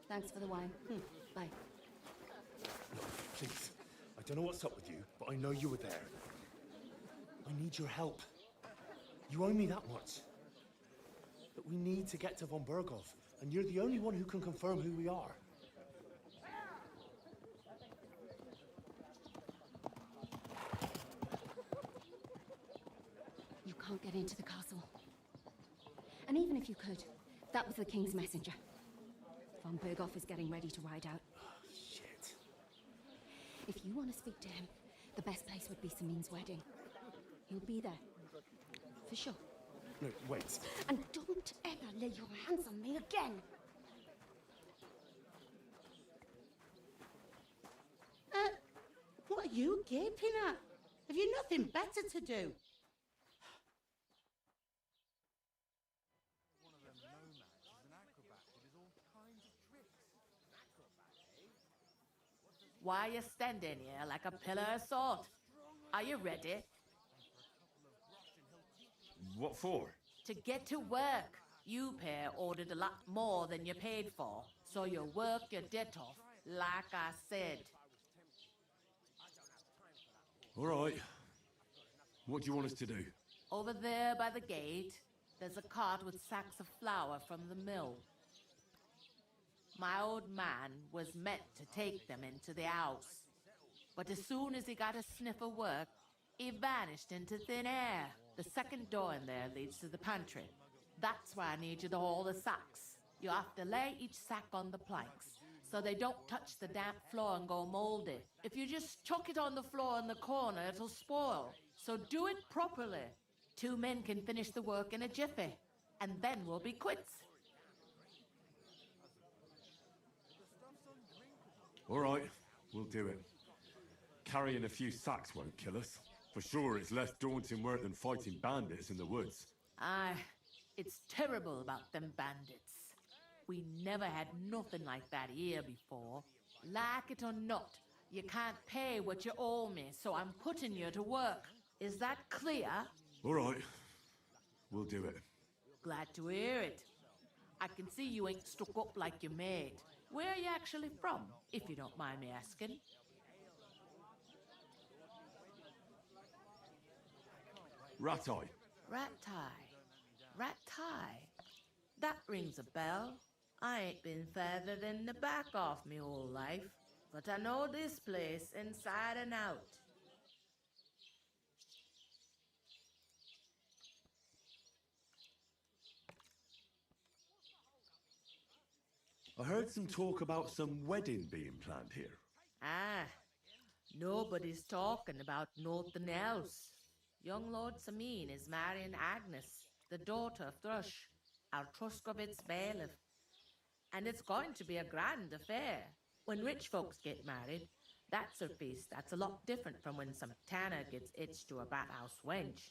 Speaker 9: Thanks for the wine. Bye.
Speaker 12: Please, I don't know what's up with you, but I know you were there. I need your help. You owe me that much. But we need to get to von Berghoff, and you're the only one who can confirm who we are.
Speaker 9: You can't get into the castle. And even if you could, that was the king's messenger. Von Berghoff is getting ready to ride out.
Speaker 12: Shit.
Speaker 9: If you want to speak to him, the best place would be Samin's wedding. He'll be there. For sure.
Speaker 12: No, wait.
Speaker 9: And don't ever lay your hands on me again!
Speaker 2: What are you gaping at? Have you nothing better to do?
Speaker 23: Why are you standing here like a pillar of salt? Are you ready?
Speaker 8: What for?
Speaker 23: To get to work. You pair ordered a lot more than you paid for, so you work your debt off, like I said.
Speaker 8: All right. What do you want us to do?
Speaker 23: Over there by the gate, there's a cart with sacks of flour from the mill. My old man was meant to take them into the house, but as soon as he got a sniff of work, he vanished into thin air. The second door in there leads to the pantry. That's where I need you to haul the sacks. You have to lay each sack on the planks, so they don't touch the damp floor and go moldy. If you just chuck it on the floor in the corner, it'll spoil. So do it properly. 2 men can finish the work in a jiffy, and then we'll be quits.
Speaker 8: All right, we'll do it. Carrying a few sacks won't kill us. For sure, it's less daunting work than fighting bandits in the woods.
Speaker 23: Aye, it's terrible about them bandits. We never had nothing like that here before. Like it or not, you can't pay what you owe me, so I'm putting you to work. Is that clear?
Speaker 8: All right, we'll do it.
Speaker 23: Glad to hear it. I can see you ain't stuck up like your mate. Where are you actually from, if you don't mind me asking?
Speaker 8: Rat-eye.
Speaker 23: Rat-tie. Rat tie. That rings a bell. I ain't been further than the back off me whole life, but I know this place inside and out.
Speaker 8: I heard some talk about some wedding being planned here.
Speaker 23: Ah, nobody's talking about nothing else. Young Lord Samin is marrying Agnes, the daughter of Thrush, our Truskovitz bailiff. And it's going to be a grand affair. When rich folks get married, that's a feast that's a lot different from when some tanner gets hitched to a bathhouse wench.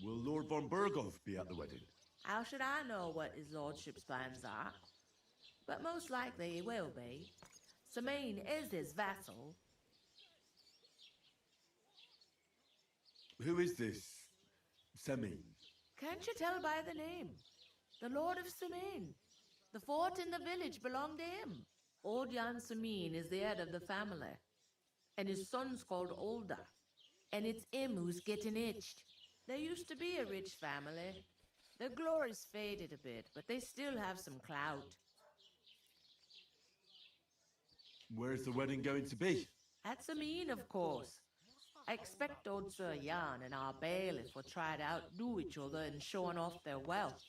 Speaker 8: Will Lord von Berghoff be at the wedding?
Speaker 23: How should I know what his lordship's plans are? But most likely he will be. Samin is his vassal.
Speaker 8: Who is this Semin?
Speaker 23: Can't you tell by the name? The Lord of Samin. The fort in the village belonged to him. Old Jan Samin is the head of the family. And his son's called Olda. And it's him who's getting itched. There used to be a rich family. Their glory's faded a bit, but they still have some clout.
Speaker 8: Where's the wedding going to be?
Speaker 23: At Samin, of course. I expect old Sir Jan and our bailiff will try to outdo each other in showing off their wealth.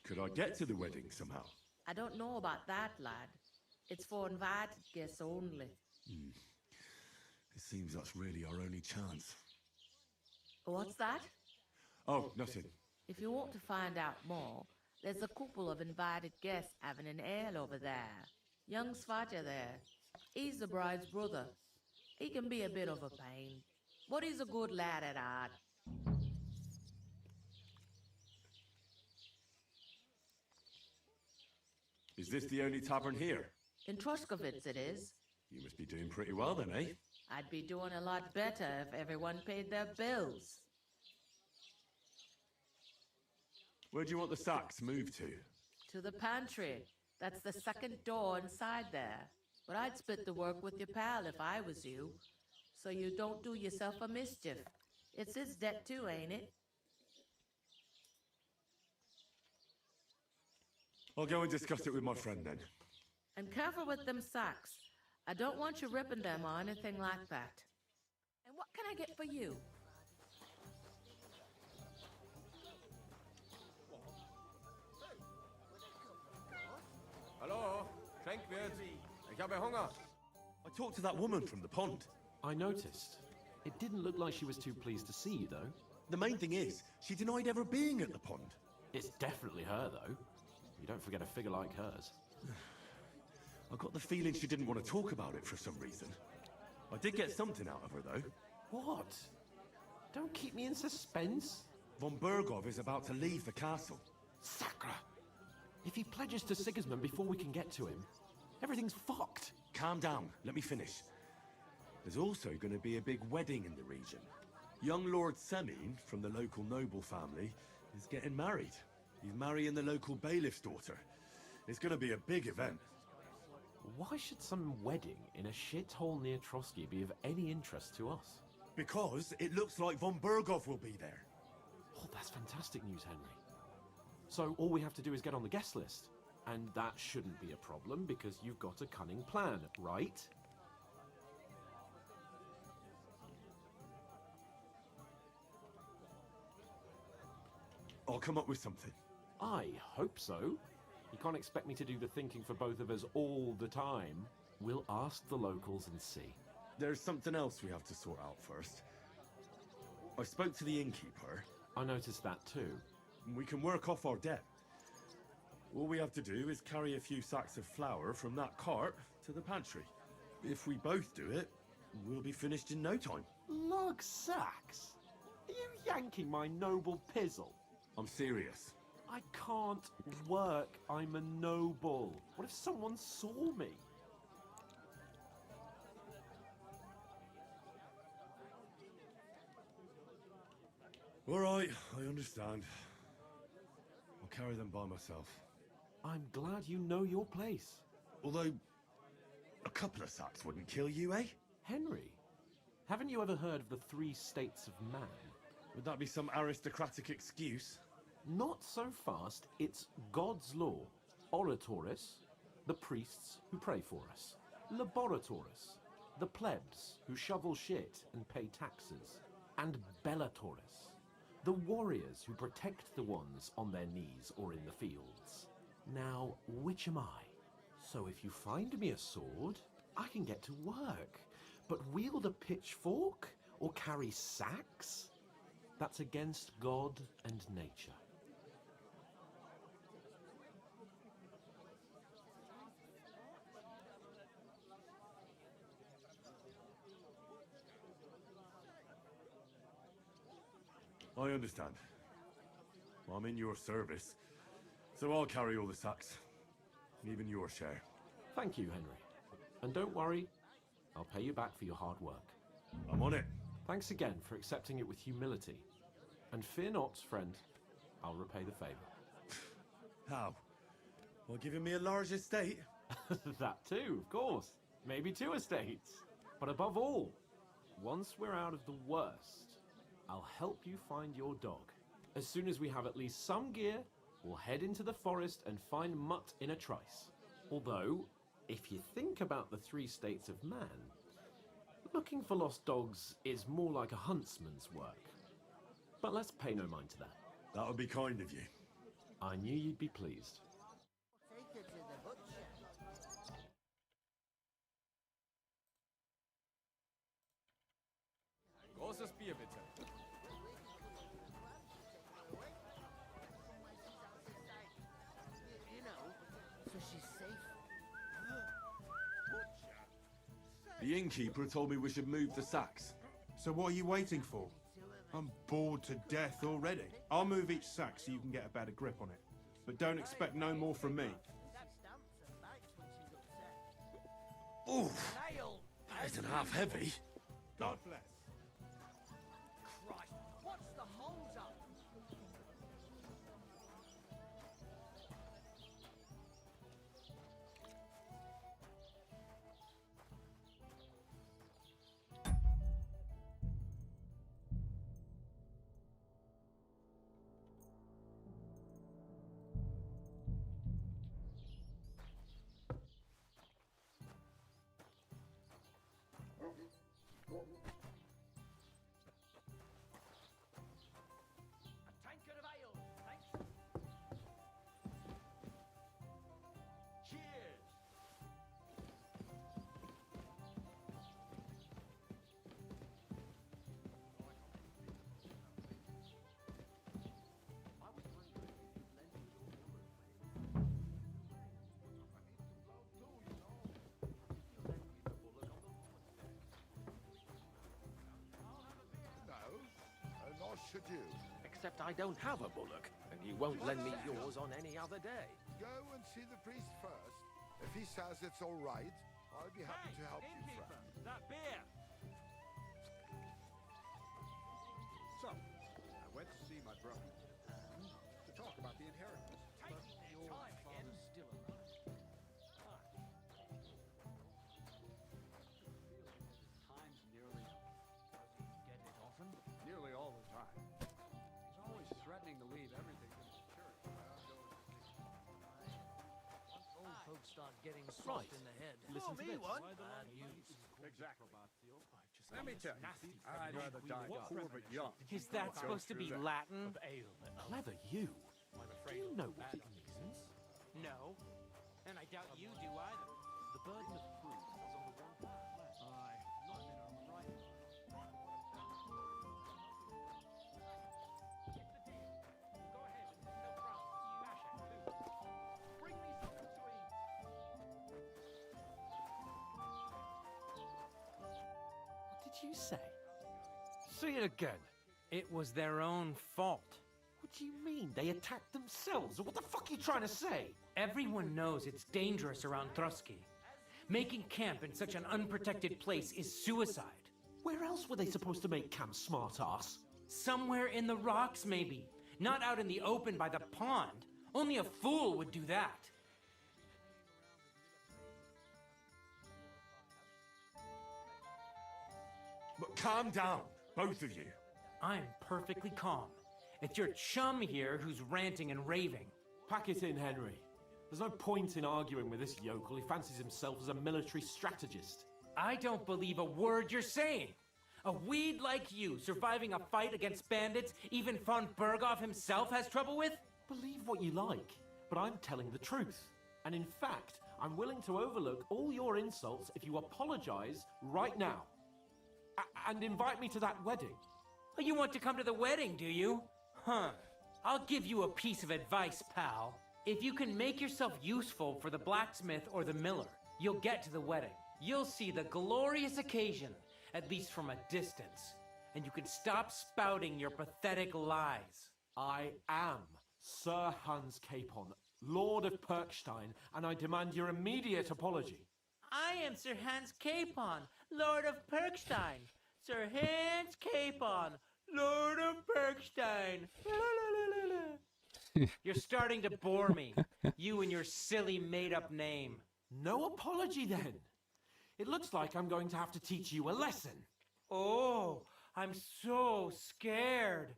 Speaker 8: Could I get to the wedding somehow?
Speaker 23: I don't know about that, lad. It's for invited guests only.
Speaker 8: It seems that's really our only chance.
Speaker 23: What's that?
Speaker 8: Oh, nothing.
Speaker 23: If you want to find out more, there's a couple of invited guests having an ale over there. Young Svaja there. He's the bride's brother. He can be a bit of a pain, but he's a good lad at heart.
Speaker 8: Is this the only tavern here?
Speaker 23: In Truskovitz it is.
Speaker 8: You must be doing pretty well then, eh?
Speaker 23: I'd be doing a lot better if everyone paid their bills.
Speaker 8: Where do you want the sacks moved to?
Speaker 23: To the pantry. That's the second door inside there. But I'd split the work with your pal if I was you. So you don't do yourself a mischief. It's his debt too, ain't it?
Speaker 8: I'll go and discuss it with my friend then.
Speaker 23: And careful with them sacks. I don't want you ripping them or anything like that. And what can I get for you?
Speaker 7: Hallo, Schenkwert. Ich habe Hunger.
Speaker 8: I talked to that woman from the pond.
Speaker 3: I noticed. It didn't look like she was too pleased to see you, though.
Speaker 8: The main thing is, she denied ever being at the pond.
Speaker 3: It's definitely her, though. You don't forget a figure like hers.
Speaker 8: I got the feeling she didn't want to talk about it for some reason. I did get something out of her, though.
Speaker 3: What? Don't keep me in suspense.
Speaker 8: Von Berghoff is about to leave the castle.
Speaker 3: Sacra! If he pledges to Sigismund before we can get to him, everything's fucked.
Speaker 8: Calm down, let me finish. There's also going to be a big wedding in the region. Young Lord Semin, from the local noble family, is getting married. He's marrying the local bailiff's daughter. It's going to be a big event.
Speaker 3: Why should some wedding in a shithole near Trotsky be of any interest to us?
Speaker 8: Because it looks like von Berghoff will be there.
Speaker 3: Oh, that's fantastic news, Henry. So all we have to do is get on the guest list. And that shouldn't be a problem because you've got a cunning plan, right?
Speaker 8: I'll come up with something.
Speaker 3: I hope so. You can't expect me to do the thinking for both of us all the time. We'll ask the locals and see.
Speaker 8: There's something else we have to sort out first. I spoke to the innkeeper.
Speaker 3: I noticed that too.
Speaker 8: We can work off our debt. All we have to do is carry a few sacks of flour from that cart to the pantry. If we both do it, we'll be finished in no time.
Speaker 3: Lug sacks? Are you yanking my noble pizzle?
Speaker 8: I'm serious.
Speaker 3: I can't work. I'm a noble. What if someone saw me?
Speaker 8: All right, I understand. I'll carry them by myself.
Speaker 3: I'm glad you know your place.
Speaker 8: Although, A couple of sacks wouldn't kill you, eh?
Speaker 3: Henry, haven't you ever heard of the 3 states of man?
Speaker 8: Would that be some aristocratic excuse?
Speaker 3: Not so fast. It's God's law. Oratoris, the priests who pray for us. Laboratoris, the plebs who shovel shit and pay taxes. And Bellatoris, the warriors who protect the ones on their knees or in the fields. Now, which am I? So if you find me a sword, I can get to work. But wield a pitchfork or carry sacks? That's against God and nature.
Speaker 8: I understand. Well, I'm in your service, so I'll carry all the sacks. Even your share.
Speaker 3: Thank you, Henry. And don't worry, I'll pay you back for your hard work.
Speaker 8: I'm on it.
Speaker 3: Thanks again for accepting it with humility. And fear not, friend, I'll repay the favor.
Speaker 8: How? Well, giving me a large estate?
Speaker 3: That too, of course. Maybe 2 estates. But above all, once we're out of the worst, I'll help you find your dog. As soon as we have at least some gear, we'll head into the forest and find Mutt in a trice. Although, if you think about the 3 states of man, looking for lost dogs is more like a huntsman's work. But let's pay no mind to that.
Speaker 8: That would be kind of you.
Speaker 3: I knew you'd be pleased.
Speaker 1: Take her to the butcher.
Speaker 7: Großes Bier, bitte.
Speaker 1: You know, so she's safe.
Speaker 8: The innkeeper told me we should move the sacks.
Speaker 13: So what are you waiting for? I'm bored to death already. I'll move each sack so you can get a better grip on it. But don't expect no more from me.
Speaker 8: Oof! That isn't half heavy.
Speaker 13: God bless.
Speaker 11: Christ, what's the hold up?
Speaker 10: Should you? Except I don't have a bullock, and you won't lend me yours on any other day.
Speaker 15: Go and see the priest first. If he says it's all right, I'll be happy to help you, friend.
Speaker 3: That beer!
Speaker 18: So, I went to see my brother to talk about the inheritance. But your father's still alive. Time's nearly up. Does he get it often? Nearly all the time. He's always threatening to leave everything to the church. Once old folks start getting soft in the head.
Speaker 10: Listen to this.
Speaker 18: Exactly. Let me tell you, I'd rather die poor but young.
Speaker 6: Is that supposed to be Latin?
Speaker 3: Clever you. Do you know what it means?
Speaker 6: No. And I doubt you do either.
Speaker 3: The burden of proof is on the one hand.
Speaker 18: Aye, I'm in on the right.
Speaker 6: Go ahead and help round. Smash it, too. Bring me something to eat.
Speaker 3: What did you say?
Speaker 6: Say it again. It was their own fault.
Speaker 3: What do you mean? They attacked themselves? What the fuck are you trying to say?
Speaker 11: Everyone knows it's dangerous around Trusky. Making camp in such an unprotected place is suicide.
Speaker 3: Where else were they supposed to make camp, smart-ass?
Speaker 11: Somewhere in the rocks, maybe. Not out in the open by the pond. Only a fool would do that.
Speaker 8: But calm down, both of you.
Speaker 6: I'm perfectly calm. It's your chum here who's ranting and raving.
Speaker 3: Pack it in, Henry. There's no point in arguing with this yokel who fancies himself as a military strategist.
Speaker 6: I don't believe a word you're saying. A weed like you surviving a fight against bandits even von Berghoff himself has trouble with?
Speaker 3: Believe what you like, but I'm telling the truth. And in fact, I'm willing to overlook all your insults if you apologize right now. And invite me to that wedding.
Speaker 6: Oh, you want to come to the wedding, do you? Huh. I'll give you a piece of advice, pal. If you can make yourself useful for the blacksmith or the miller, you'll get to the wedding. You'll see the glorious occasion, at least from a distance. And you can stop spouting your pathetic lies.
Speaker 3: I am Sir Hans Capon, Lord of Perkstein, and I demand your immediate apology.
Speaker 6: I am Sir Hans Capon, Lord of Perkstein. Sir Hans Capon, Lord of Perkstein. You're starting to bore me, you and your silly made-up name.
Speaker 3: No apology, then. It looks like I'm going to have to teach you a lesson.
Speaker 6: Oh, I'm so scared.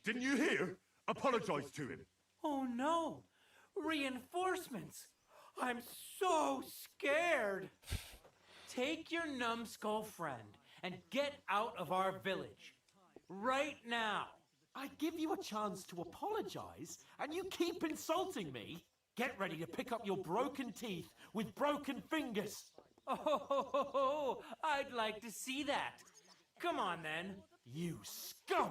Speaker 8: Didn't you hear? Apologize to him.
Speaker 6: Oh no, reinforcements. I'm so scared. Take your numbskull friend and get out of our village. Right now.
Speaker 3: I give you a chance to apologize, and you keep insulting me. Get ready to pick up your broken teeth with broken fingers.
Speaker 6: Oh, I'd like to see that. Come on, then.
Speaker 3: You scum!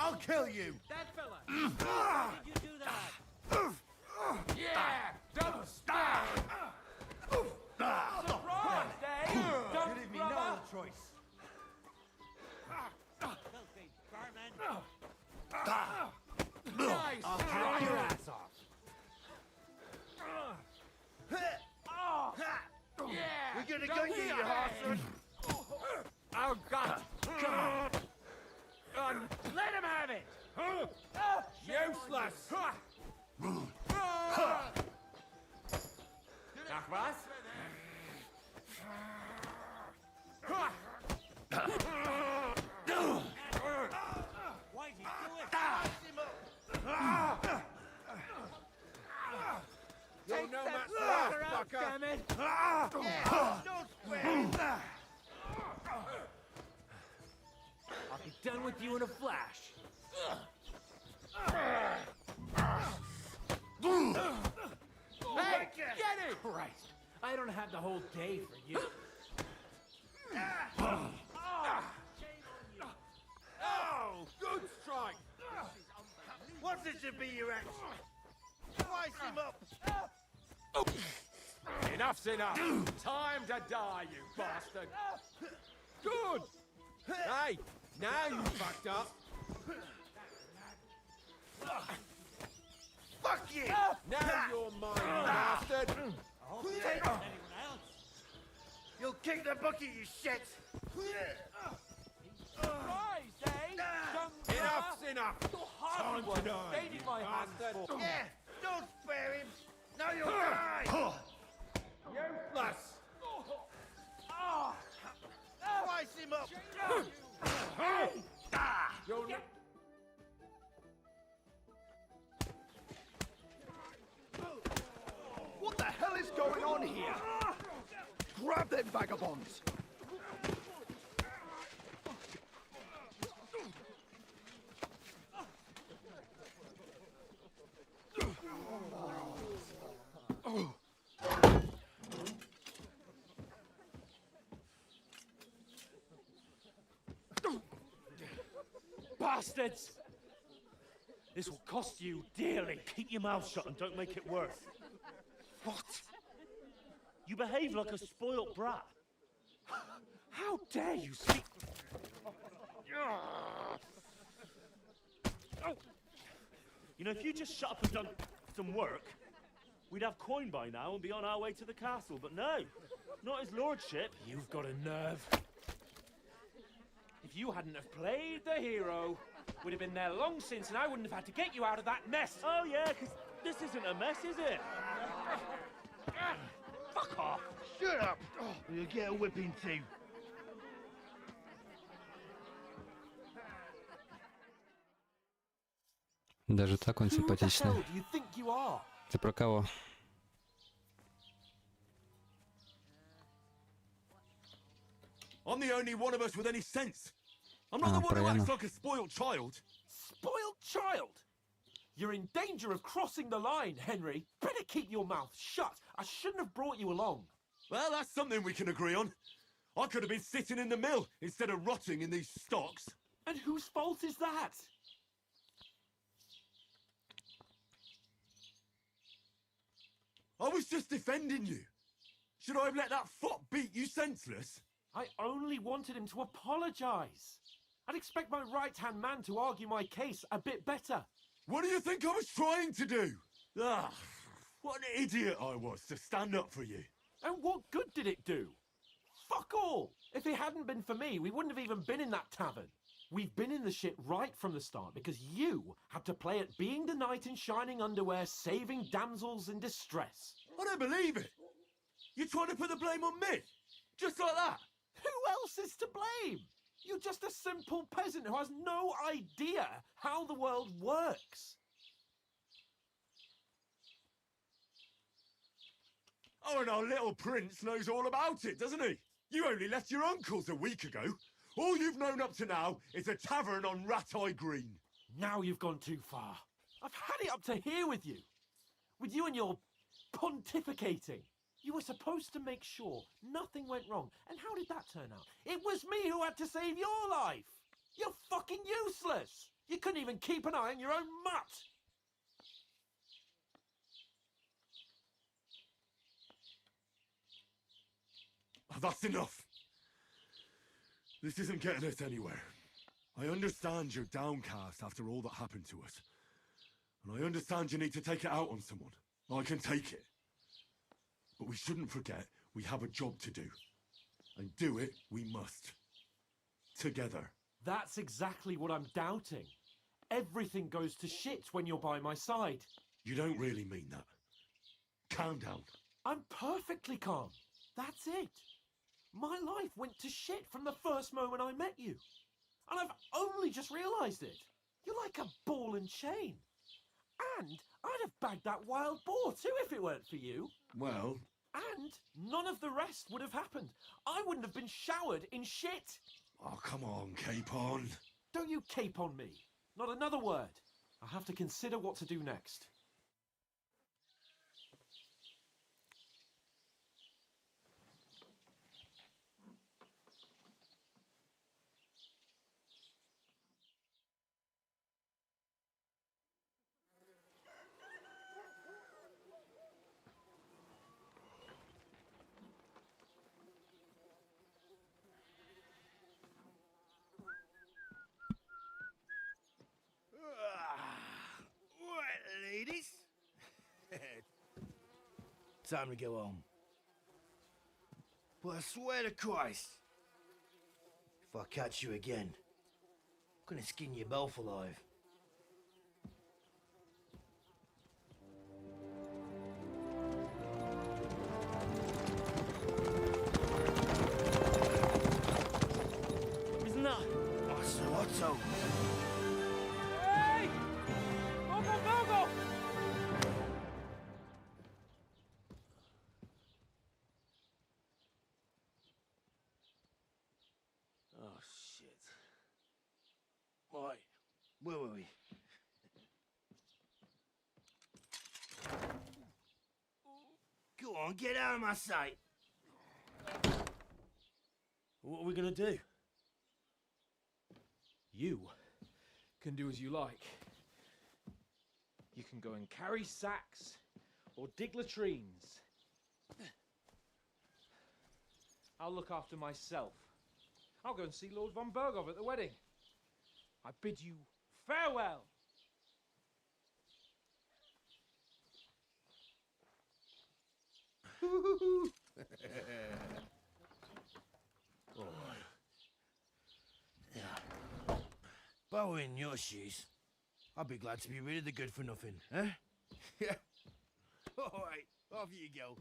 Speaker 10: I'll kill you!
Speaker 6: That fella! How did you do that?
Speaker 14: Yeah! Don't stop!
Speaker 6: Surprise, eh?
Speaker 10: You leave me no other choice.
Speaker 14: Nice!
Speaker 10: I'll drop your ass off.
Speaker 14: Yeah!
Speaker 10: We're gonna go get you, Harson.
Speaker 14: Oh, God!
Speaker 10: Come on.
Speaker 6: Let him have it!
Speaker 14: Useless!
Speaker 8: Nach was?
Speaker 6: Why'd you do it?
Speaker 14: You're no match for
Speaker 6: Fucker
Speaker 14: us,
Speaker 6: out,
Speaker 14: fucker!
Speaker 6: damn it!
Speaker 10: Yeah, don't swear.
Speaker 6: I'll be done with you in a flash.
Speaker 14: Hey, get it!
Speaker 6: Christ, I don't have the whole day for you.
Speaker 14: Oh, good strike!
Speaker 10: What's it should be your action? Slice him up.
Speaker 14: Enough's enough! Time to die, you bastard! Good! Hey, now you fucked up!
Speaker 10: Fuck you!
Speaker 14: Now you're mine, you bastard!
Speaker 10: You'll kick the bucket, you shit!
Speaker 6: Surprise, eh?
Speaker 14: Enough's enough!
Speaker 6: Hardly
Speaker 14: Time to
Speaker 6: one.
Speaker 14: die,
Speaker 6: Stayed
Speaker 14: you
Speaker 6: in my hands
Speaker 14: bastard!
Speaker 6: for.
Speaker 10: Yeah, don't spare him. Now you'll die.
Speaker 14: Useless!
Speaker 10: Slice him up.
Speaker 14: You'll ne-
Speaker 10: What the hell is going on here? Grab them vagabonds.
Speaker 3: Bastards! This will cost you dearly. Keep your mouth shut and don't make it worse. What? You behave like a spoilt brat. How dare you speak? You know, if you just shut up and done some work,
Speaker 5: we'd have coin by now and be on our way to the castle, but no, not his lordship.
Speaker 6: You've got a nerve. If you hadn't have played the hero, we'd have been there long since, and I wouldn't have had to get you out of that mess.
Speaker 5: Oh yeah, 'cause this isn't a mess, is it?
Speaker 10: Fuck off! Shut up! You'll get a whipping too.
Speaker 20: Даже так он симпатичный.
Speaker 6: Who the hell do you think you are?
Speaker 20: Ты про кого?
Speaker 8: I'm the only one of us with any sense. I'm not the one who acts like a spoiled child.
Speaker 6: Spoiled child? You're in danger of crossing the line, Henry. Better keep your mouth shut. I shouldn't have brought you along.
Speaker 8: Well, that's something we can agree on. I could have been sitting in the mill instead of rotting in these stocks.
Speaker 6: And whose fault is that?
Speaker 8: I was just defending you. Should I have let that fop beat you senseless?
Speaker 6: I only wanted him to apologise. I'd expect my right-hand man to argue my case a bit better.
Speaker 8: What do you think I was trying to do? Ah, what an idiot I was to stand up for you.
Speaker 6: And what good did it do? Fuck all! If it hadn't been for me, we wouldn't have even been in that tavern. We've been in the shit right from the start because you had to play at being the knight in shining underwear, saving damsels in distress.
Speaker 8: I don't believe it. You're trying to put the blame on me? Just like that?
Speaker 6: Who else is to blame? You're just a simple peasant who has no idea how the world works.
Speaker 8: Oh, and our little prince knows all about it, doesn't he? You only left your uncle's a week ago. All you've known up to now is a tavern on Rat-Eye Green.
Speaker 6: Now you've gone too far. I've had it up to here with you. With you and your pontificating. You were supposed to make sure nothing went wrong. And how did that turn out? It was me who had to save your life. You're fucking useless. You couldn't even keep an eye on your own mutt.
Speaker 8: Oh, that's enough. This isn't getting us anywhere. I understand you're downcast after all that happened to us. And I understand you need to take it out on someone. I can take it. But we shouldn't forget we have a job to do. And do it we must. Together.
Speaker 6: That's exactly what I'm doubting. Everything goes to shit when you're by my side.
Speaker 8: You don't really mean that. Calm down.
Speaker 6: I'm perfectly calm. That's it. My life went to shit from the first moment I met you. And I've only just realised it. You're like a ball and chain. And I'd have bagged that wild boar too if it weren't for you.
Speaker 8: Well...
Speaker 6: And none of the rest would have happened. I wouldn't have been showered in shit.
Speaker 8: Oh, come on, Capon.
Speaker 6: Don't you cape on me. Not another word. I have to consider what to do next.
Speaker 10: Ladies? Time to go home. But I swear to Christ, if I catch you again, I'm gonna skin you both alive.
Speaker 5: Isn't that?
Speaker 10: Otto.
Speaker 6: Hey! Mogo!
Speaker 10: Oh, shit. Right, where were we? Go on, get out of my sight. What are we gonna do?
Speaker 6: You can do as you like. You can go and carry sacks or dig latrines. I'll look after myself. I'll go and see Lord von Berghoff at the wedding. I bid you farewell.
Speaker 10: If I were in your shoes, I'd be glad to be rid of the good for nothing, huh? Yeah. All right, off you go.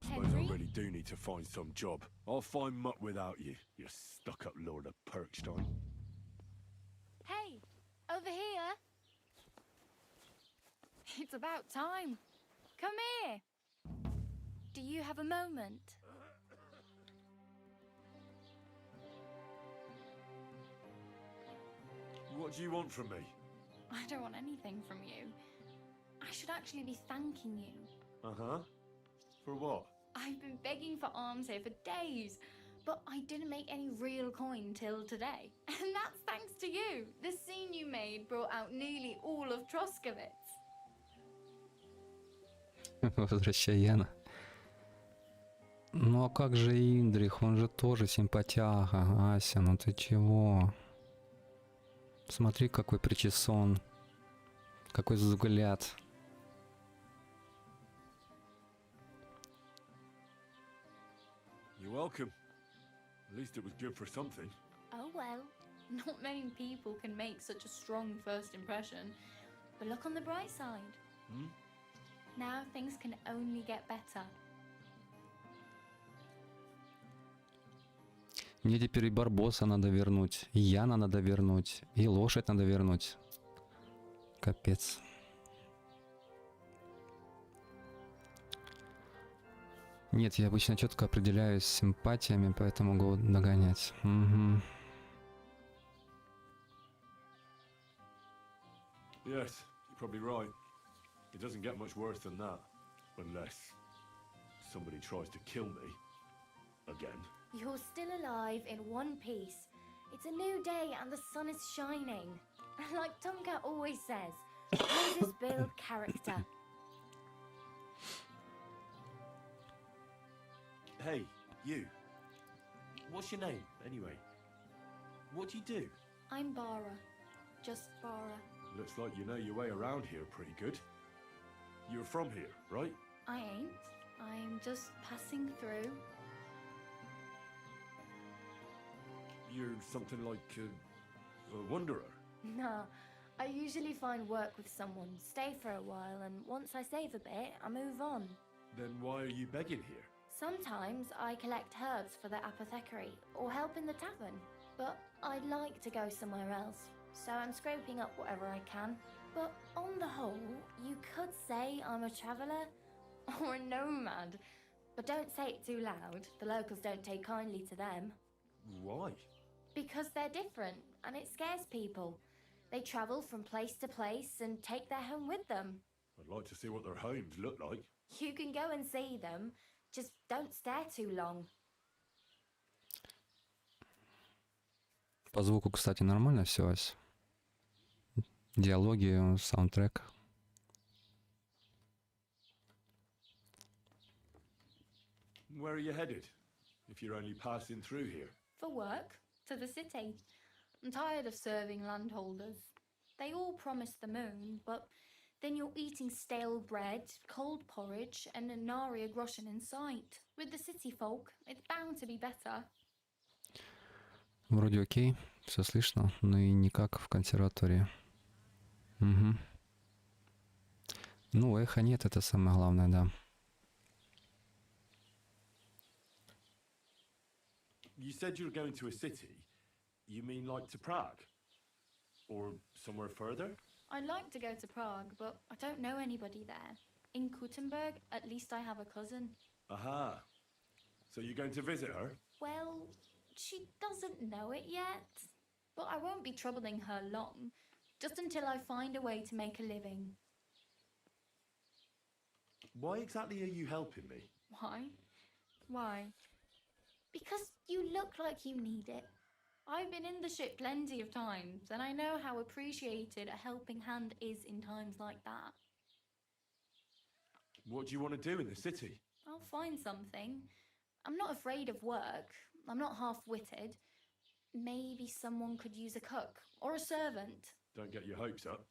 Speaker 8: Suppose I really do need to find some job. I'll find muck without you, you stuck-up lord of Perkstein.
Speaker 4: Hey, over here. It's about time. Come here. Do you have a moment?
Speaker 8: What do you want from me?
Speaker 4: I don't want anything from you. I should actually be thanking you.
Speaker 8: Uh-huh. For what?
Speaker 4: I've been begging for alms here for days, but I didn't make any real coin till today. And that's thanks to you. The scene you made brought out nearly all of Troskovitz.
Speaker 20: Возвращай Яна. Ну а как же Индрих? Он же тоже симпатяга. Ася, ну ты чего? Смотри, какой причесон. Какой взгляд.
Speaker 8: You're welcome. At least it was good for something.
Speaker 4: Oh well, not many people can make such a strong first impression. But look on the bright side.
Speaker 8: Hmm?
Speaker 4: Now things can only get better.
Speaker 20: Мне теперь и Барбоса надо вернуть, и Яна надо вернуть, и лошадь надо вернуть. Капец. Нет, я обычно четко определяюсь с симпатиями, поэтому могу догонять. Угу.
Speaker 8: Yes, you're probably right. It doesn't get much worse than that. Unless somebody tries to kill me. Again.
Speaker 4: You're still alive in one piece. It's a new day and the sun is shining. Like Tomcat always says, roses build character.
Speaker 8: Hey, you. What's your name, anyway? What do you do?
Speaker 4: I'm Bara. Just Bara.
Speaker 8: Looks like you know your way around here pretty good. You're from here, right?
Speaker 4: I ain't. I'm just passing through.
Speaker 8: You're something like a wanderer.
Speaker 4: Nah, I usually find work with someone, stay for a while, and once I save a bit, I move on.
Speaker 8: Then why are you begging here?
Speaker 4: Sometimes I collect herbs for the apothecary, or help in the tavern. But I'd like to go somewhere else, so I'm scraping up whatever I can. But on the whole, you could say I'm a traveller, or a nomad. But don't say it too loud, the locals don't take kindly to them.
Speaker 8: Why?
Speaker 4: Because they're different, and it scares people. They travel from place to place and take their home with them.
Speaker 8: I'd like to see what their homes look like.
Speaker 4: You can go and see them, just don't stare too long.
Speaker 20: По звуку, кстати, нормально все, Ась. Диалоги, саундтрек.
Speaker 8: Where are you headed? If you're only passing through here.
Speaker 4: For work, to the city. I'm tired of serving landholders. They all promise the moon, but then you're eating stale bread, cold porridge, and a nary a groschen in sight. With the city folk, it's bound to be better.
Speaker 20: Вроде окей, все слышно, но и не как в консерватории. Угу. Ну, эха нет, это самое главное, да.
Speaker 8: You said you were going to a city. You mean like to Prague? Or somewhere further?
Speaker 4: I'd like to go to Prague, but I don't know anybody there. In Kuttenberg, at least I have a cousin.
Speaker 8: Aha. So you're going to visit her?
Speaker 4: Well, she doesn't know it yet. But I won't be troubling her long, just until I find a way to make a living.
Speaker 12: Why exactly are you helping me?
Speaker 4: Why? Why? Because you look like you need it. I've been in the shit plenty of times, and I know how appreciated a helping hand is in times like that.
Speaker 8: What do you want to do in the city?
Speaker 4: I'll find something. I'm not afraid of work. I'm not half-witted. Maybe someone could use a cook or a servant.
Speaker 8: Don't get your hopes up.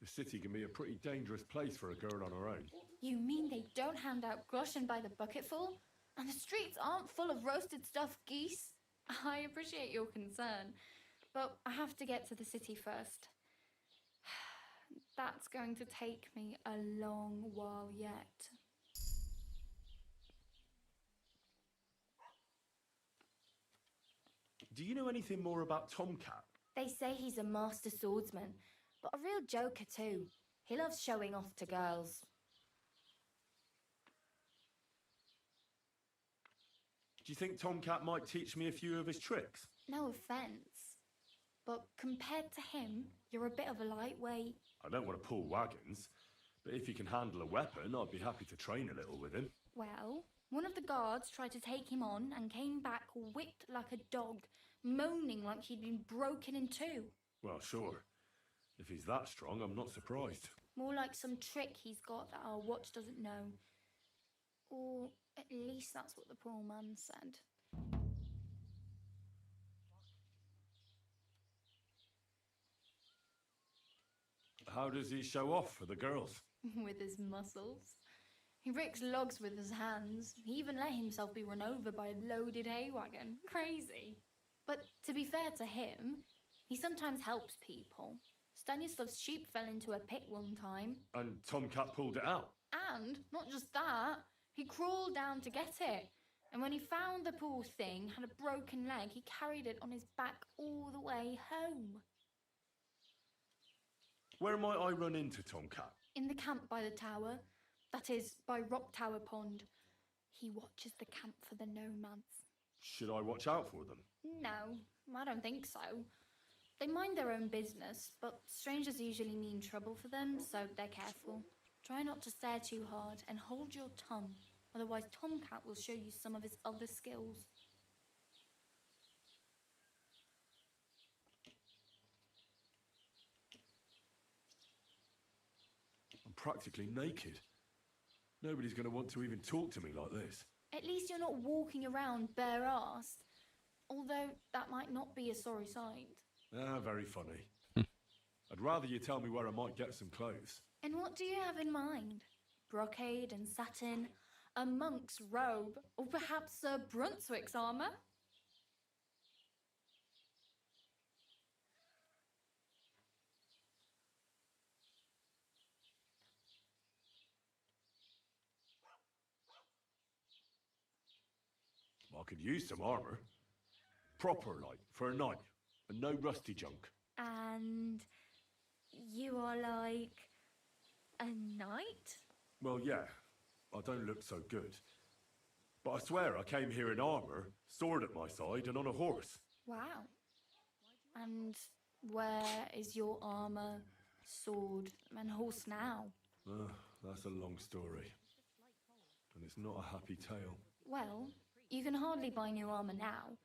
Speaker 8: The city can be a pretty dangerous place for a girl on her own.
Speaker 4: You mean they don't hand out groschen by the bucketful? And the streets aren't full of roasted stuffed geese? I appreciate your concern, but I have to get to the city first. That's going to take me a long while yet.
Speaker 12: Do you know anything more about Tomcat?
Speaker 4: They say he's a master swordsman, but a real joker too. He loves showing off to girls.
Speaker 12: Do you think Tomcat might teach me a few of his tricks?
Speaker 4: No offence, but compared to him, you're a bit of a lightweight.
Speaker 12: I don't want to pull wagons, but if he can handle a weapon, I'd be happy to train a little with him.
Speaker 4: Well, one of the guards tried to take him on and came back whipped like a dog, moaning like he'd been broken in two.
Speaker 12: Well, sure. If he's that strong, I'm not surprised.
Speaker 4: More like some trick he's got that our watch doesn't know. Or at least that's what the poor man said.
Speaker 12: How does he show off for the girls?
Speaker 4: With his muscles. He ricks logs with his hands. He even let himself be run over by a loaded hay wagon. Crazy. But to be fair to him, he sometimes helps people. Stanislav's sheep fell into a pit one time.
Speaker 12: And Tomcat pulled it out?
Speaker 4: And not just that, he crawled down to get it. And when he found the poor thing had a broken leg, he carried it on his back all the way home.
Speaker 12: Where might I run into Tomcat?
Speaker 4: In the camp by the tower. That is, by Rock Tower Pond. He watches the camp for the nomads.
Speaker 12: Should I watch out for them?
Speaker 4: No, I don't think so. They mind their own business, but strangers usually mean trouble for them, so they're careful. Try not to stare too hard and hold your tongue, otherwise Tomcat will show you some of his other skills.
Speaker 12: I'm practically naked. Nobody's going to want to even talk to me like this.
Speaker 4: At least you're not walking around bare-assed, although that might not be a sorry sight.
Speaker 12: Ah, very funny. I'd rather you tell me where I might get some clothes.
Speaker 4: And what do you have in mind? Brocade and satin, a monk's robe, or perhaps a Brunswick's armour?
Speaker 12: I could use some armour. Proper, like, for a night. And no rusty junk.
Speaker 4: And you are like a knight?
Speaker 12: Well, yeah. I don't look so good. But I swear I came here in armour, sword at my side, and on a horse.
Speaker 4: Wow. And where is your armour, sword, and horse now?
Speaker 12: That's a long story. And it's not a happy tale.
Speaker 4: Well, you can hardly buy new armour now,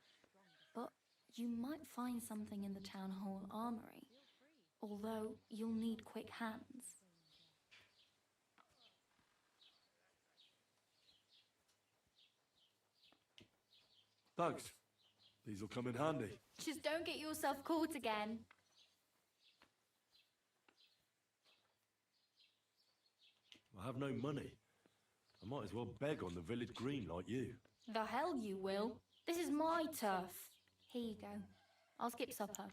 Speaker 4: but you might find something in the town hall armoury, although you'll need quick hands.
Speaker 12: Thanks. These'll come in handy.
Speaker 4: Just don't get yourself caught again.
Speaker 12: I have no money. I might as well beg on the village green like you.
Speaker 4: The hell you will. This is my turf. Here you go. I'll skip supper.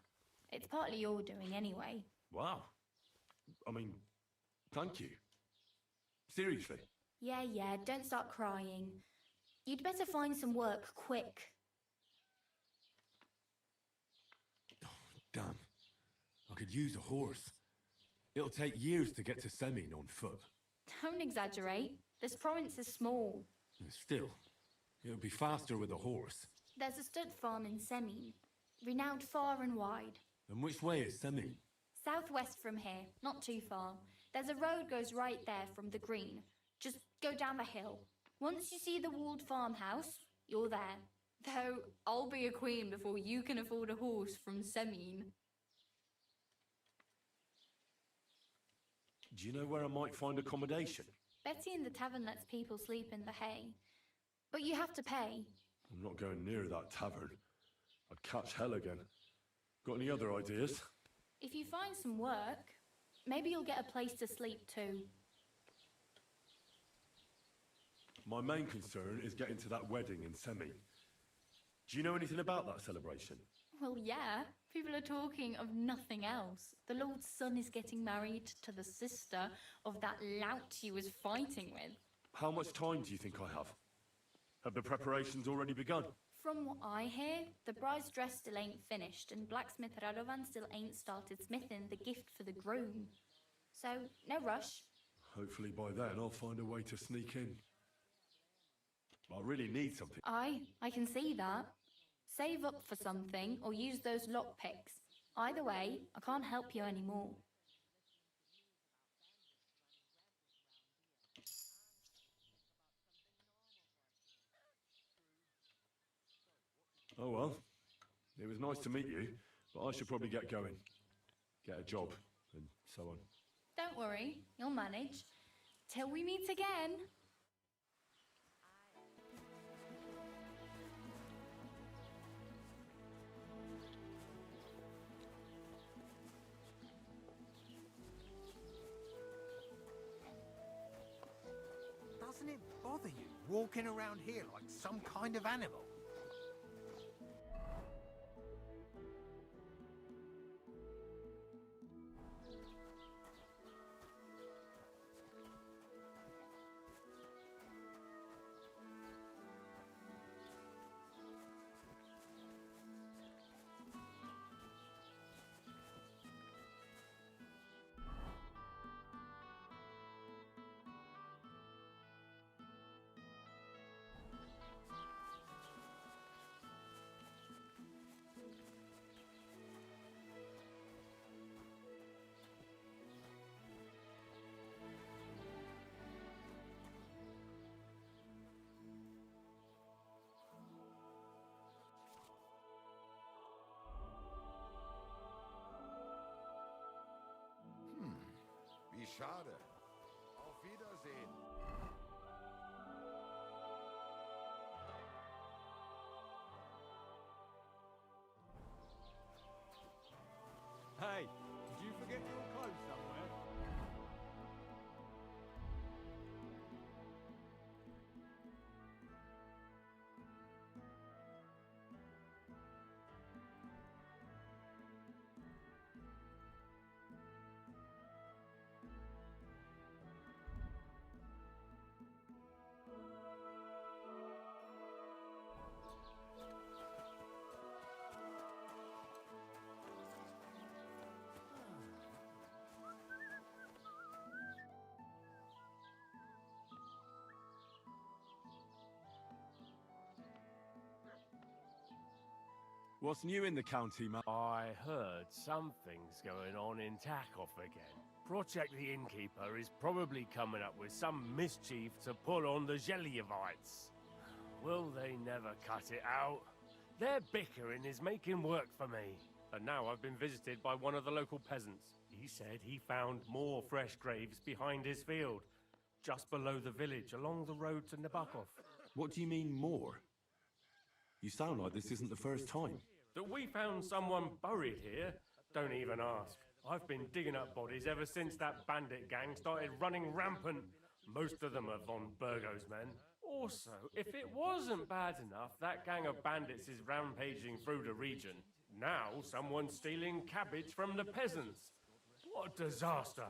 Speaker 4: It's partly your doing anyway.
Speaker 12: Wow. I mean, thank you. Seriously.
Speaker 4: Yeah, don't start crying. You'd better find some work quick.
Speaker 12: Damn. I could use a horse. It'll take years to get to Semin on foot.
Speaker 4: Don't exaggerate. This province is small.
Speaker 12: Still, it'll be faster with a horse.
Speaker 4: There's a stud farm in Semien, renowned far and wide.
Speaker 8: And which way is Semi?
Speaker 4: Southwest from here, not too far. There's a road goes right there from the green. Just go down the hill. Once you see the walled farmhouse, you're there. Though I'll be a queen before you can afford a horse from Semien.
Speaker 8: Do you know where I might find accommodation?
Speaker 4: Betty in the tavern lets people sleep in the hay. But you have to pay.
Speaker 8: I'm not going near that tavern. I'd catch hell again. Got any other ideas?
Speaker 4: If you find some work, maybe you'll get a place to sleep too.
Speaker 8: My main concern is getting to that wedding in Semi. Do you know anything about that celebration?
Speaker 4: Well, yeah. People are talking of nothing else. The Lord's son is getting married to the sister of that lout he was fighting with.
Speaker 8: How much time do you think I have? Have the preparations already begun?
Speaker 4: From what I hear, the bride's dress still ain't finished, and blacksmith Radovan still ain't started smithing the gift for the groom. So, no rush.
Speaker 8: Hopefully by then I'll find a way to sneak in. I really need something.
Speaker 4: I can see that. Save up for something or use those lockpicks. Either way, I can't help you anymore.
Speaker 8: Oh well, it was nice to meet you, but I should probably get going. Get a job, and so on.
Speaker 4: Don't worry, you'll manage. Till we meet again.
Speaker 10: Doesn't it bother you walking around here like some kind of animal?
Speaker 15: Wie schade. Auf Wiedersehen.
Speaker 7: Hey, did you forget your clothes somewhere?
Speaker 8: What's new in the county, man?
Speaker 21: I heard something's going on in Takov again. Project the Innkeeper is probably coming up with some mischief to pull on the Zelievites. Will they never cut it out? Their bickering is making work for me. And now I've been visited by one of the local peasants. He said he found more fresh graves behind his field, just below the village, along the road to Nabokov.
Speaker 8: What do you mean, more? You sound like this isn't the first time.
Speaker 21: That we found someone buried here? Don't even ask. I've been digging up bodies ever since that bandit gang started running rampant. Most of them are von Burgo's men. Also, if it wasn't bad enough, that gang of bandits is rampaging through the region. Now someone's stealing cabbage from the peasants. What a disaster.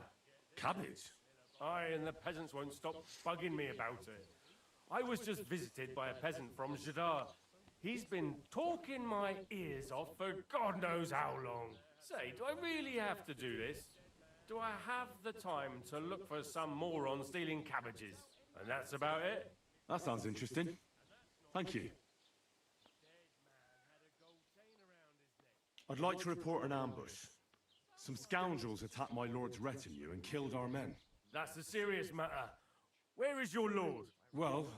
Speaker 8: Cabbage?
Speaker 21: Aye, and the peasants won't stop bugging me about it. I was just visited by a peasant from Jadar. He's been talking my ears off for God knows how long. Say, do I really have to do this? Do I have the time to look for some moron stealing cabbages? And that's about it?
Speaker 8: That sounds interesting. Thank you. I'd like to report an ambush. Some scoundrels attacked my lord's retinue and killed our men.
Speaker 21: That's a serious matter. Where is your lord?
Speaker 8: Well,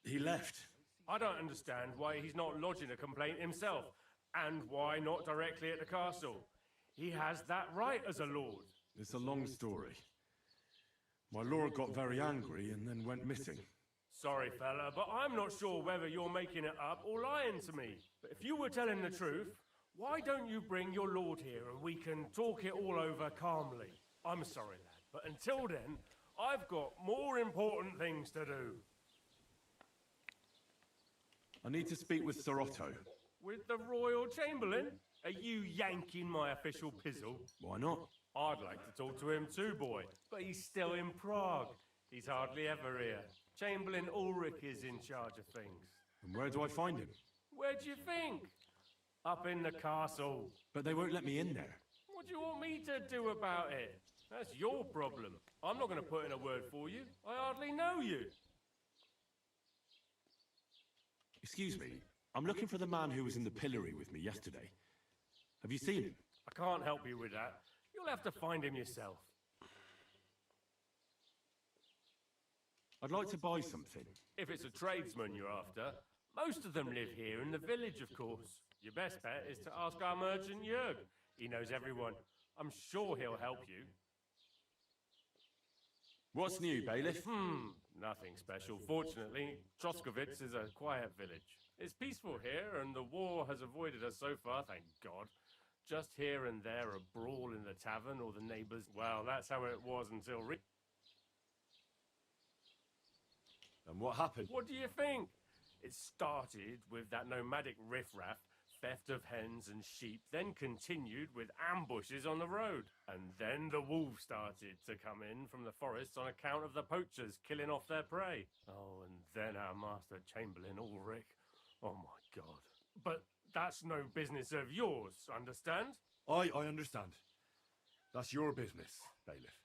Speaker 8: he left.
Speaker 21: I don't understand why he's not lodging a complaint himself, and why not directly at the castle. He has that right as a lord.
Speaker 8: It's a long story. My lord got very angry and then went missing.
Speaker 21: Sorry, fella, but I'm not sure whether you're making it up or lying to me. But if you were telling the truth, why don't you bring your lord here and we can talk it all over calmly? I'm sorry, lad, but until then, I've got more important things to do.
Speaker 8: I need to speak with Sir Otto.
Speaker 21: With the Royal Chamberlain? Are you yanking my official pizzle?
Speaker 8: Why not?
Speaker 21: I'd like to talk to him too, boy, but he's still in Prague. He's hardly ever here. Chamberlain Ulrich is in charge of things.
Speaker 8: And where do I find him?
Speaker 21: Where do you think? Up in the castle.
Speaker 8: But they won't let me in there.
Speaker 21: What do you want me to do about it? That's your problem. I'm not going to put in a word for you. I hardly know you.
Speaker 8: Excuse me, I'm looking for the man who was in the pillory with me yesterday. Have you seen him?
Speaker 21: I can't help you with that. You'll have to find him yourself.
Speaker 8: I'd like to buy something.
Speaker 21: If it's a tradesman you're after, most of them live here in the village, of course. Your best bet is to ask our merchant Jörg. He knows everyone. I'm sure he'll help you.
Speaker 8: What's new, bailiff?
Speaker 21: Nothing special. Fortunately, Troskowitz is a quiet village. It's peaceful here, and the war has avoided us so far, thank God. Just here and there a brawl in the tavern or the neighbours. Well, that's how it was until
Speaker 8: And what happened?
Speaker 21: What do you think? It started with that nomadic riffraff, theft of hens and sheep, then continued with ambushes on the road. And then the wolves started to come in from the forests on account of the poachers killing off their prey. Oh, and then our master Chamberlain Ulrich. Oh my God. But that's no business of yours, understand?
Speaker 8: I understand. That's your business, bailiff.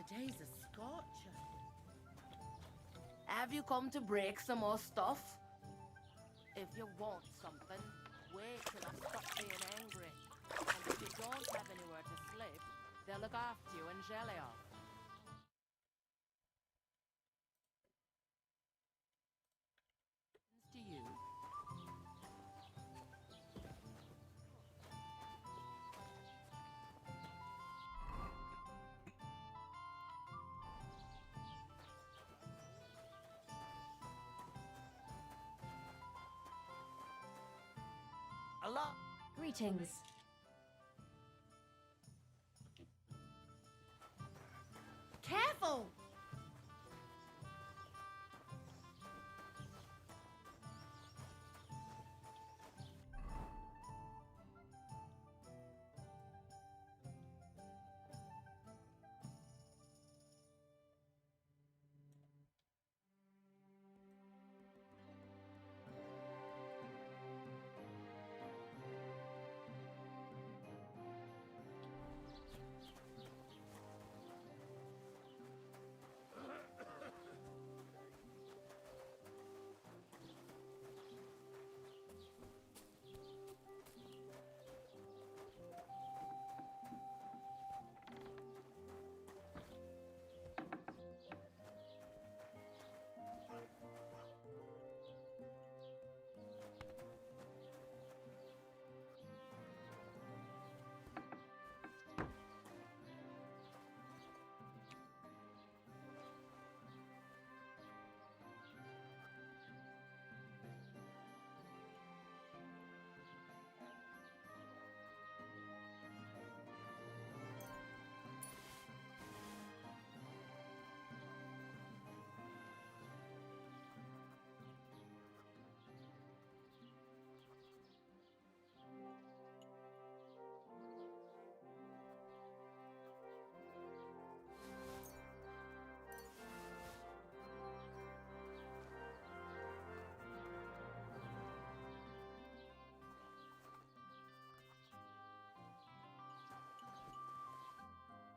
Speaker 2: Today's a scorcher.
Speaker 23: Have you come to break some more stuff? If you want something, wait till I stop being angry. And if you don't have anywhere to sleep, they'll look after you in jelly off. To you.
Speaker 11: Allah.
Speaker 22: Greetings.
Speaker 2: Careful!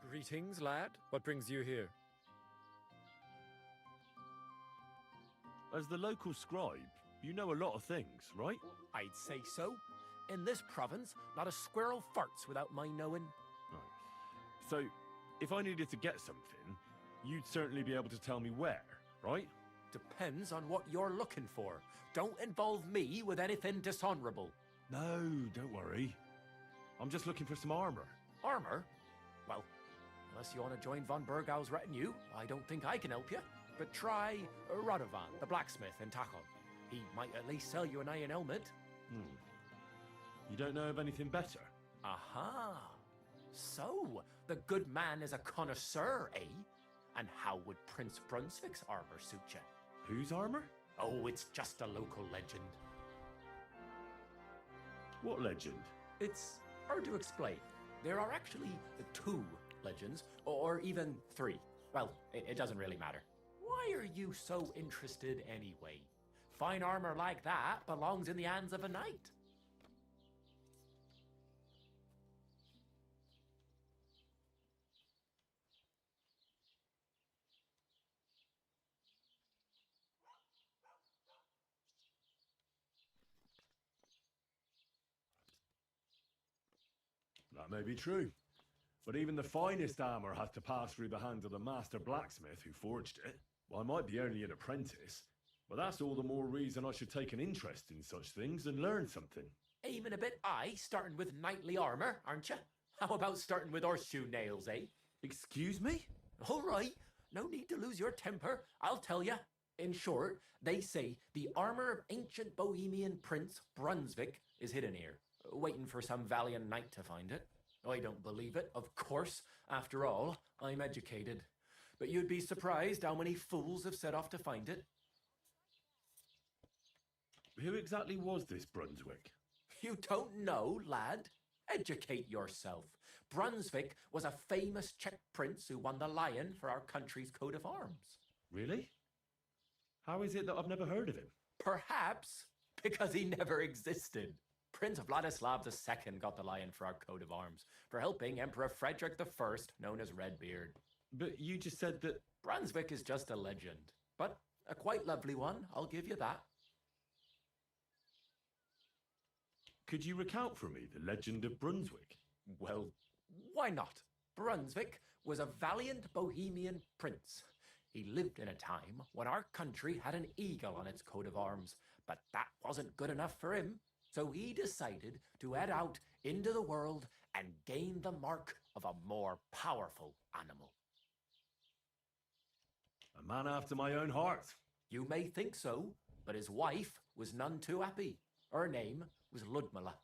Speaker 16: Greetings, lad. What brings you here?
Speaker 8: As the local scribe, you know a lot of things, right?
Speaker 11: I'd say so. In this province, not a squirrel farts without my knowing.
Speaker 8: So, if I needed to get something, you'd certainly be able to tell me where, right?
Speaker 11: Depends on what you're looking for. Don't involve me with anything dishonorable.
Speaker 8: No, don't worry. I'm just looking for some armor.
Speaker 11: Armor? Well, unless you want to join von Bergau's retinue, I don't think I can help you. But try Radovan, the blacksmith in Takhle. He might at least sell you an iron helmet.
Speaker 8: You don't know of anything better?
Speaker 11: Aha! So, the good man is a connoisseur, eh? And how would Prince Brunswick's armor suit you?
Speaker 8: Whose armor?
Speaker 11: Oh, it's just a local legend.
Speaker 8: What legend?
Speaker 11: It's hard to explain. There are actually 2 legends, or even 3. Well, it doesn't really matter. Why are you so interested anyway? Fine armor like that belongs in the hands of a knight.
Speaker 8: That may be true. But even the finest armor has to pass through the hands of the master blacksmith who forged it. Well, I might be only an apprentice, but that's all the more reason I should take an interest in such things and learn something.
Speaker 11: Aiming a bit high, starting with knightly armor, aren't you? How about starting with horseshoe nails, eh?
Speaker 8: Excuse me?
Speaker 11: All right, no need to lose your temper, I'll tell you. In short, they say the armor of ancient Bohemian Prince Brunswick is hidden here, waiting for some valiant knight to find it. I don't believe it, of course. After all, I'm educated. But you'd be surprised how many fools have set off to find it.
Speaker 8: Who exactly was this Brunswick?
Speaker 11: You don't know, lad? Educate yourself. Brunswick was a famous Czech prince who won the lion for our country's coat of arms.
Speaker 8: Really? How is it that I've never heard of him?
Speaker 11: Perhaps because he never existed. Prince Vladislav II got the lion for our coat of arms for helping Emperor Frederick I, known as Redbeard.
Speaker 8: But you just said that...
Speaker 9: Brunswick is just a legend, but a quite lovely one, I'll give you that.
Speaker 8: Could you recount for me the legend of Brunswick?
Speaker 9: Well, why not? Brunswick was a valiant Bohemian prince. He lived in a time when our country had an eagle on its coat of arms, but that wasn't good enough for him, so he decided to head out into the world and gain the mark of a more powerful animal.
Speaker 8: A man after my own heart.
Speaker 9: You may think so, but his wife was none too happy. Her name was Ludmilla,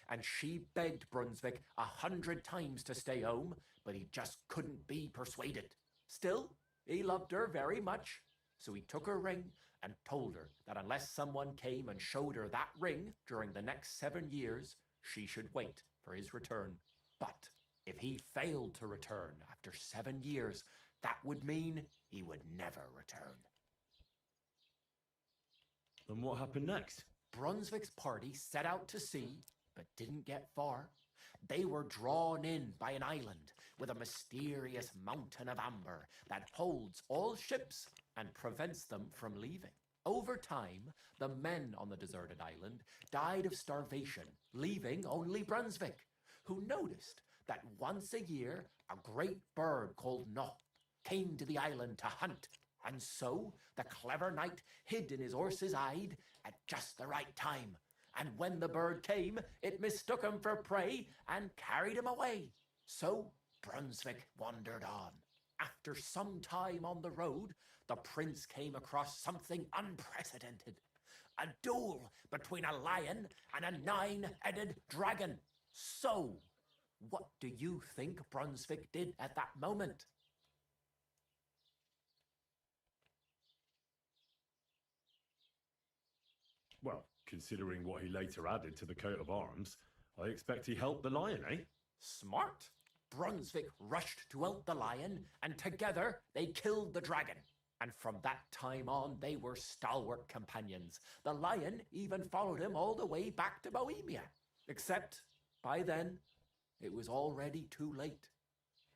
Speaker 9: and she begged Brunswick 100 times to stay home, but he just couldn't be persuaded. Still, he loved her very much, so he took her ring and told her that unless someone came and showed her that ring during the next 7 years, she should wait for his return. But if he failed to return after 7 years, that would mean he would never return.
Speaker 8: And what happened next?
Speaker 9: Brunswick's party set out to sea, but didn't get far. They were drawn in by an island with a mysterious mountain of amber that holds all ships and prevents them from leaving. Over time, the men on the deserted island died of starvation, leaving only Brunswick, who noticed that once a year a great bird called no came to the island to hunt, and so the clever knight hid in his horse's hide at just the right time. And when the bird came, it mistook him for prey and carried him away. So Brunswick wandered on. After some time on the road, the prince came across something unprecedented. A duel between a lion and a 9-headed dragon. So, what do you think Brunswick did at that moment?
Speaker 8: Well, considering what he later added to the coat of arms, I expect he helped the lion, eh?
Speaker 9: Smart. Brunswick rushed to help the lion, and together they killed the dragon. And from that time on, they were stalwart companions. The lion even followed him all the way back to Bohemia. Except, by then, it was already too late.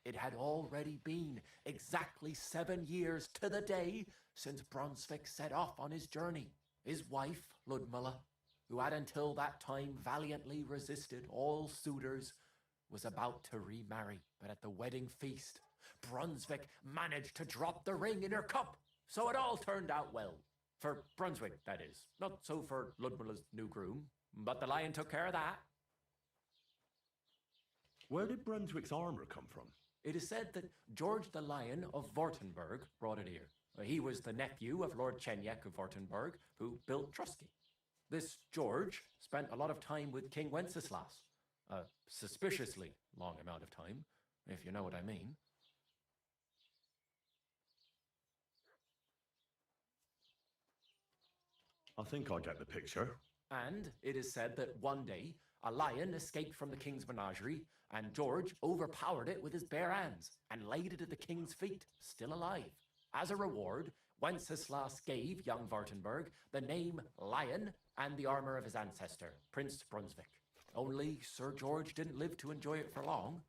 Speaker 9: It had already been exactly 7 years to the day since Brunswick set off on his journey. His wife, Ludmilla, who had until that time valiantly resisted all suitors, was about to remarry. But at the wedding feast, Brunswick managed to drop the ring in her cup, so it all turned out well. For Brunswick, that is. Not so for Ludmilla's new groom, but the lion took care of that.
Speaker 8: Where did Brunswick's armour come from?
Speaker 9: It is said that George the Lion of Württemberg brought it here. He was the nephew of Lord Częiec of Württemberg, who built Trusky. This George spent a lot of time with King Wenceslas. A suspiciously long amount of time, if you know what I mean.
Speaker 8: I think I get the picture.
Speaker 9: And it is said that one day, a lion escaped from the king's menagerie, and George overpowered it with his bare hands and laid it at the king's feet, still alive. As a reward, Wenceslas gave young Württemberg the name Lion and the armour of his ancestor, Prince Brunswick. Only Sir George didn't live to enjoy it for long.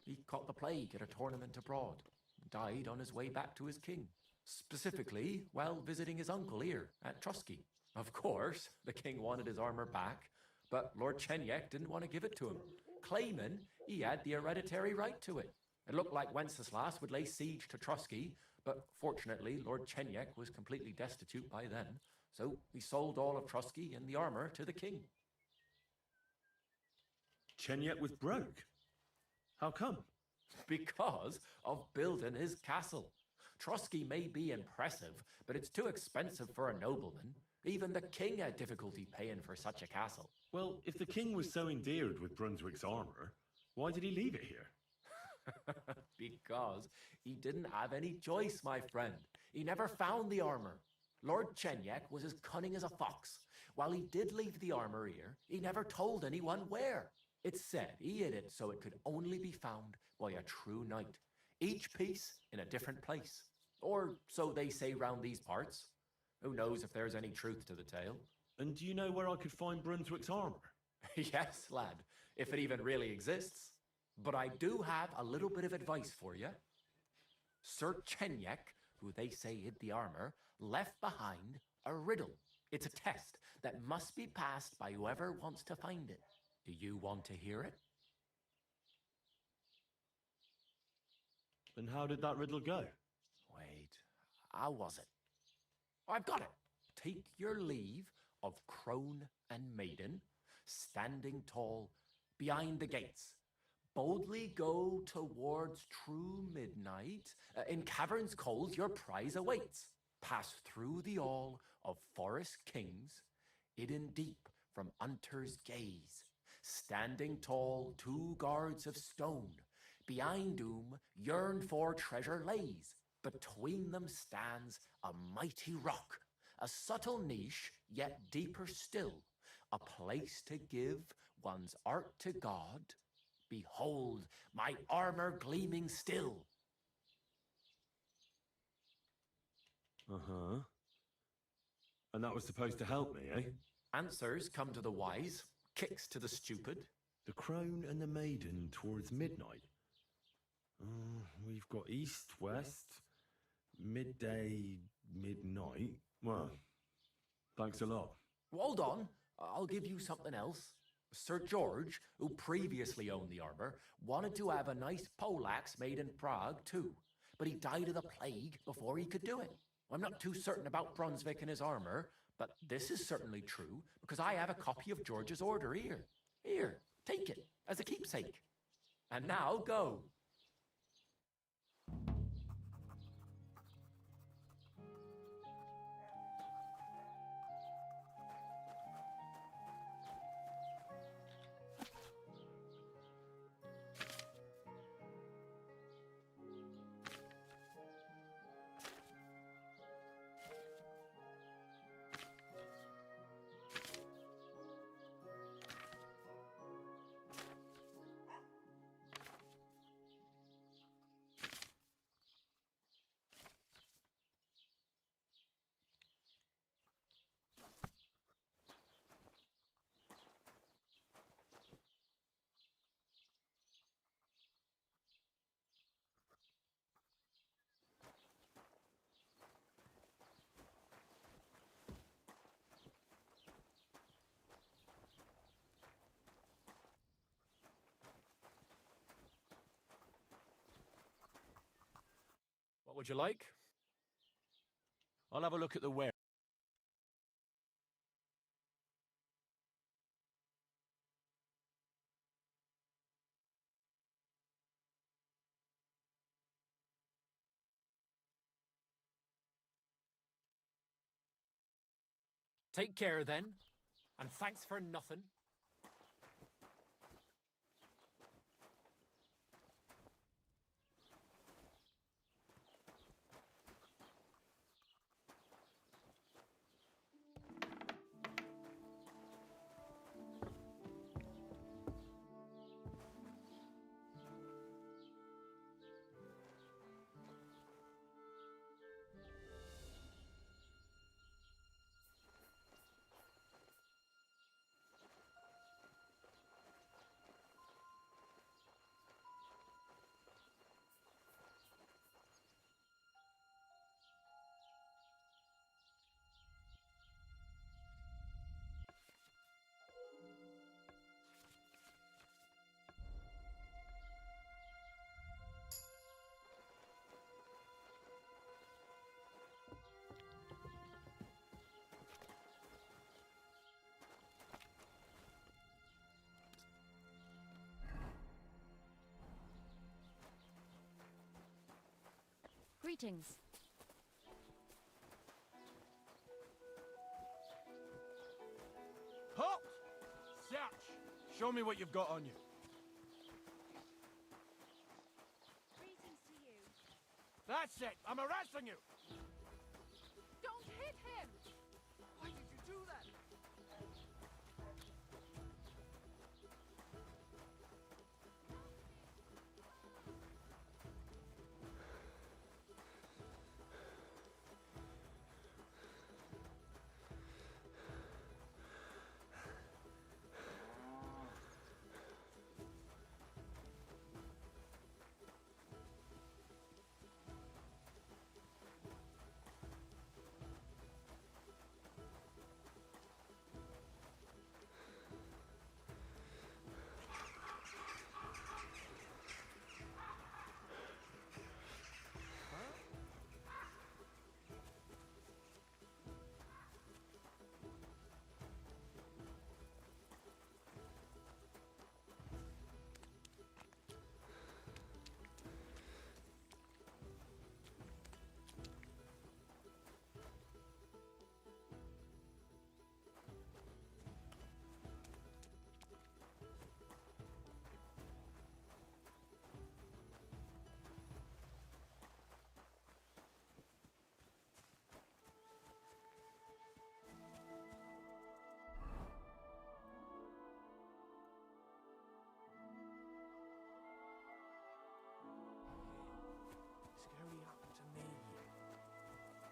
Speaker 9: He caught the plague at a tournament abroad, and died on his way back to his king, specifically while visiting his uncle here at Trusky. Of course, the king wanted his armour back, but Lord Częiec didn't want to give it to him, claiming he had the hereditary right to it. It looked like Wenceslas would lay siege to Trusky, but fortunately Lord Częiec was completely destitute by then, so he sold all of Trusky and the armour to the king.
Speaker 8: Częiec was broke. How come?
Speaker 9: Because of building his castle. Trusky may be impressive, but it's too expensive for a nobleman. Even the king had difficulty paying for such a castle.
Speaker 8: Well, if the king was so endeared with Brunswick's armour, why did he leave it here?
Speaker 9: Because he didn't have any choice, my friend. He never found the armour. Lord Częiec was as cunning as a fox. While he did leave the armour here, he never told anyone where. It's said he hid it so it could only be found by a true knight, each piece in a different place. Or so they say round these parts. Who knows if there's any truth to the tale?
Speaker 8: And do you know where I could find Brunswick's armour?
Speaker 9: Yes, lad, if it even really exists. But I do have a little bit of advice for you. Sir Chenyek, who they say hid the armor, left behind a riddle. It's a test that must be passed by whoever wants to find it. Do you want to hear it?
Speaker 8: And how did that riddle go?
Speaker 9: Wait, how was it? I've got it. Take your leave of crone and maiden, standing tall behind the gates. Boldly go towards true midnight. In caverns cold your prize awaits. Pass through the all of forest kings, hidden deep from hunter's gaze. Standing tall, 2 guards of stone, behind whom yearn for treasure lays. Between them stands a mighty rock, a subtle niche, yet deeper still, a place to give one's art to God. Behold, my armor gleaming still.
Speaker 8: Uh-huh. And that was supposed to help me, eh?
Speaker 9: Answers come to the wise, kicks to the stupid.
Speaker 8: The crone and the maiden towards midnight. We've got east, west, midday, midnight. Well, thanks a lot.
Speaker 9: Hold on, I'll give you something else. Sir George, who previously owned the armor, wanted to have a nice poleaxe made in Prague too, but he died of the plague before he could do it. I'm not too certain about Brunswick and his armor, but this is certainly true because I have a copy of George's order here. Here, take it as a keepsake. And now go.
Speaker 16: What would you like?
Speaker 8: I'll have a look at the ware.
Speaker 16: Take care then, and thanks for nothing.
Speaker 1: Greetings.
Speaker 7: Halt! Search! Show me what you've got on you.
Speaker 1: Greetings to you.
Speaker 7: That's it! I'm arresting you!
Speaker 1: Don't hit him!
Speaker 7: Why did you do that?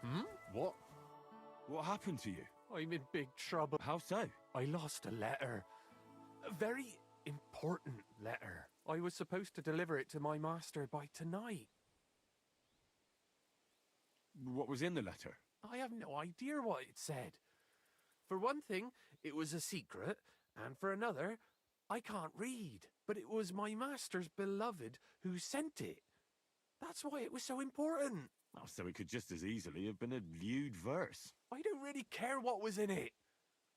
Speaker 16: Hmm? What?
Speaker 8: What happened to you?
Speaker 16: I'm in big trouble.
Speaker 8: How so?
Speaker 16: I lost a letter. A very important letter. I was supposed to deliver it to my master by tonight.
Speaker 8: What was in the letter?
Speaker 16: I have no idea what it said. For one thing, it was a secret, and for another, I can't read. But it was my master's beloved who sent it. That's why it was so important.
Speaker 8: Oh, so it could just as easily have been a lewd verse.
Speaker 16: I don't really care what was in it.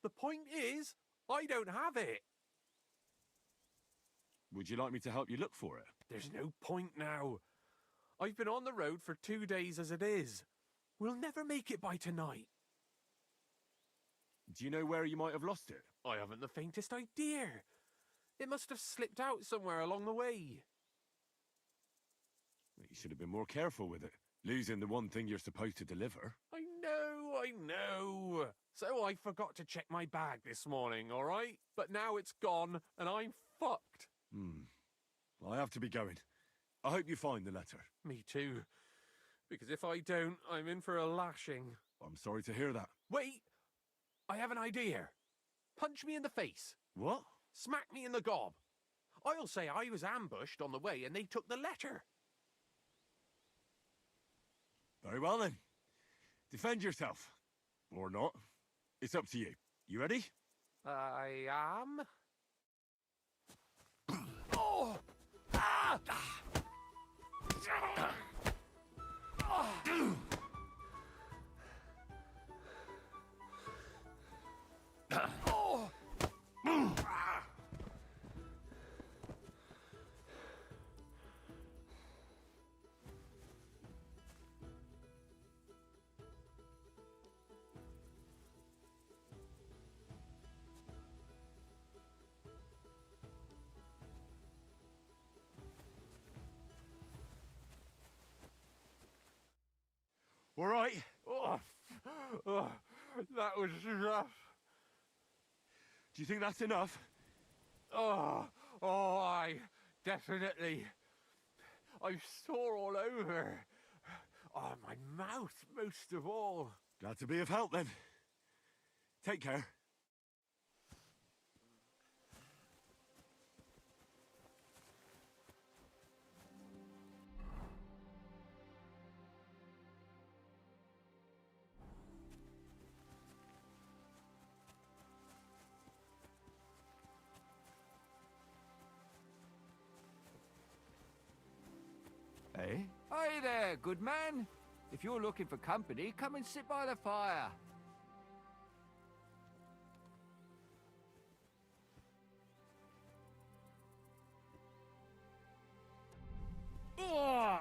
Speaker 16: The point is, I don't have it.
Speaker 8: Would you like me to help you look for it?
Speaker 16: There's no point now. I've been on the road for 2 days as it is. We'll never make it by tonight.
Speaker 8: Do you know where you might have lost it?
Speaker 16: I haven't the faintest idea. It must have slipped out somewhere along the way.
Speaker 8: You should have been more careful with it. Losing the one thing you're supposed to deliver.
Speaker 16: I know. So I forgot to check my bag this morning, all right? But now it's gone, and I'm fucked.
Speaker 8: I have to be going. I hope you find the letter.
Speaker 16: Me too. Because if I don't, I'm in for a lashing.
Speaker 8: I'm sorry to hear that.
Speaker 16: Wait! I have an idea. Punch me in the face.
Speaker 8: What?
Speaker 16: Smack me in the gob. I'll say I was ambushed on the way and they took the letter.
Speaker 8: Very well then. Defend yourself. Or not. It's up to you. You ready?
Speaker 16: I am. Oh! Ah! Oh!
Speaker 8: All right.
Speaker 16: Oh, that was rough.
Speaker 8: Do you think that's enough?
Speaker 16: I definitely. I'm sore all over. Oh, my mouth most of all.
Speaker 8: Glad to be of help then. Take care.
Speaker 10: Hey? Hey there, good man. If you're looking for company, come and sit by the fire.
Speaker 16: Oh!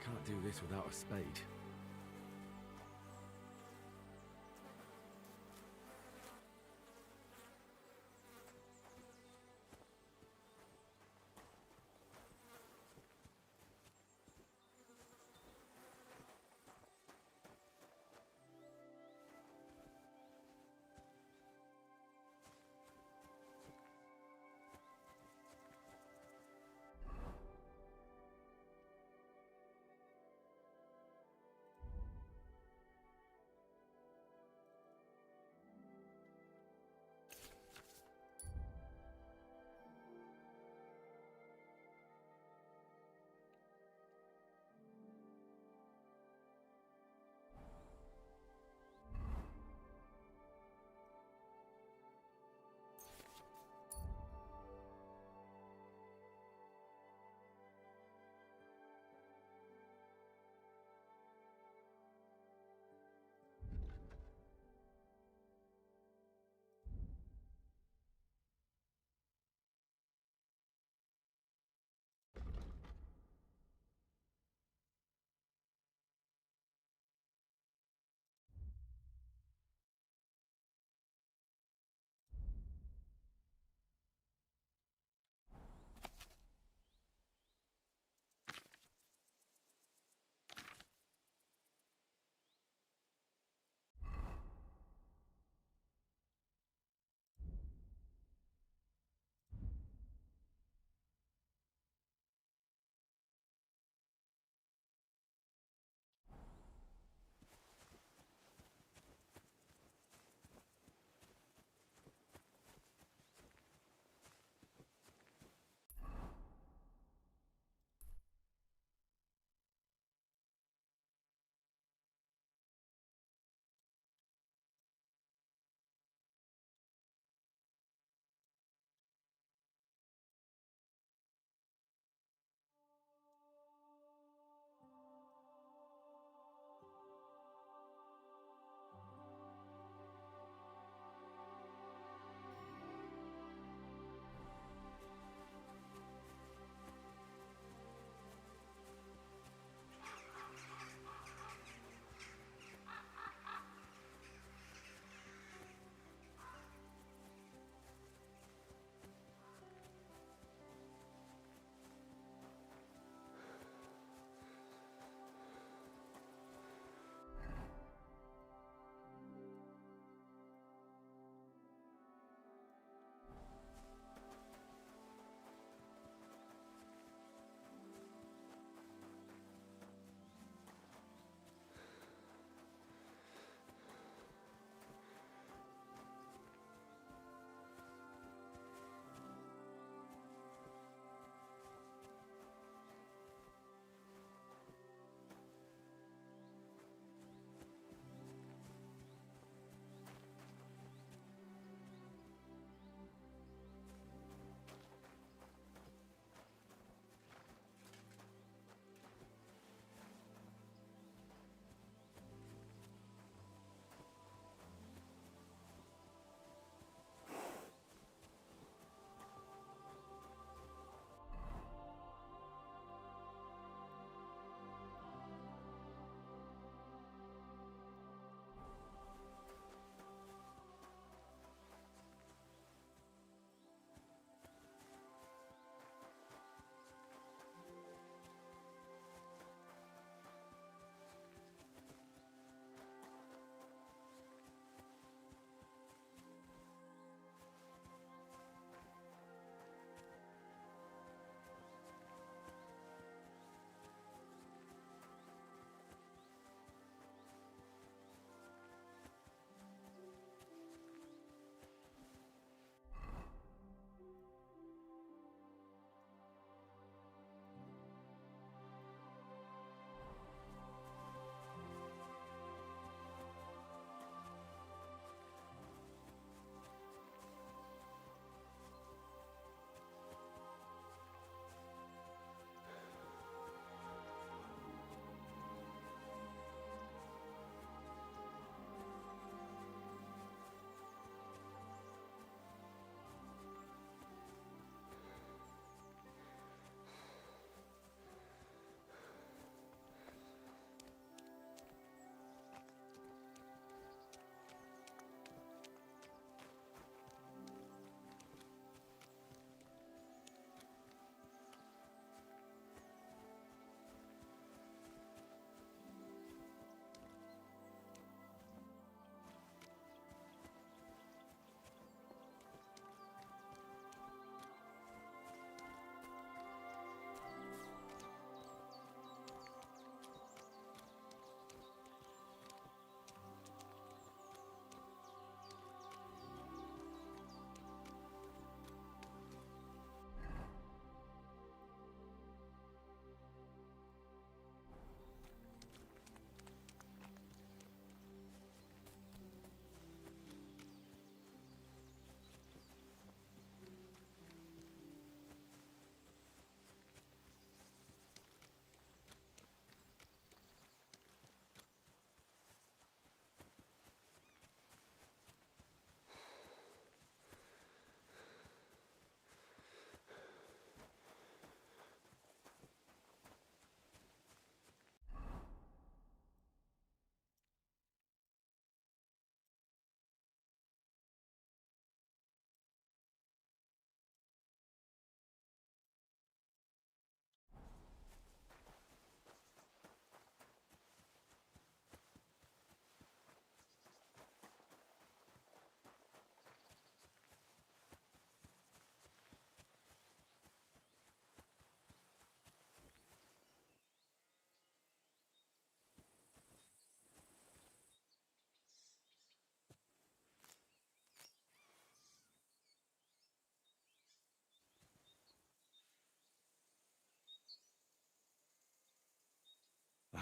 Speaker 8: Can't do this without a spade.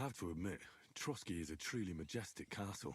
Speaker 8: have to admit, Trotsky is a truly majestic castle.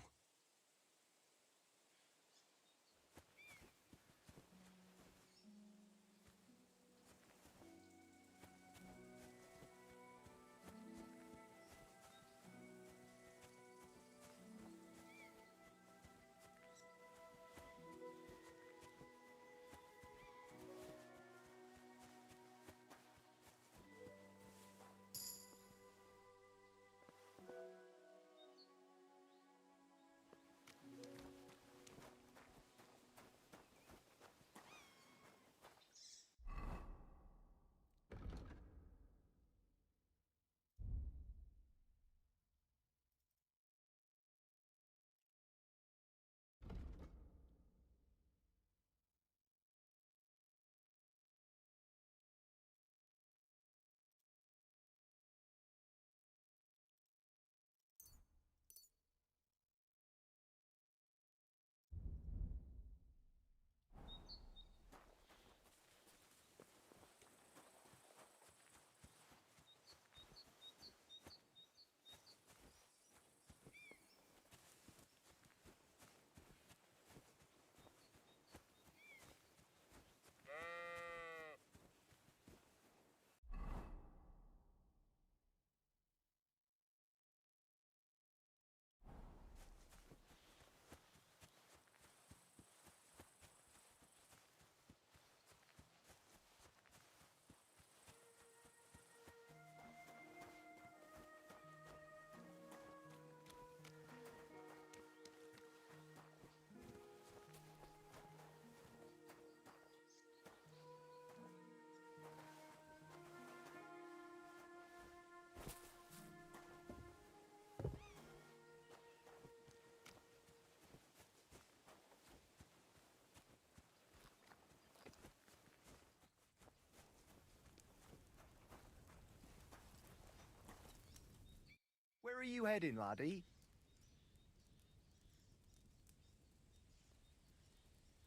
Speaker 10: Where are you heading, laddie?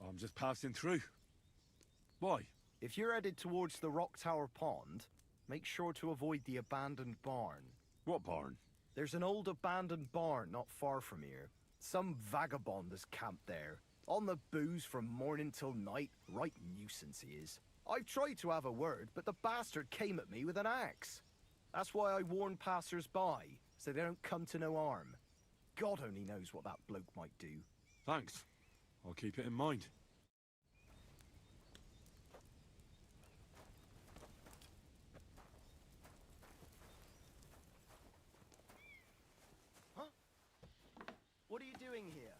Speaker 8: I'm just passing through. Why?
Speaker 10: If you're headed towards the Rock Tower Pond, make sure to avoid the abandoned barn.
Speaker 8: What barn?
Speaker 10: There's an old abandoned barn not far from here. Some vagabond has camped there. On the booze from morning till night. Right nuisance he is. I've tried to have a word, but the bastard came at me with an axe. That's why I warn passers-by, so they don't come to no harm. God only knows what that bloke might do.
Speaker 8: Thanks. I'll keep it in mind.
Speaker 10: Huh? What are you doing here?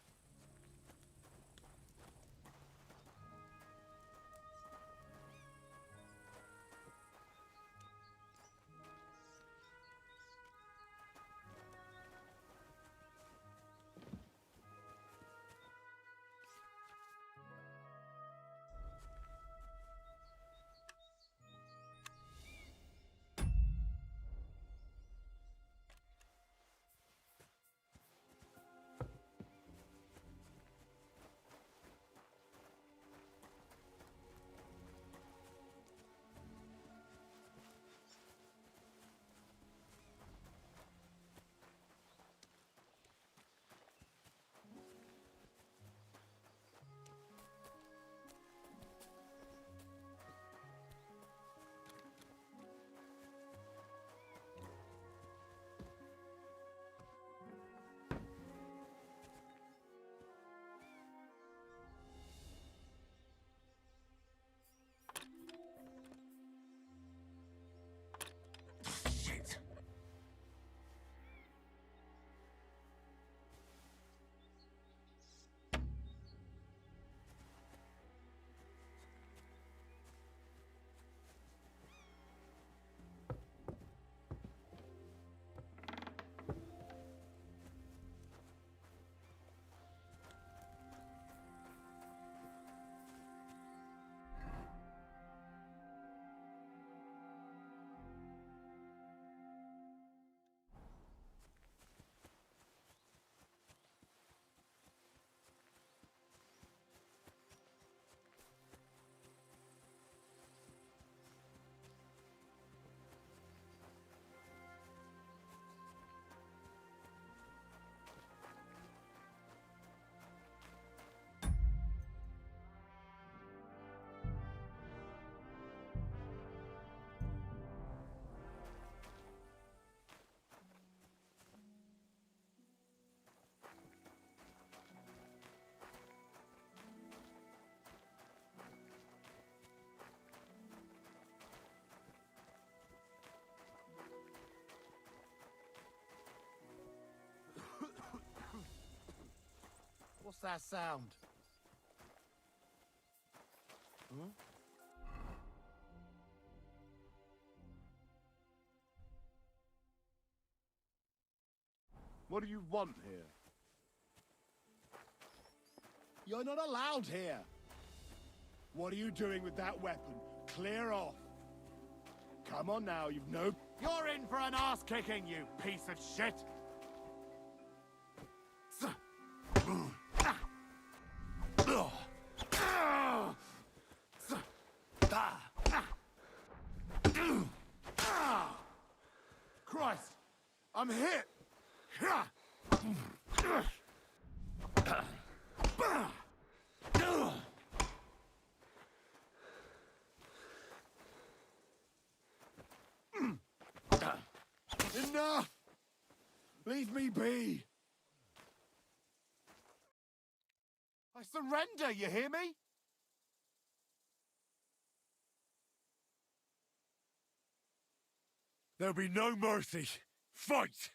Speaker 13: that sound? Hmm?
Speaker 18: What do you want here?
Speaker 13: You're not allowed here. What are you doing with that weapon? Clear off. Come on now, you've no...
Speaker 21: You're in for an ass kicking, you piece of shit!
Speaker 13: Christ! I'm hit! Enough! Leave me be! I surrender, you hear me?
Speaker 8: There'll be no mercy. Fight!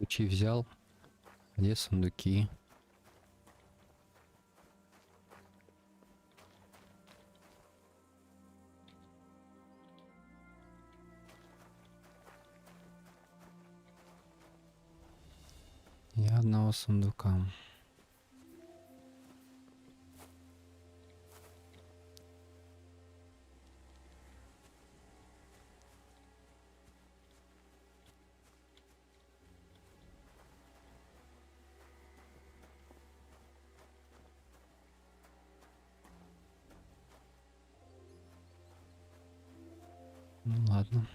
Speaker 20: Ключи взял. Где сундуки? И одного сундука. Ну ладно.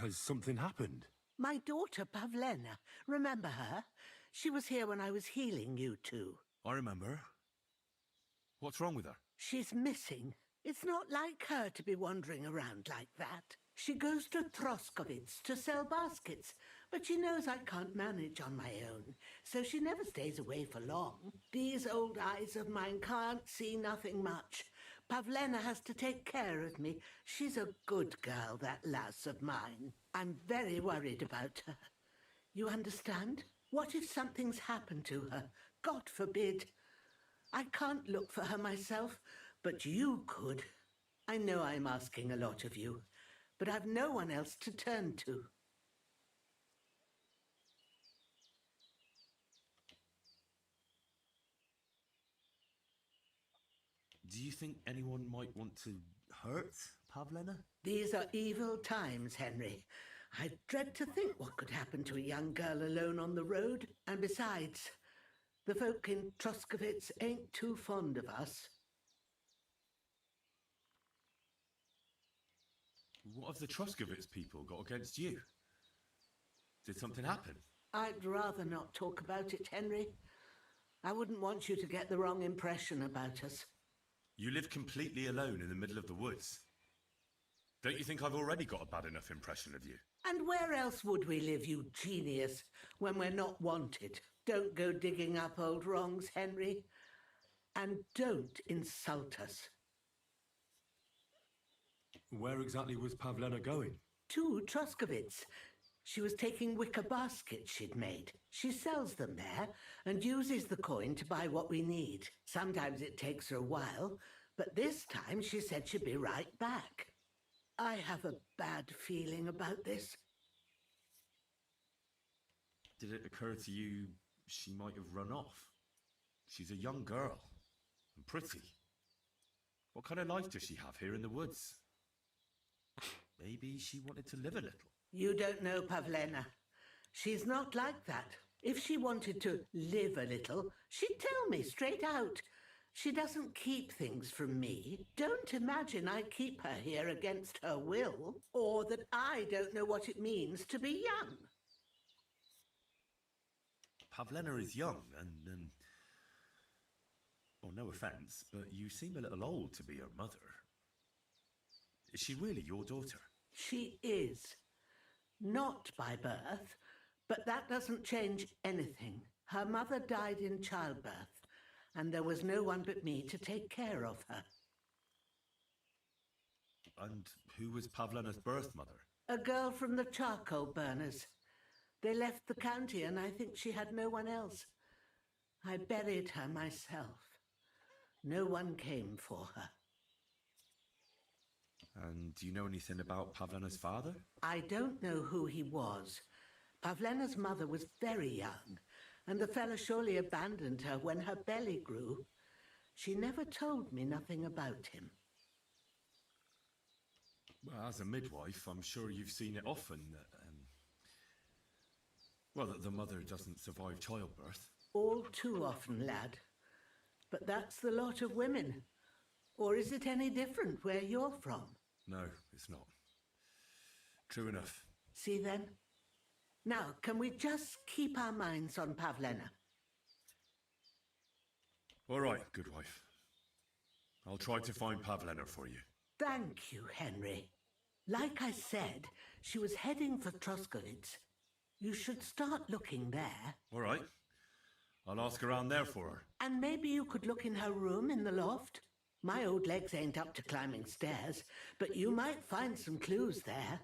Speaker 12: Has something happened?
Speaker 14: My daughter, Pavlena. Remember her? She was here when I was healing you two.
Speaker 8: I remember. What's wrong with her?
Speaker 14: She's missing. It's not like her to be wandering around like that. She goes to Troskovitz to sell baskets, but she knows I can't manage on my own, so she never stays away for long. These old eyes of mine can't see nothing much. Pavlena has to take care of me. She's a good girl, that lass of mine. I'm very worried about her. You understand? What if something's happened to her? God forbid. I can't look for her myself, but you could. I know I'm asking a lot of you, but I've no one else to turn to.
Speaker 8: Do you think anyone might want to hurt Pavlena?
Speaker 14: These are evil times, Henry. I dread to think what could happen to a young girl alone on the road. And besides, the folk in Troskovitz ain't too fond of us.
Speaker 8: What have the Troskovitz people got against you? Did something happen?
Speaker 14: I'd rather not talk about it, Henry. I wouldn't want you to get the wrong impression about us.
Speaker 8: You live completely alone in the middle of the woods. Don't you think I've already got a bad enough impression of you?
Speaker 14: And where else would we live, you genius, when we're not wanted? Don't go digging up old wrongs, Henry. And don't insult us.
Speaker 12: Where exactly was Pavlena going?
Speaker 14: To Troskovitz. She was taking wicker baskets she'd made. She sells them there and uses the coin to buy what we need. Sometimes it takes her a while, but this time she said she'd be right back. I have a bad feeling about this.
Speaker 8: Did it occur to you she might have run off? She's a young girl and pretty. What kind of life does she have here in the woods? Maybe she wanted to live a little.
Speaker 14: You don't know Pavlena. She's not like that. If she wanted to live a little, she'd tell me straight out. She doesn't keep things from me. Don't imagine I keep her here against her will, or that I don't know what it means to be young.
Speaker 8: Pavlena is young and, well, no offence, but you seem a little old to be her mother. Is she really your daughter?
Speaker 14: She is. Not by birth, but that doesn't change anything. Her mother died in childbirth, and there was no one but me to take care of her.
Speaker 8: And who was Pavlena's birth mother?
Speaker 14: A girl from the charcoal burners. They left the county, and I think she had no one else. I buried her myself. No one came for her.
Speaker 8: And do you know anything about Pavlena's father?
Speaker 14: I don't know who he was. Pavlena's mother was very young, and the fella surely abandoned her when her belly grew. She never told me nothing about him.
Speaker 8: Well, as a midwife, I'm sure you've seen it often that, that the mother doesn't survive childbirth.
Speaker 14: All too often, lad. But that's the lot of women. Or is it any different where you're from?
Speaker 8: No, it's not. True enough.
Speaker 14: See then? Now, can we just keep our minds on Pavlena?
Speaker 8: All right, good wife. I'll try to find Pavlena for you.
Speaker 14: Thank you, Henry. Like I said, she was heading for Troskovitz. You should start looking there.
Speaker 8: All right. I'll ask around there for her.
Speaker 14: And maybe you could look in her room in the loft. My old legs ain't up to climbing stairs, but you might find some clues there.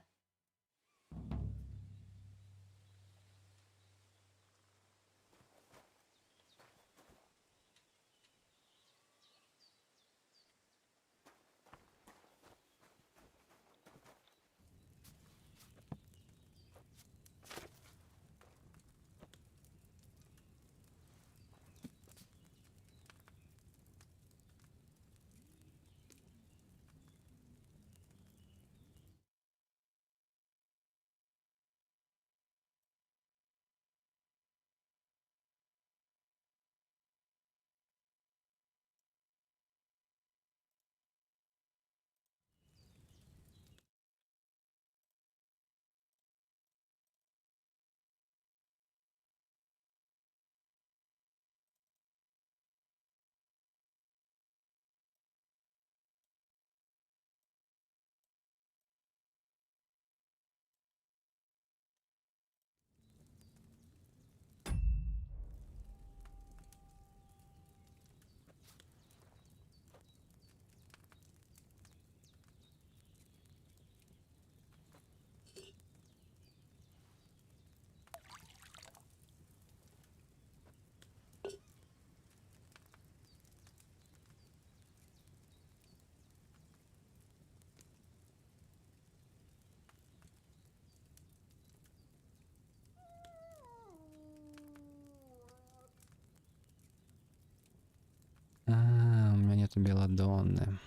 Speaker 20: Черт, белладонны.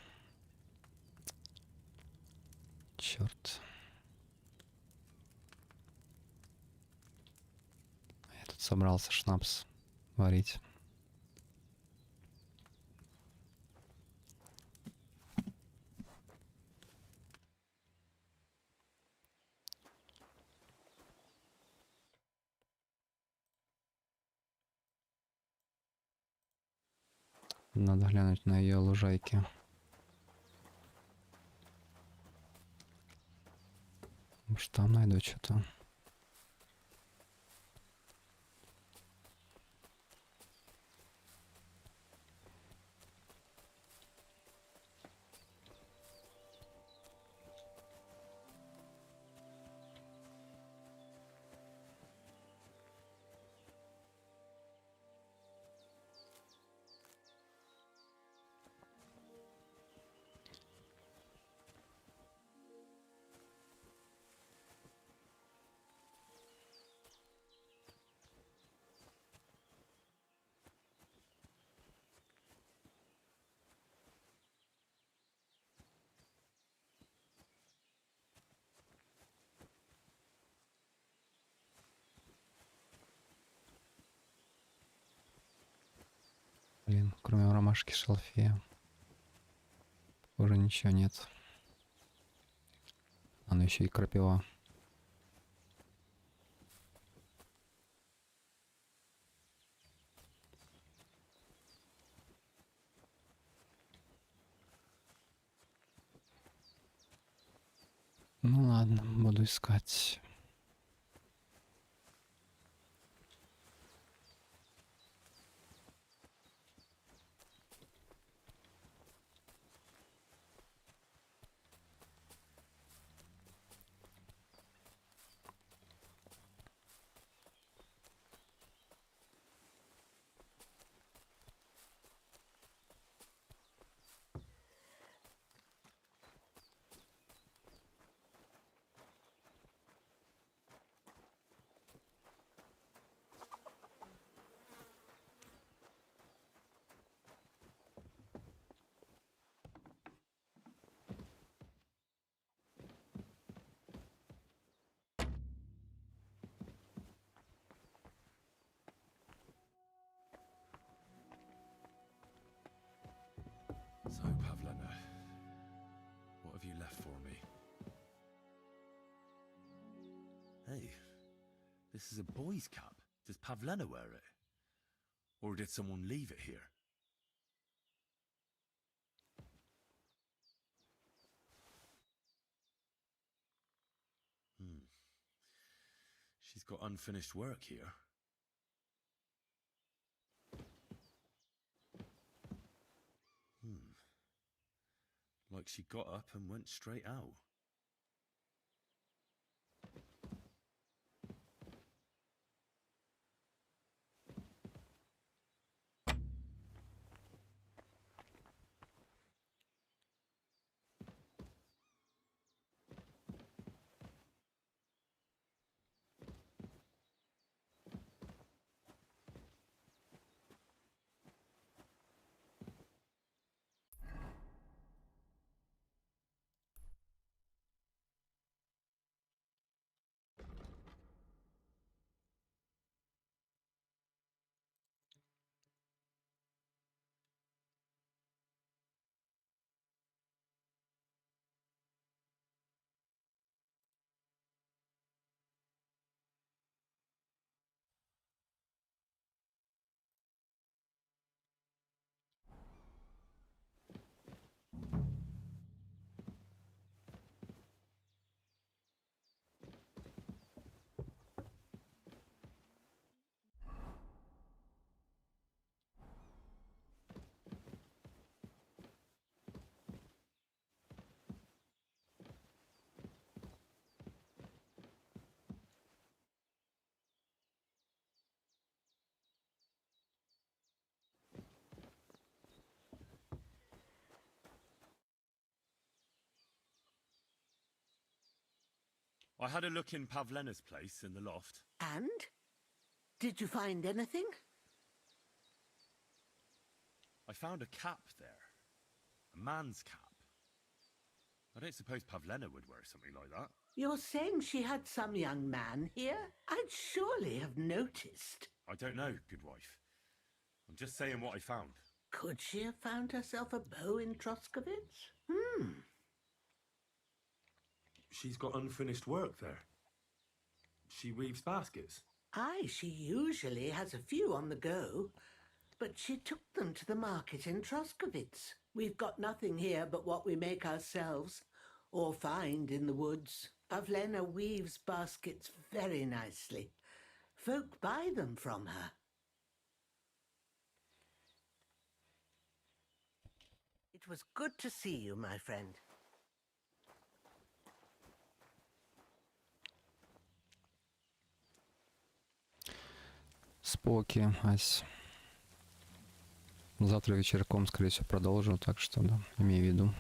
Speaker 20: Черт. Я тут собрался шнапс варить. Надо глянуть на ее лужайки. Может, там найду что-то. Блин, кроме ромашки шалфея. Уже ничего нет. Оно еще и крапива. Ну ладно, буду искать.
Speaker 8: So, Pavlena, what have you left for me? Hey, this is a boy's cap. Does Pavlena wear it? Or did someone leave it here? She's got unfinished work here. Like she got up and went straight out. I had a look in Pavlena's place in the loft.
Speaker 14: And? Did you find anything?
Speaker 8: I found a cap there. A man's cap? I don't suppose Pavlena would wear something like that.
Speaker 14: You're saying she had some young man here? I'd surely have noticed.
Speaker 8: I don't know, good wife. I'm just saying what I found.
Speaker 14: Could she have found herself a beau in Troskovitz?
Speaker 12: She's got unfinished work there. She weaves baskets.
Speaker 14: Aye, she usually has a few on the go, but she took them to the market in Troskovitz. We've got nothing here but what we make ourselves, or find in the woods. Pavlena weaves baskets very nicely. Folk buy them from her. It was good to see you, my friend.
Speaker 20: Споки, Ась. Завтра вечерком, скорее всего, продолжу, так что, да, имей в виду.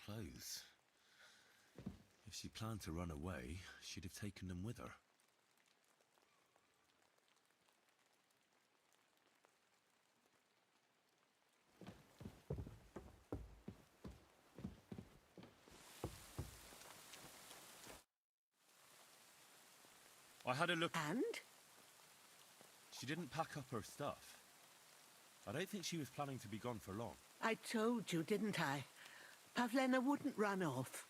Speaker 8: Clothes. If she planned to run away, she'd have taken them with her. I had a look.
Speaker 14: And?
Speaker 8: She didn't pack up her stuff. I don't think she was planning to be gone for long.
Speaker 14: I told you, didn't I? Pavlena wouldn't run off.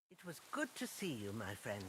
Speaker 14: It was good to see you, my friend.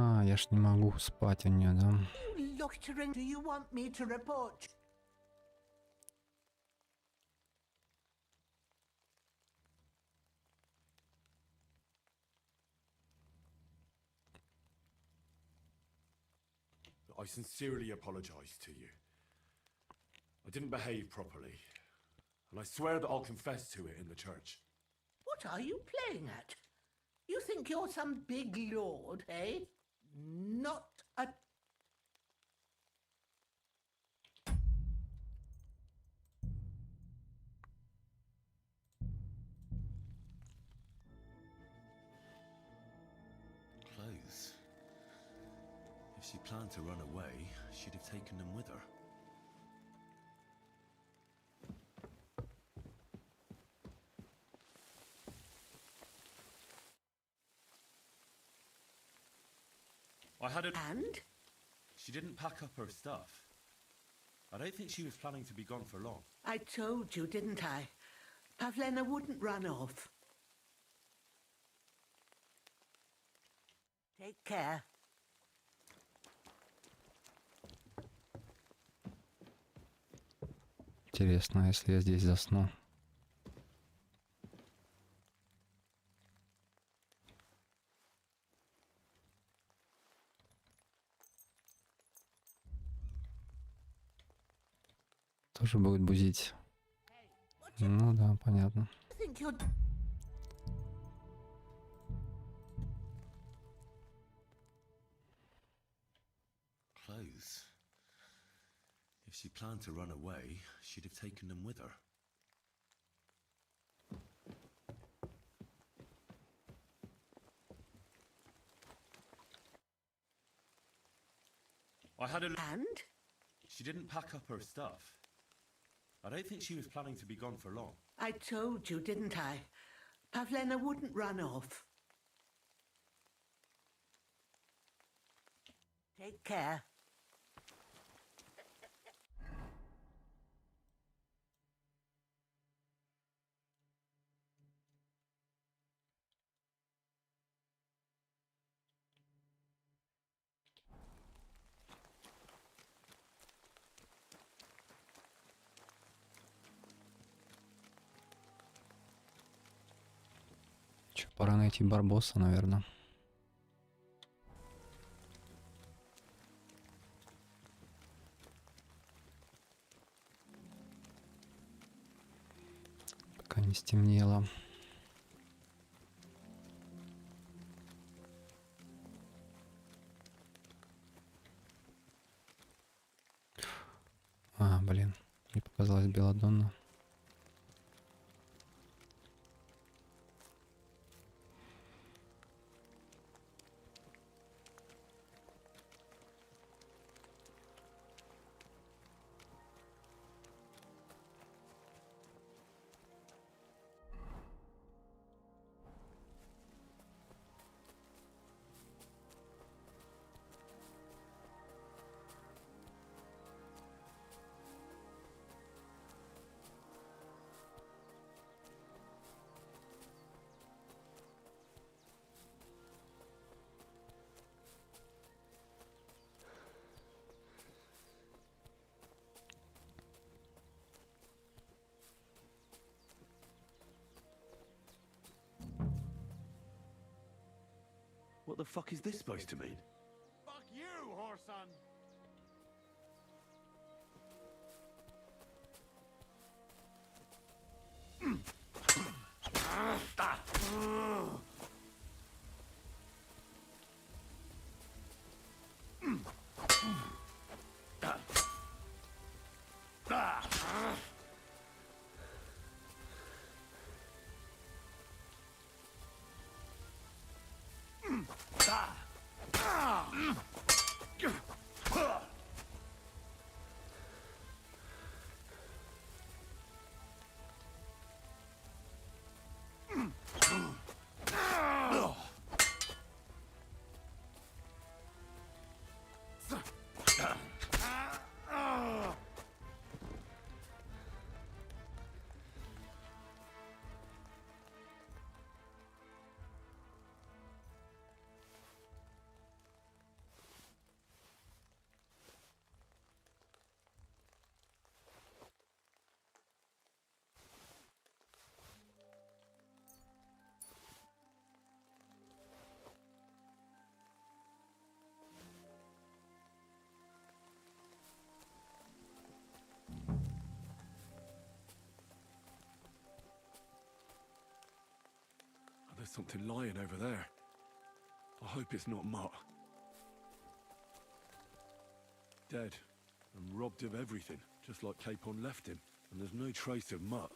Speaker 20: А, я ж не могу спать у нее, да?
Speaker 14: Loitering, do you want me to report?
Speaker 12: I sincerely apologize to you. I didn't behave properly. And I swear that I'll confess to it in the church.
Speaker 14: What are you playing at? You think you're some big lord, eh? Not a...
Speaker 8: If she planned to run away, she'd have taken them with her. I had a...
Speaker 14: And?
Speaker 8: She didn't pack up her stuff. I don't think she was planning to be gone for long.
Speaker 14: I told you, didn't I? Pavlena wouldn't run off. Take care.
Speaker 20: Интересно, если я здесь засну. Тоже будет бузить. Ну да, понятно.
Speaker 8: Clothes. If she planned to run away, she'd have taken them with her. I had a...
Speaker 14: And?
Speaker 8: She didn't pack up her stuff. I don't think she was planning to be gone for long.
Speaker 14: I told you, didn't I? Pavlena wouldn't run off. Take care.
Speaker 20: Че, пора найти Барбоса, наверное. Пока не стемнело. А, блин, мне показалась Белладонна.
Speaker 8: What the fuck is this supposed to mean?
Speaker 13: Fuck you, whoreson!
Speaker 8: There's something lying over there. I hope it's not Mutt. Dead and robbed of everything, just like Capon left him. And there's no trace of Mutt.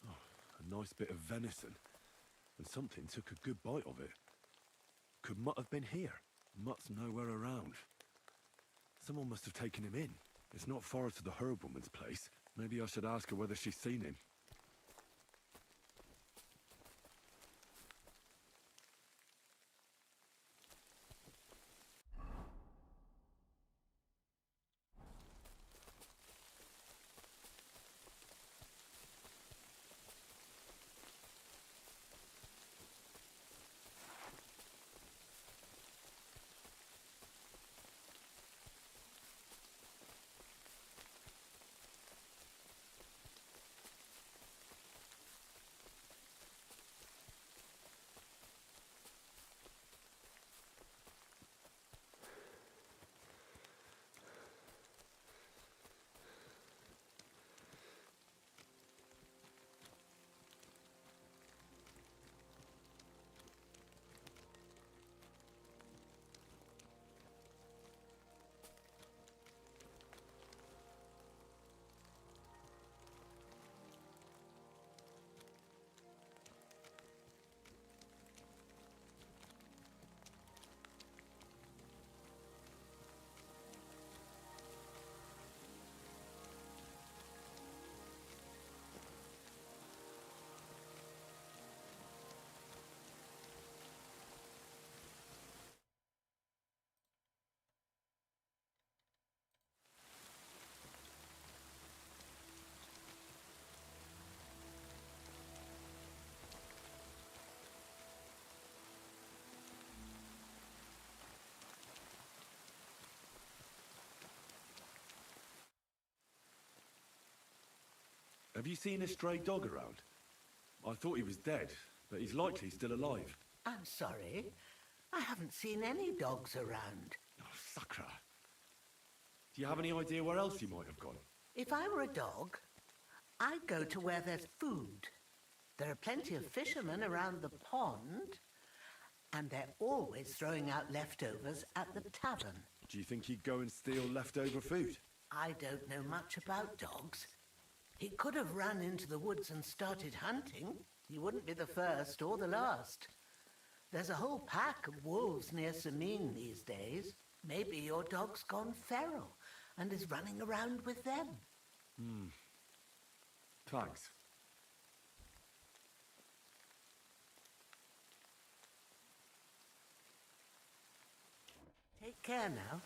Speaker 8: Oh, a nice bit of venison, and something took a good bite of it. Could Mutt have been here? Mutt's nowhere around. Someone must have taken him in. It's not far to the herb woman's place. Maybe I should ask her whether she's seen him. Have you seen a stray dog around? I thought he was dead, but he's likely still alive.
Speaker 14: I'm sorry. I haven't seen any dogs around.
Speaker 8: Oh, sucker. Do you have any idea where else he might have gone?
Speaker 14: If I were a dog, I'd go to where there's food. There are plenty of fishermen around the pond, and they're always throwing out leftovers at the tavern.
Speaker 8: Do you think he'd go and steal leftover food?
Speaker 14: I don't know much about dogs. He could have run into the woods and started hunting. He wouldn't be the first or the last. There's a whole pack of wolves near Samin these days. Maybe your dog's gone feral and is running around with them.
Speaker 8: Thanks.
Speaker 14: Take care now.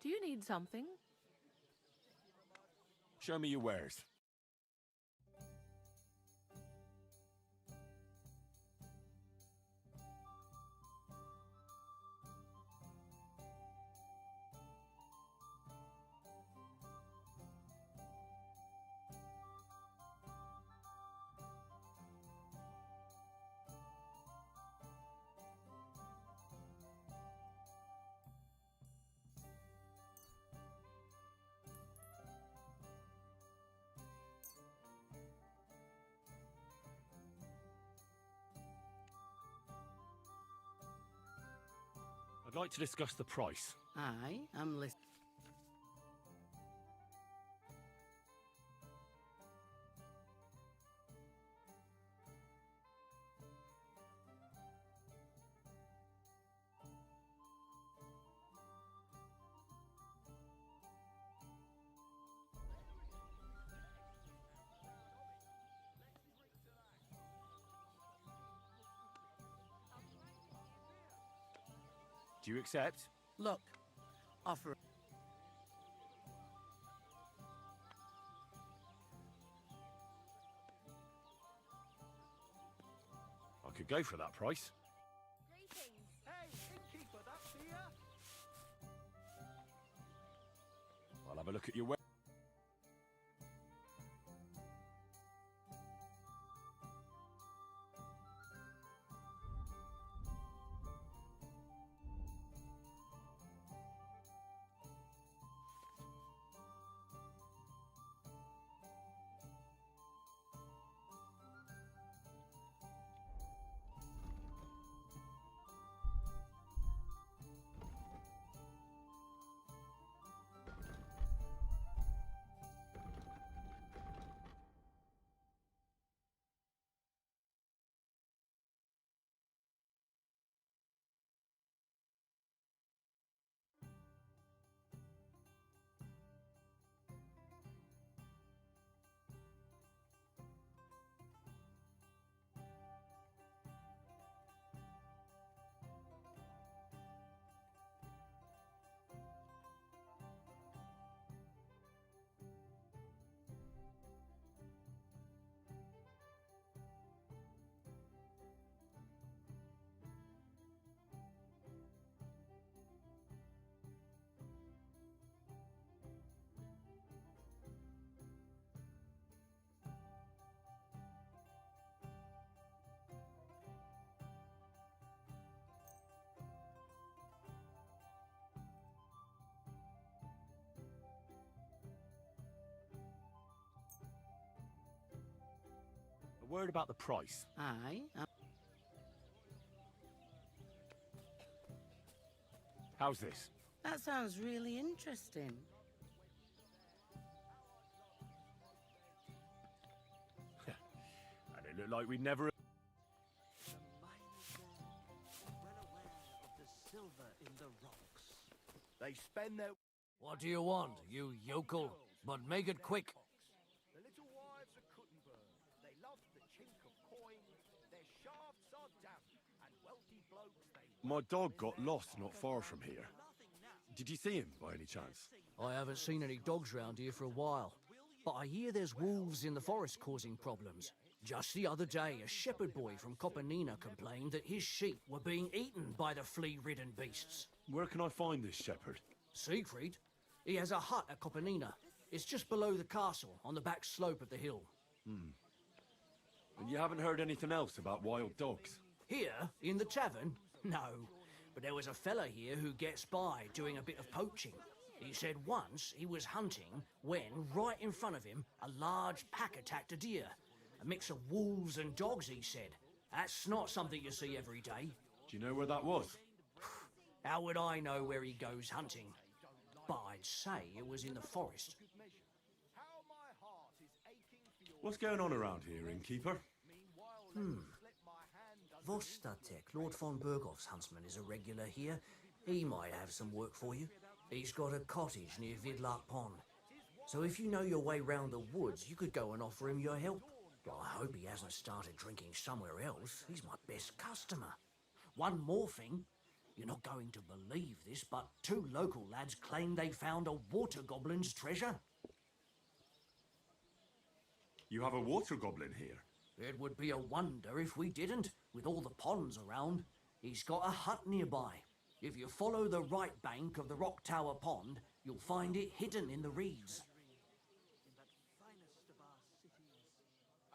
Speaker 3: Do you need something?
Speaker 8: Show me your wares. I'd like to discuss the price.
Speaker 14: Aye, I'm listening.
Speaker 8: Do you accept?
Speaker 14: Look, offer.
Speaker 8: I could go for that price.
Speaker 10: Hey, innkeeper, that's here.
Speaker 8: I'll have a look at your ware. A word about the price.
Speaker 14: Aye.
Speaker 8: How's this?
Speaker 14: That sounds really interesting.
Speaker 8: And it looked like we'd never...
Speaker 11: Silver in the rocks.
Speaker 10: They spend their...
Speaker 11: What do you want, you yokel? But make it quick.
Speaker 10: The little wives of Kuttenberg. They love the chink of coin. Their shafts are damp, and wealthy blokes they...
Speaker 8: My dog got lost not far from here. Did you see him, by any chance?
Speaker 11: I haven't seen any dogs round here for a while. But I hear there's wolves in the forest causing problems. Just the other day, a shepherd boy from Kopanina complained that his sheep were being eaten by the flea-ridden beasts.
Speaker 8: Where can I find this shepherd?
Speaker 11: Siegfried? He has a hut at Kopanina. It's just below the castle, on the back slope of the hill.
Speaker 8: And you haven't heard anything else about wild dogs?
Speaker 11: Here, in the tavern? No. But there was a fella here who gets by doing a bit of poaching. He said once he was hunting when, right in front of him, a large pack attacked a deer. A mix of wolves and dogs, he said. That's not something you see every day.
Speaker 8: Do you know where that was?
Speaker 11: How would I know where he goes hunting? But I'd say it was in the forest.
Speaker 8: What's going on around here, innkeeper?
Speaker 11: Vostatek, Lord von Berghoff's huntsman, is a regular here. He might have some work for you. He's got a cottage near Vidlark Pond. So if you know your way round the woods, you could go and offer him your help. Well, I hope he hasn't started drinking somewhere else. He's my best customer. One more thing. You're not going to believe this, but 2 local lads claim they found a water goblin's treasure.
Speaker 8: You have a water goblin here?
Speaker 11: It would be a wonder if we didn't, with all the ponds around. He's got a hut nearby. If you follow the right bank of the Rock Tower Pond, you'll find it hidden in the reeds.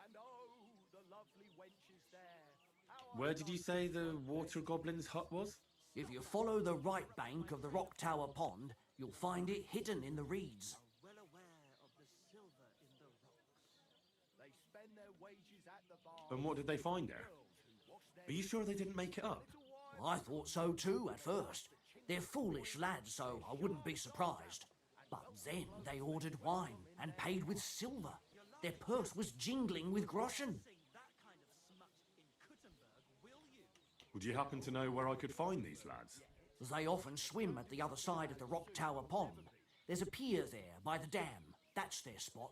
Speaker 10: And oh, the lovely wenches there.
Speaker 8: Where did you say the water goblin's hut was?
Speaker 11: If you follow the right bank of the Rock Tower Pond, you'll find it hidden in the reeds.
Speaker 10: Well aware of the silver in the rocks. They spend their wages at the bar.
Speaker 8: And what did they find there? Are you sure they didn't make it up?
Speaker 11: I thought so too at first. They're foolish lads, so I wouldn't be surprised. But then they ordered wine and paid with silver. Their purse was jingling with groschen.
Speaker 8: Would you happen to know where I could find these lads?
Speaker 11: They often swim at the other side of the Rock Tower Pond. There's a pier there by the dam. That's their spot.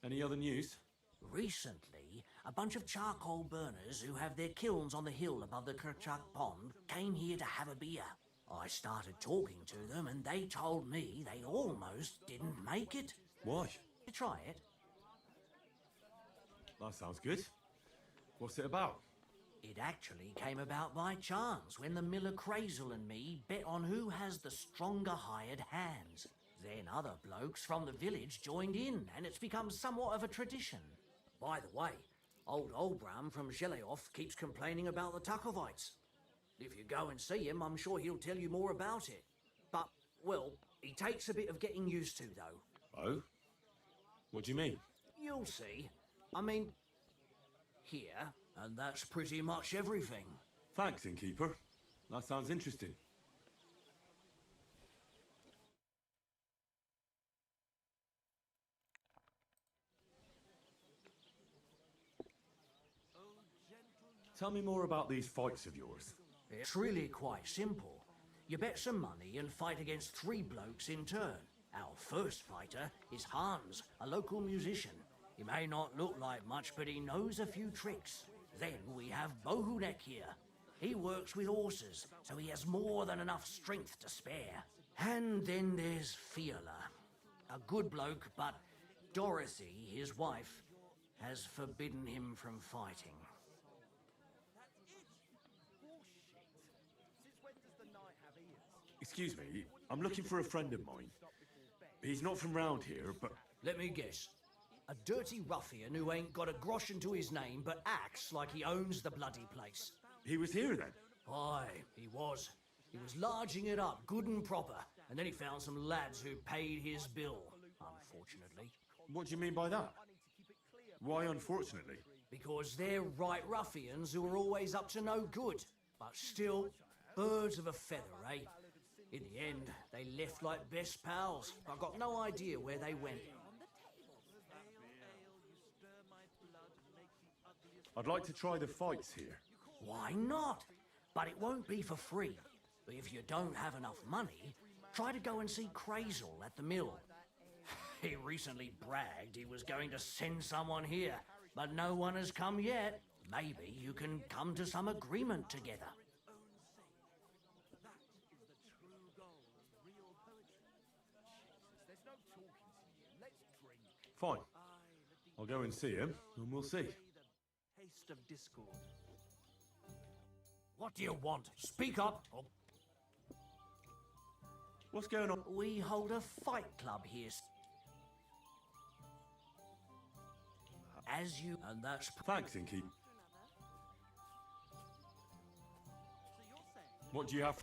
Speaker 8: Any other news?
Speaker 11: Recently, a bunch of charcoal burners who have their kilns on the hill above the Kerchak Pond came here to have a beer. I started talking to them and they told me they almost didn't make it.
Speaker 8: Why?
Speaker 11: You try it.
Speaker 8: That sounds good. What's it about?
Speaker 11: It actually came about by chance when the miller Crazel and me bet on who has the stronger hired hands. Then other blokes from the village joined in, and it's become somewhat of a tradition. By the way, old Olbram from Zheleov keeps complaining about the Takovites. If you go and see him, I'm sure he'll tell you more about it. But, well, he takes a bit of getting used to, though.
Speaker 8: Oh? What do you mean?
Speaker 11: You'll see. I mean, here, and that's pretty much everything.
Speaker 8: Thanks, innkeeper. That sounds interesting. Tell me more about these fights of yours.
Speaker 11: It's really quite simple. You bet some money and fight against 3 blokes in turn. Our first fighter is Hans, a local musician. He may not look like much, but he knows a few tricks. Then we have Bohunek here. He works with horses, so he has more than enough strength to spare. And then there's Fiala. A good bloke, but Dorothy, his wife, has forbidden him from fighting.
Speaker 8: Excuse me, I'm looking for a friend of mine. He's not from round here, but...
Speaker 11: Let me guess. A dirty ruffian who ain't got a groschen to his name, but acts like he owns the bloody place.
Speaker 8: He was here then?
Speaker 11: Aye, he was. He was larging it up, good and proper, and then he found some lads who paid his bill, unfortunately.
Speaker 8: What do you mean by that? Why unfortunately?
Speaker 11: Because they're right ruffians who are always up to no good. But still, birds of a feather, eh? In the end, they left like best pals. I've got no idea where they went.
Speaker 8: I'd like to try the fights here.
Speaker 11: Why not? But it won't be for free. If you don't have enough money, try to go and see Crazel at the mill. He recently bragged he was going to send someone here, but no one has come yet. Maybe you can come to some agreement together.
Speaker 8: Fine. I'll go and see him, and we'll see.
Speaker 11: Taste of discord. What do you want? Speak up! Or...
Speaker 8: What's going on?
Speaker 11: We hold a fight club here. As you... And that's...
Speaker 8: Thanks, Inky. What do you have...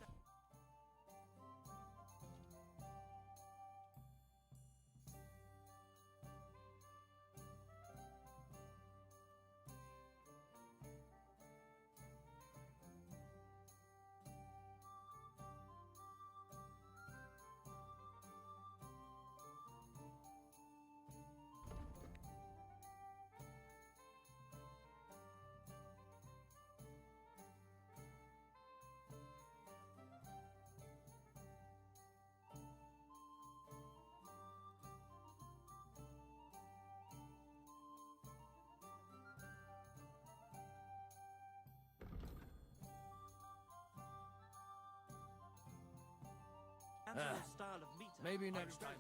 Speaker 11: Maybe next time.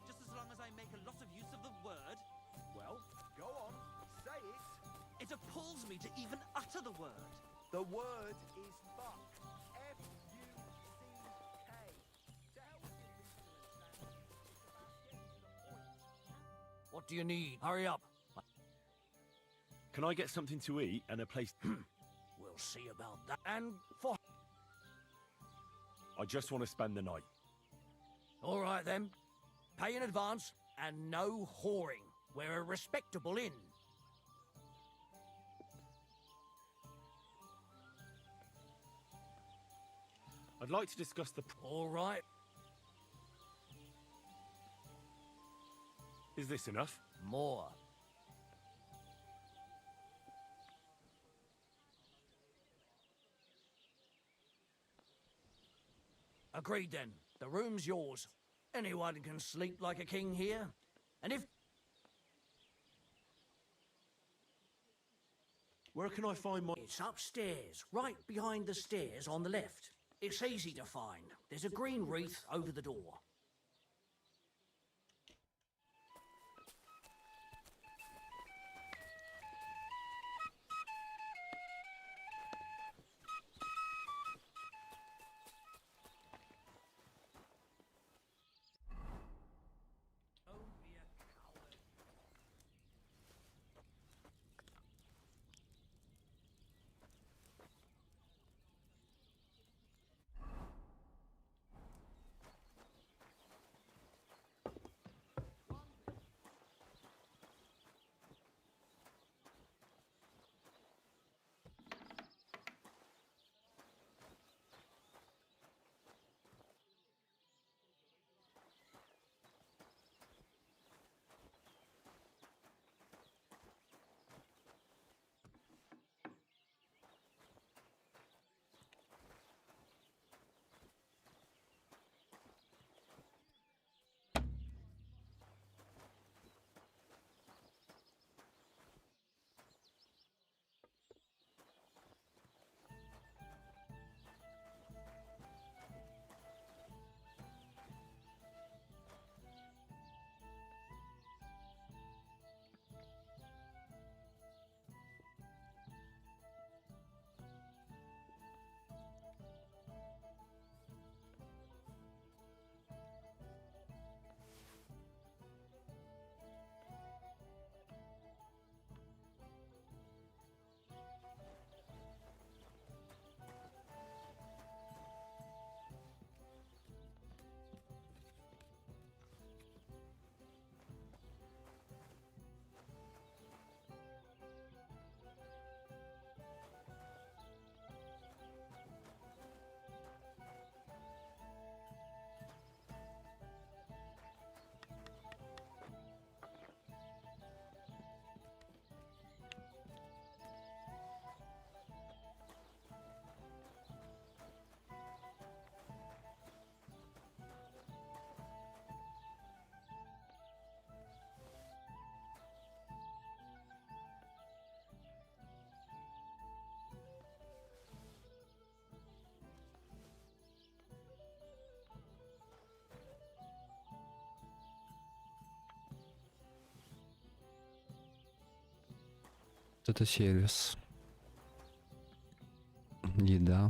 Speaker 3: Just as long as I make a lot of use of the word.
Speaker 10: Well, go on, say it.
Speaker 3: It appalls me to even utter the word.
Speaker 10: The word is fuck. F-U-C-K. To help with your
Speaker 11: What do you need? Hurry up.
Speaker 12: Can I get something to eat and a place?
Speaker 11: We'll see about that. And for...
Speaker 12: I just want to spend the night.
Speaker 11: All right, then. Pay in advance and no whoring. We're a respectable inn.
Speaker 12: I'd like to discuss the...
Speaker 11: All right.
Speaker 12: Is this enough?
Speaker 11: More. Agreed then. The room's yours. Anyone can sleep like a king here. And if...
Speaker 12: Where can I find my...
Speaker 11: It's upstairs, right behind the stairs on the left. It's easy to find. There's a green wreath over the door.
Speaker 20: Это сервис. Еда.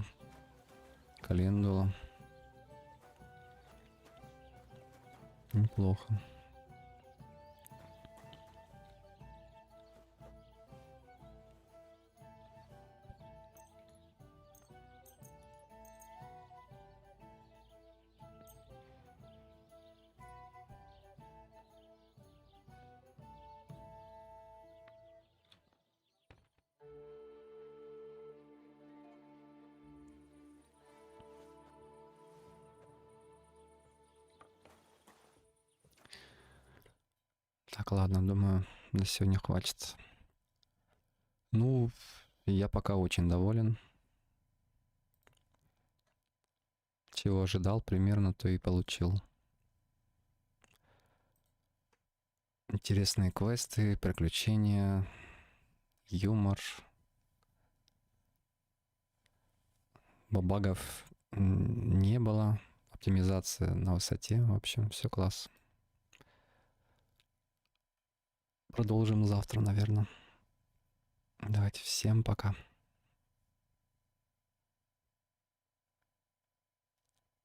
Speaker 20: Календула. Неплохо. Так, ладно, думаю, на сегодня хватит. Ну, я пока очень доволен. Чего ожидал, примерно то и получил. Интересные квесты, приключения, юмор. Багов не было оптимизация на высоте. В общем, все класс. Продолжим завтра, наверное. Давайте, всем пока.